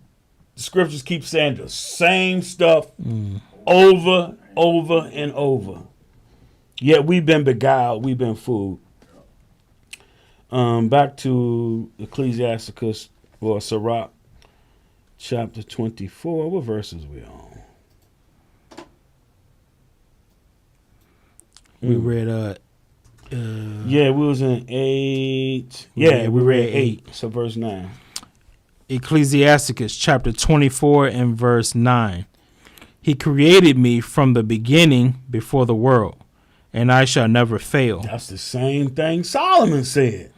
scriptures keep saying the same stuff over and over. Yet we've been beguiled, we've been fooled. Back to Ecclesiasticus or Sirach, chapter 24. What verses we on? We read Yeah, we was in 8. Yeah, we read 8. So verse 9. Ecclesiasticus chapter 24 and verse 9. He created me from the beginning before the world, and I shall never fail. That's the same thing Solomon said.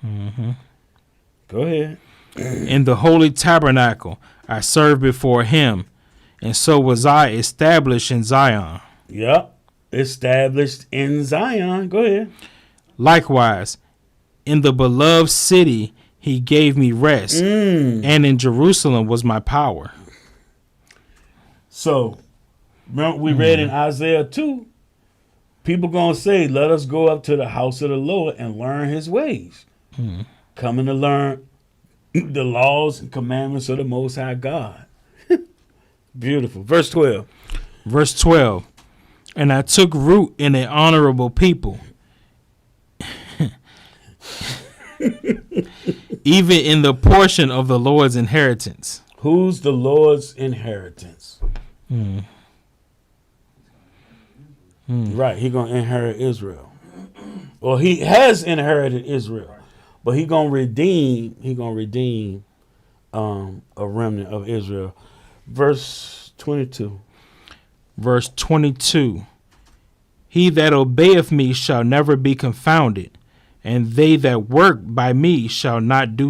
Go ahead. In the holy tabernacle I served before him, and so was I established in Zion. Yep. Established in Zion. Go ahead. Likewise, in the beloved city he gave me rest, and in Jerusalem was my power. So, remember we read in Isaiah 2, people going to say, let us go up to the house of the Lord and learn his ways. Coming to learn the laws and commandments of the Most High God. Beautiful. Verse 12. Verse 12. And I took root in an honorable people, even in the portion of the Lord's inheritance. Who's the Lord's inheritance? Right, he gonna inherit Israel. Well, he has inherited Israel, but he gonna redeem. A remnant of Israel. Verse 22. Verse 22. He that obeyeth me shall never be confounded, and they that work by me shall not do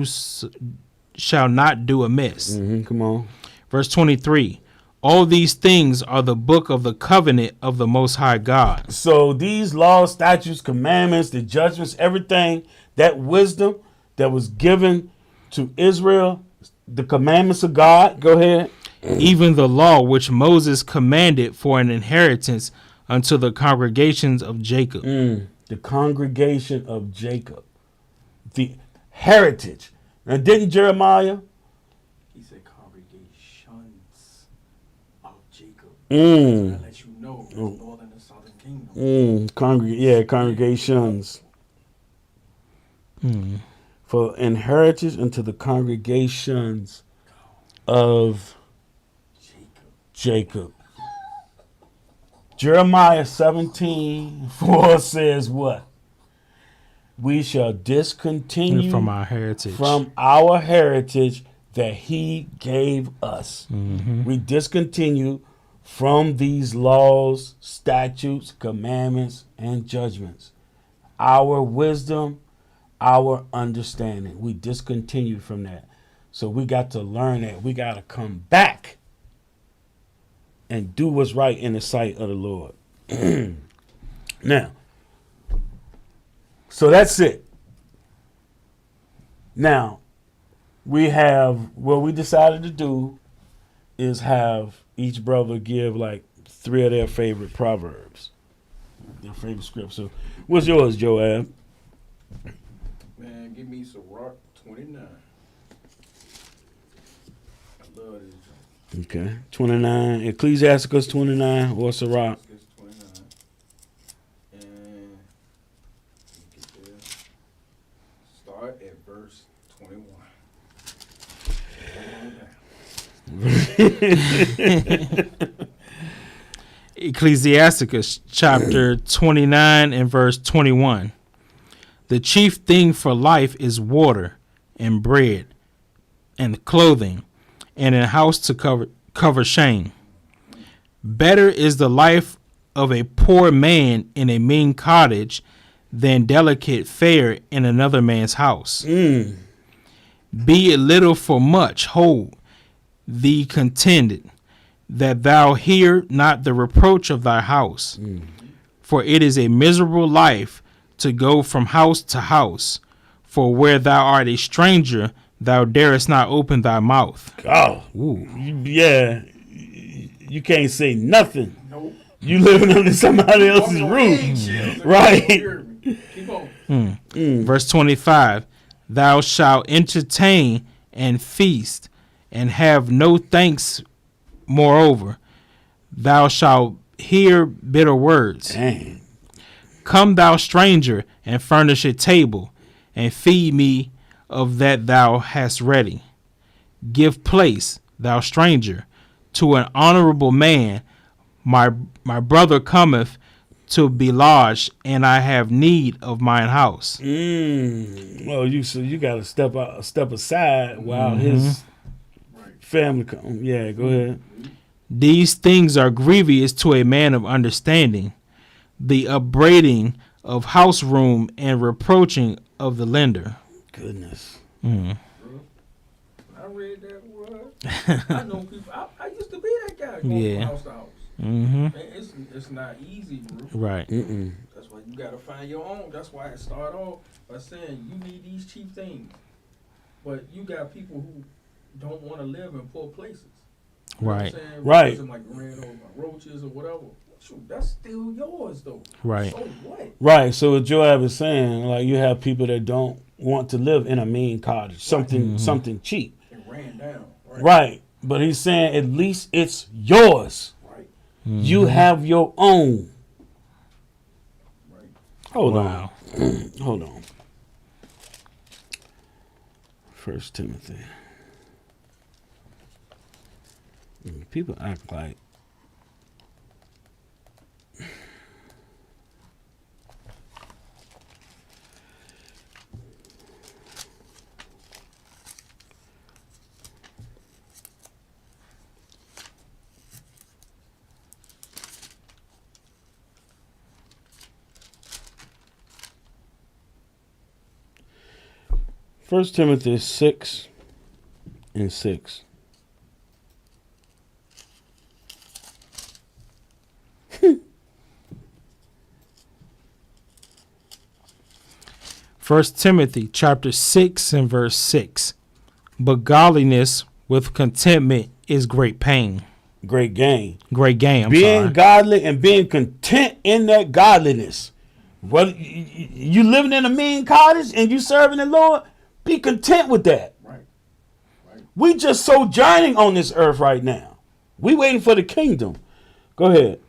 amiss. Come on. Verse 23. All these things are the book of the covenant of the Most High God. So these laws, statutes, commandments, the judgments, everything, that wisdom that was given to Israel, the commandments of God. Go ahead. Even the law which Moses commanded for an inheritance unto the congregations of Jacob. The congregation of Jacob. The heritage. Now, didn't Jeremiah? He said congregations of Jacob. Mm. That lets you know the northern and southern kingdom. Congregations. For inheritance unto the congregations of Jacob. Jeremiah 17:4 says what? We shall discontinue From our heritage. from our heritage that he gave us. We discontinue from these laws, statutes, commandments, and judgments. Our wisdom, our understanding. We discontinue from that. So we got to learn that. We got to come back and do what's right in the sight of the Lord. Now, so that's it. Now, we have, what we decided to do is have each brother give like 3 of their favorite proverbs, their favorite scripts. So what's yours, Joab? Man, give me Sirach 29. I love this joint. Okay, 29. Ecclesiasticus 29 or Sirach. It's 29. And let me get there. Start at verse 21. Ecclesiasticus chapter 29 and verse 21. The chief thing for life is water and bread and clothing and a house to cover shame. Better is the life of a poor man in a mean cottage than delicate fare in another man's house. Be it little for much, hold thee contented, that thou hear not the reproach of thy house. For it is a miserable life to go from house to house. For where thou art a stranger, thou darest not open thy mouth. Oh, Ooh. yeah. You can't say nothing. Nope. You living under somebody else's Walking on roof. eggshells. If Right. you don't hear me. Keep on. Verse 25. Thou shalt entertain and feast, and have no thanks. Moreover, thou shalt hear bitter words. Dang. Come, thou stranger, and furnish a table, and feed me of that thou hast ready. Give place, thou stranger, to an honorable man. My brother cometh to be lodged, and I have need of mine house. Well, you got to step aside while his family come. Yeah, go ahead. These things are grievous to a man of understanding, the upbraiding of house room and reproaching of the lender. Goodness. I read that word. I know people. I used to be that guy going Yeah. from house to house. Mm-hmm. Man, it's not easy, bro. Right. That's why you gotta find your own. That's why I start off by saying you need these cheap things, but you got people who don't want to live in poor places. You know what I'm Right. saying? Right. Because of like ran over by roaches or whatever. Shoot, that's still yours though. Right. So what? Right. So what Joab is saying, like you have people that don't want to live in a mean cottage, something cheap. It ran down. Right. Right. But he's saying at least it's yours. Right. You have your own. Right. Hold Wow. on. Hold on. 1 Timothy. People act like First Timothy 6:6. First Timothy chapter 6 and verse 6. But godliness with contentment is great pain. Great gain. Great gain. I'm Being sorry. godly and being content in that godliness. Whether you living in a mean cottage and you serving the Lord, be content with that. Right. We just sojourning on this earth right now. We waiting for the kingdom. Go ahead.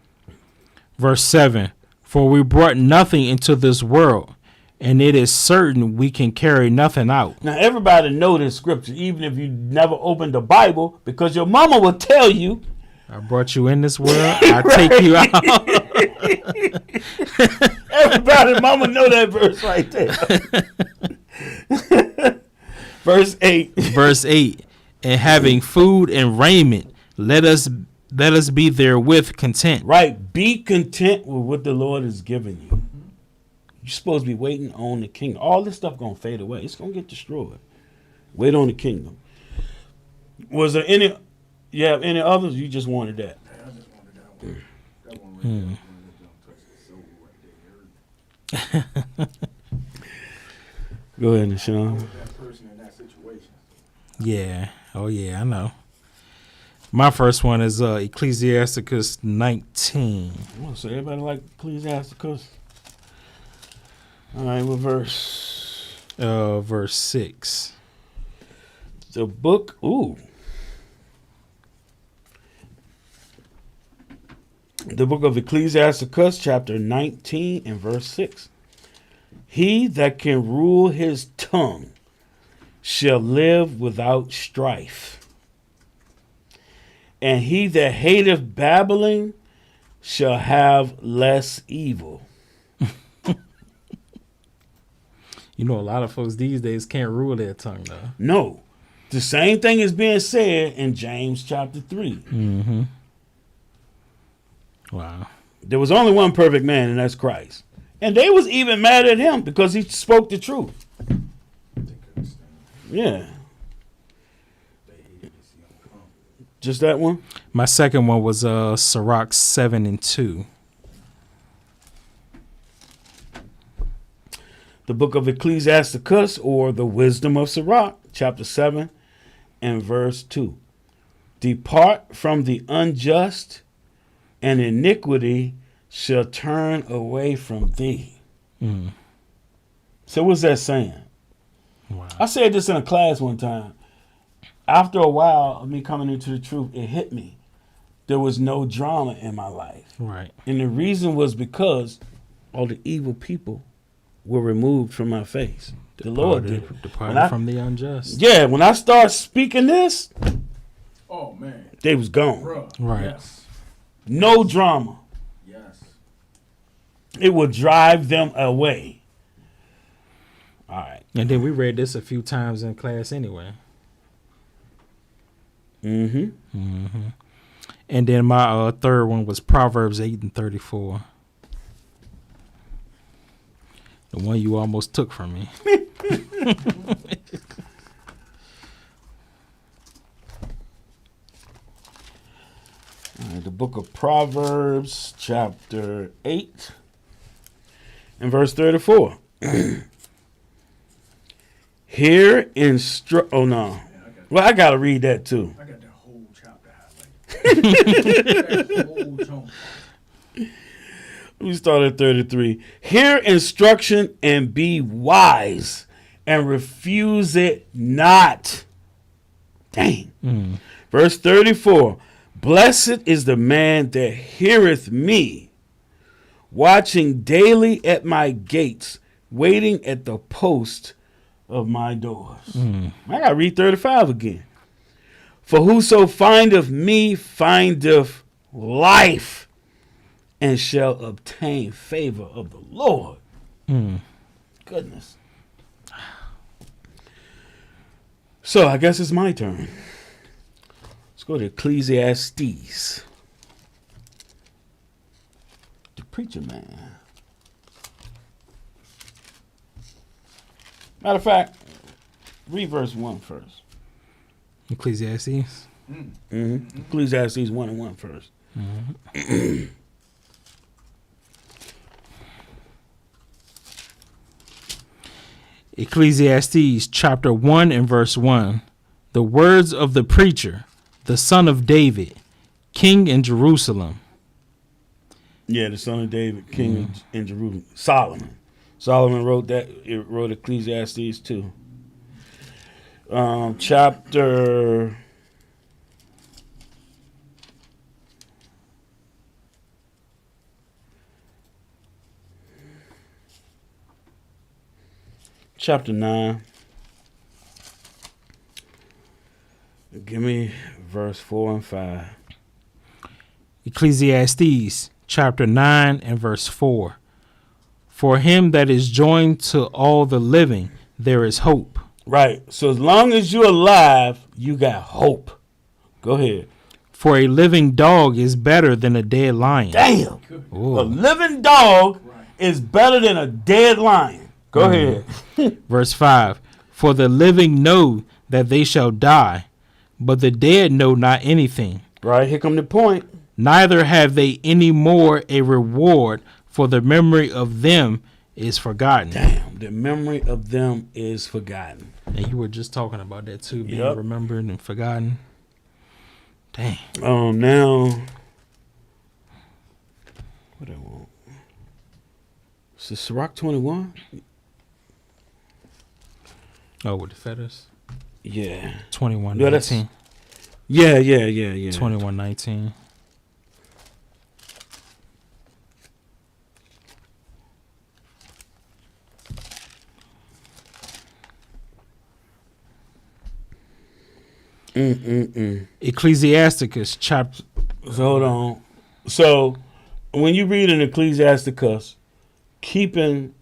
Verse 7. For we brought nothing into this world, and it is certain we can carry nothing out. Now everybody know this scripture, even if you never opened the Bible, because your mama will tell you I brought you in this world. I take you out. Everybody, mama know that verse right there. Verse 8. Verse 8. And having food and raiment, let us be therewith content. Right. Be content with what the Lord has given you. You're supposed to be waiting on the kingdom. All this stuff going to fade away. It's going to get destroyed. Wait on the kingdom. Was there any... You have any others? You just wanted that. I just wanted that one. That one right there. One that don't touch the soul right there. Go ahead, Sean. That person in that situation. Yeah. Oh, yeah, I know. My first one is Ecclesiasticus 19. I want to say everybody like Ecclesiasticus. All right, what verse? Verse 6. The book. Ooh. The book of Ecclesiasticus, chapter 19 and verse 6. He that can rule his tongue shall live without strife. And he that hateth babbling shall have less evil. You know, a lot of folks these days can't rule their tongue, though. No. The same thing is being said in James chapter 3. Mm-hmm. Wow. There was only one perfect man, and that's Christ. And they was even mad at him because he spoke the truth. They couldn't stand it. Yeah. They hated to see him come. Just that one? My second one was Sirach 7 and 2. The book of Ecclesiasticus, or the wisdom of Sirach, chapter 7 and verse 2. Depart from the unjust, and iniquity shall turn away from thee. Mm. So what's that saying? Wow. I said this in a class one time. After a while of me coming into the truth, it hit me. There was no drama in my life. Right. And the reason was because all the evil people were removed from my face. The Lord did. Departed from the unjust. Yeah, when I start speaking this, Oh, man. they was gone. Bruh. Right. Yes. No drama. Yes. It will drive them away. All right. And then we read this a few times in class anyway. Mm-hmm. Mm-hmm. And then my third one was Proverbs 8 and 34. The one you almost took from me. All right, the book of Proverbs, chapter 8 and verse 34. Here oh no. Yeah, Well, I got to read that too. I got that whole chapter highlighted. That whole chunk. Let me start at 33. Hear instruction and be wise, and refuse it not. Dang. Mm. Verse 34. Blessed is the man that heareth me, watching daily at my gates, waiting at the post of my doors. Mm. I got to read 35 again. For whoso findeth me findeth life, and shall obtain favor of the Lord. Mm. Goodness. So I guess it's my turn. Let's go to Ecclesiastes. The preacher man. Matter of fact, read verse 1 first. Ecclesiastes. Mm-hmm. Ecclesiastes 1 and 1 first. Mm-hmm. Ecclesiastes chapter 1 and verse 1. The words of the preacher, the son of David, king in Jerusalem. Yeah, the son of David, king in Jerusalem. Solomon. Solomon wrote that. It wrote Ecclesiastes too. Chapter chapter 9. Give me verse 4 and 5. Ecclesiastes chapter 9 and verse 4. For him that is joined to all the living, there is hope. Right. So as long as you're alive, you got hope. Go ahead. For a living dog is better than a dead lion. Damn. Ooh. A living dog is better than a dead lion. Go ahead. Verse 5. For the living know that they shall die, but the dead know not anything. Right. Here come the point. Neither have they any more a reward, for the memory of them is forgotten. Damn. The memory of them is forgotten. And you were just talking about that too, being Yep. remembered and forgotten. Dang. Now, what I want? Is this Sirach 21? Oh, with the feathers? Yeah. 21, Yeah, that's- 19. Yeah. 21, 19. Ecclesiasticus chapter. So hold on. So when you read in Ecclesiasticus, keeping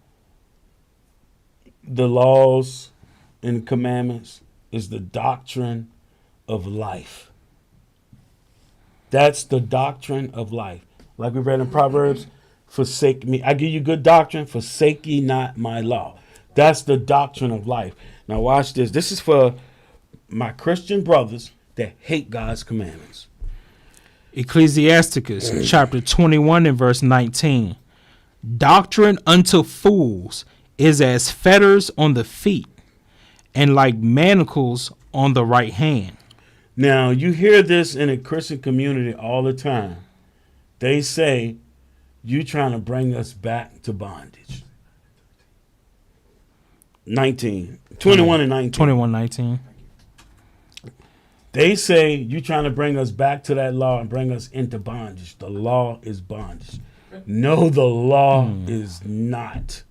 the laws and commandments is the doctrine of life. That's the doctrine of life. Like we read in Proverbs, forsake me. I give you good doctrine, forsake ye not my law. That's the doctrine of life. Now watch this. This is for my Christian brothers that hate God's commandments. Ecclesiasticus chapter 21 and verse 19. Doctrine unto fools is as fetters on the feet, and like manacles on the right hand. Now, you hear this in a Christian community all the time. They say, you trying to bring us back to bondage. 21 and 19. 21, 19. They say, you trying to bring us back to that law and bring us into bondage. The law is bondage. No, the law is not.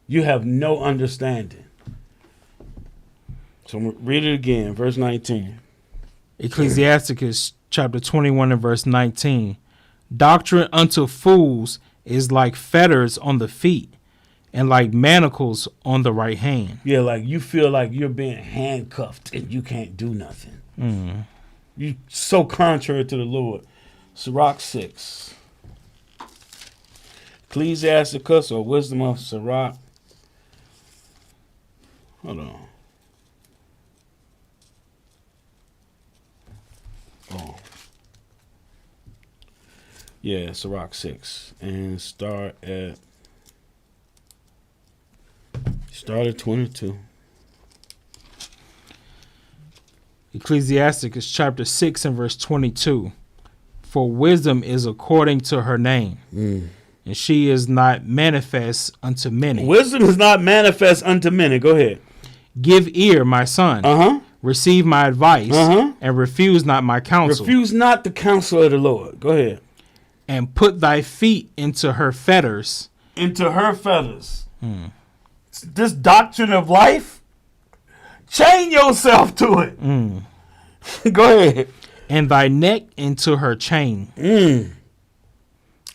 You have no understanding. So I'm gonna read it again, verse 19. Ecclesiasticus chapter 21 and verse 19. Doctrine unto fools is like fetters on the feet, and like manacles on the right hand. Yeah, like you feel like you're being handcuffed and you can't do nothing. You so contrary to the Lord. Sirach 6. Ecclesiasticus or Wisdom of Sirach. Hold on. Oh. Yeah, Sirach 6. And start at 22. Ecclesiasticus chapter 6 and verse 22. For wisdom is according to her name, and she is not manifest unto many. Wisdom is not manifest unto many. Go ahead. Give ear, my son. Receive my advice, and refuse not my counsel. Refuse not the counsel of the Lord. Go ahead. And put thy feet into her fetters. Into her feathers. This doctrine of life, chain yourself to it. Go ahead. And thy neck into her chain.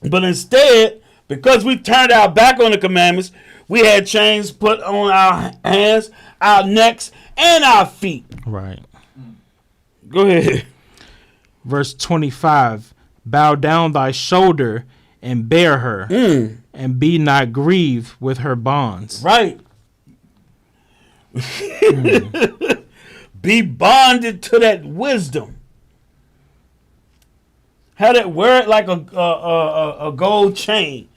But instead, because we turned our back on the commandments, we had chains put on our hands, our necks, and our feet. Right. Go ahead. Verse 25. Bow down thy shoulder and bear her, and be not grieved with her bonds. Right. Be bonded to that wisdom. Have it, wear it like a gold chain.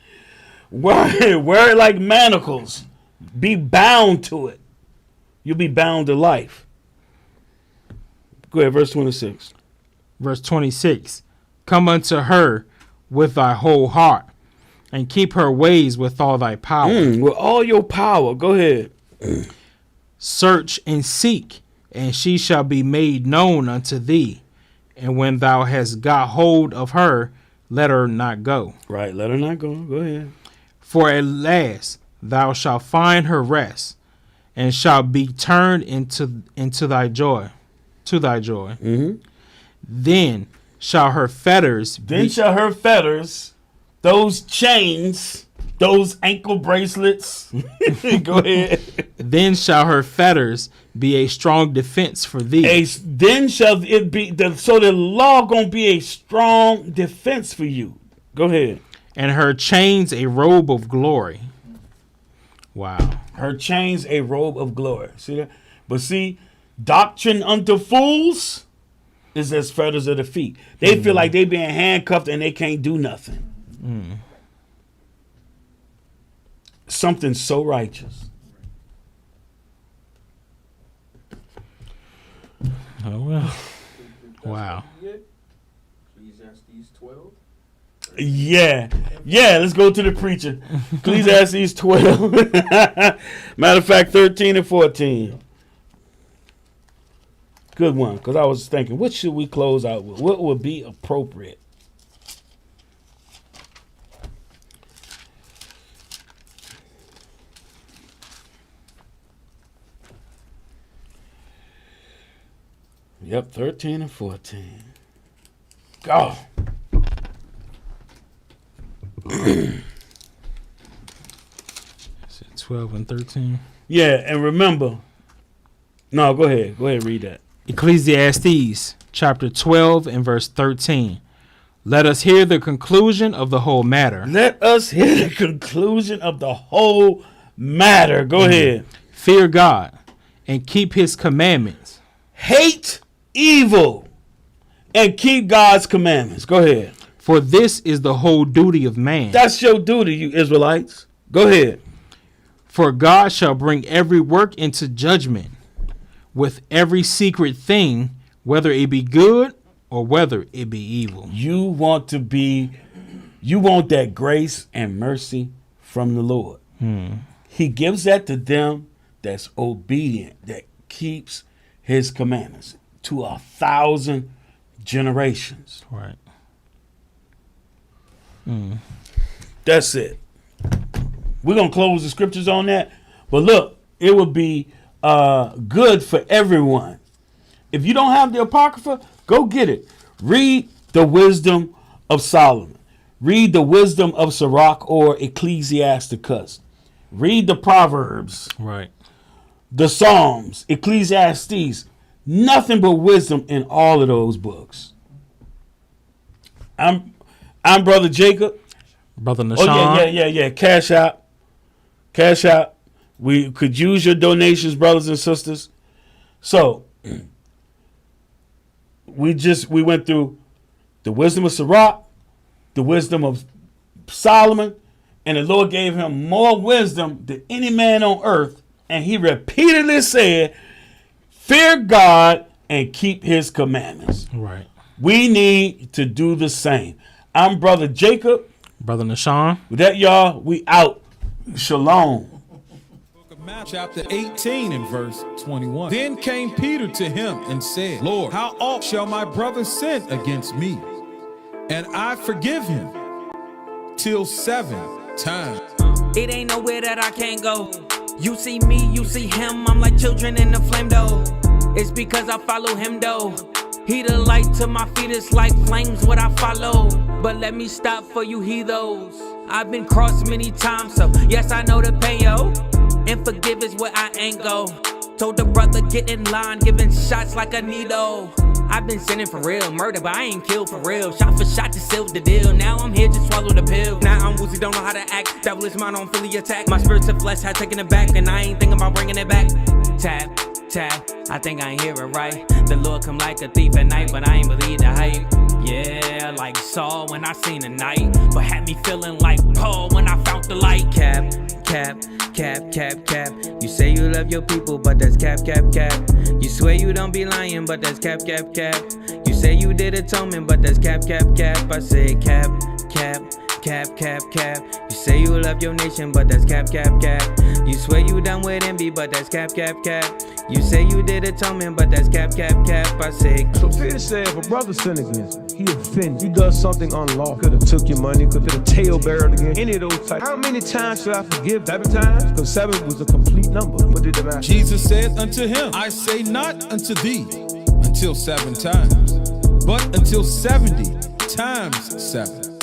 Wear it like manacles. Be bound to it. You'll be bound to life. Go ahead, verse 26. Verse 26. Come unto her with thy whole heart, and keep her ways with all thy power. With all your power. Go ahead. Search and seek, and she shall be made known unto thee. And when thou hast got hold of her, let her not go. Right, let her not go. Go ahead. For at last thou shalt find her rest, and shalt be turned into thy joy, to thy joy. Then shall her fetters Then be, shall her fetters, those chains, those ankle bracelets. Go ahead. then shall her fetters be a strong defense for thee. Then shall it be, so the law going to be a strong defense for you. Go ahead. And her chains a robe of glory. Wow. Her chains a robe of glory. See that? But see, doctrine unto fools is as fetters of the feet. They feel like they being handcuffed and they can't do nothing. Something so righteous. Oh well. Wow. Ecclesiastes 12. Yeah. Let's go to the preacher. Ecclesiastes 12. Matter of fact, 13 and 14. Good one, because I was thinking, what should we close out with? What would be appropriate? Yep, 13 and 14. Go. 12 and 13. Yeah, and remember. No, go ahead. Go ahead, read that. Ecclesiastes chapter 12 and verse 13. Let us hear the conclusion of the whole matter. Let us hear the conclusion of the whole matter. Go ahead. Fear God and keep his commandments. Hate evil and keep God's commandments. Go ahead. For this is the whole duty of man. That's your duty, you Israelites. Go ahead. For God shall bring every work into judgment with every secret thing, whether it be good or whether it be evil. You want that grace and mercy from the Lord. He gives that to them that's obedient, that keeps his commandments to 1,000 generations. Right. That's it. We're going to close the scriptures on that. But look, it would be good for everyone. If you don't have the Apocrypha, go get it. Read the Wisdom of Solomon. Read the Wisdom of Sirach or Ecclesiasticus. Read the Proverbs, Right. the Psalms, Ecclesiastes. Nothing but wisdom in all of those books. I'm Brother Jacob. Brother Nashawn. Oh, yeah. Cash out. We could use your donations, brothers and sisters. So, we went through the wisdom of Sirach, the wisdom of Solomon, and the Lord gave him more wisdom than any man on earth. And he repeatedly said, fear God and keep his commandments. Right. We need to do the same. I'm Brother Jacob. Brother Nashawn. With that, y'all, we out. Shalom. Matthew chapter 18 and verse 21. Then came Peter to him and said, Lord, how oft shall my brother sin against me, and I forgive him? Till 7 times. It ain't nowhere that I can't go. You see me, you see him. I'm like children in the flame though. It's because I follow him though. He the light to my feet, it's like flames what I follow. But let me stop for you heathos. I've been crossed many times, so yes, I know the pain, yo. And forgive is where I ain't go. Told the brother get in line, giving shots like a needle. I've been sinning for real, murder, but I ain't killed for real. Shot for shot to seal the deal. Now I'm here to swallow the pill. Now I'm woozy, don't know how to act. Devil is mine, I'm fully attacked. My spirit to flesh had taken it back, and I ain't thinking about bringing it back. Tap, tap, I think I ain't hear it right. The Lord come like a thief at night, but I ain't believe the hype. Yeah, like Saul when I seen the night, but had me feeling like Paul when I found the light. Cap, cap, cap, cap, cap. You say you love your people, but that's cap, cap, cap. You swear you don't be lying, but that's cap, cap, cap. You say you did atonement, but that's cap, cap, cap. I say cap, cap, cap, cap, cap. You say you love your nation, but that's cap, cap, cap. You swear you done with envy, but that's cap, cap, cap. You say you did atonement, but that's cap, cap, cap. I say. So Peter said, if a brother sin against you, he offended, he does something unlawful, could have took your money, could have tail barreled again, any of those types. How many times should I forgive? 7 times? Because 7 was a complete number. What did the matter? Jesus said unto him, I say not unto thee until 7 times. but until 70 times 7.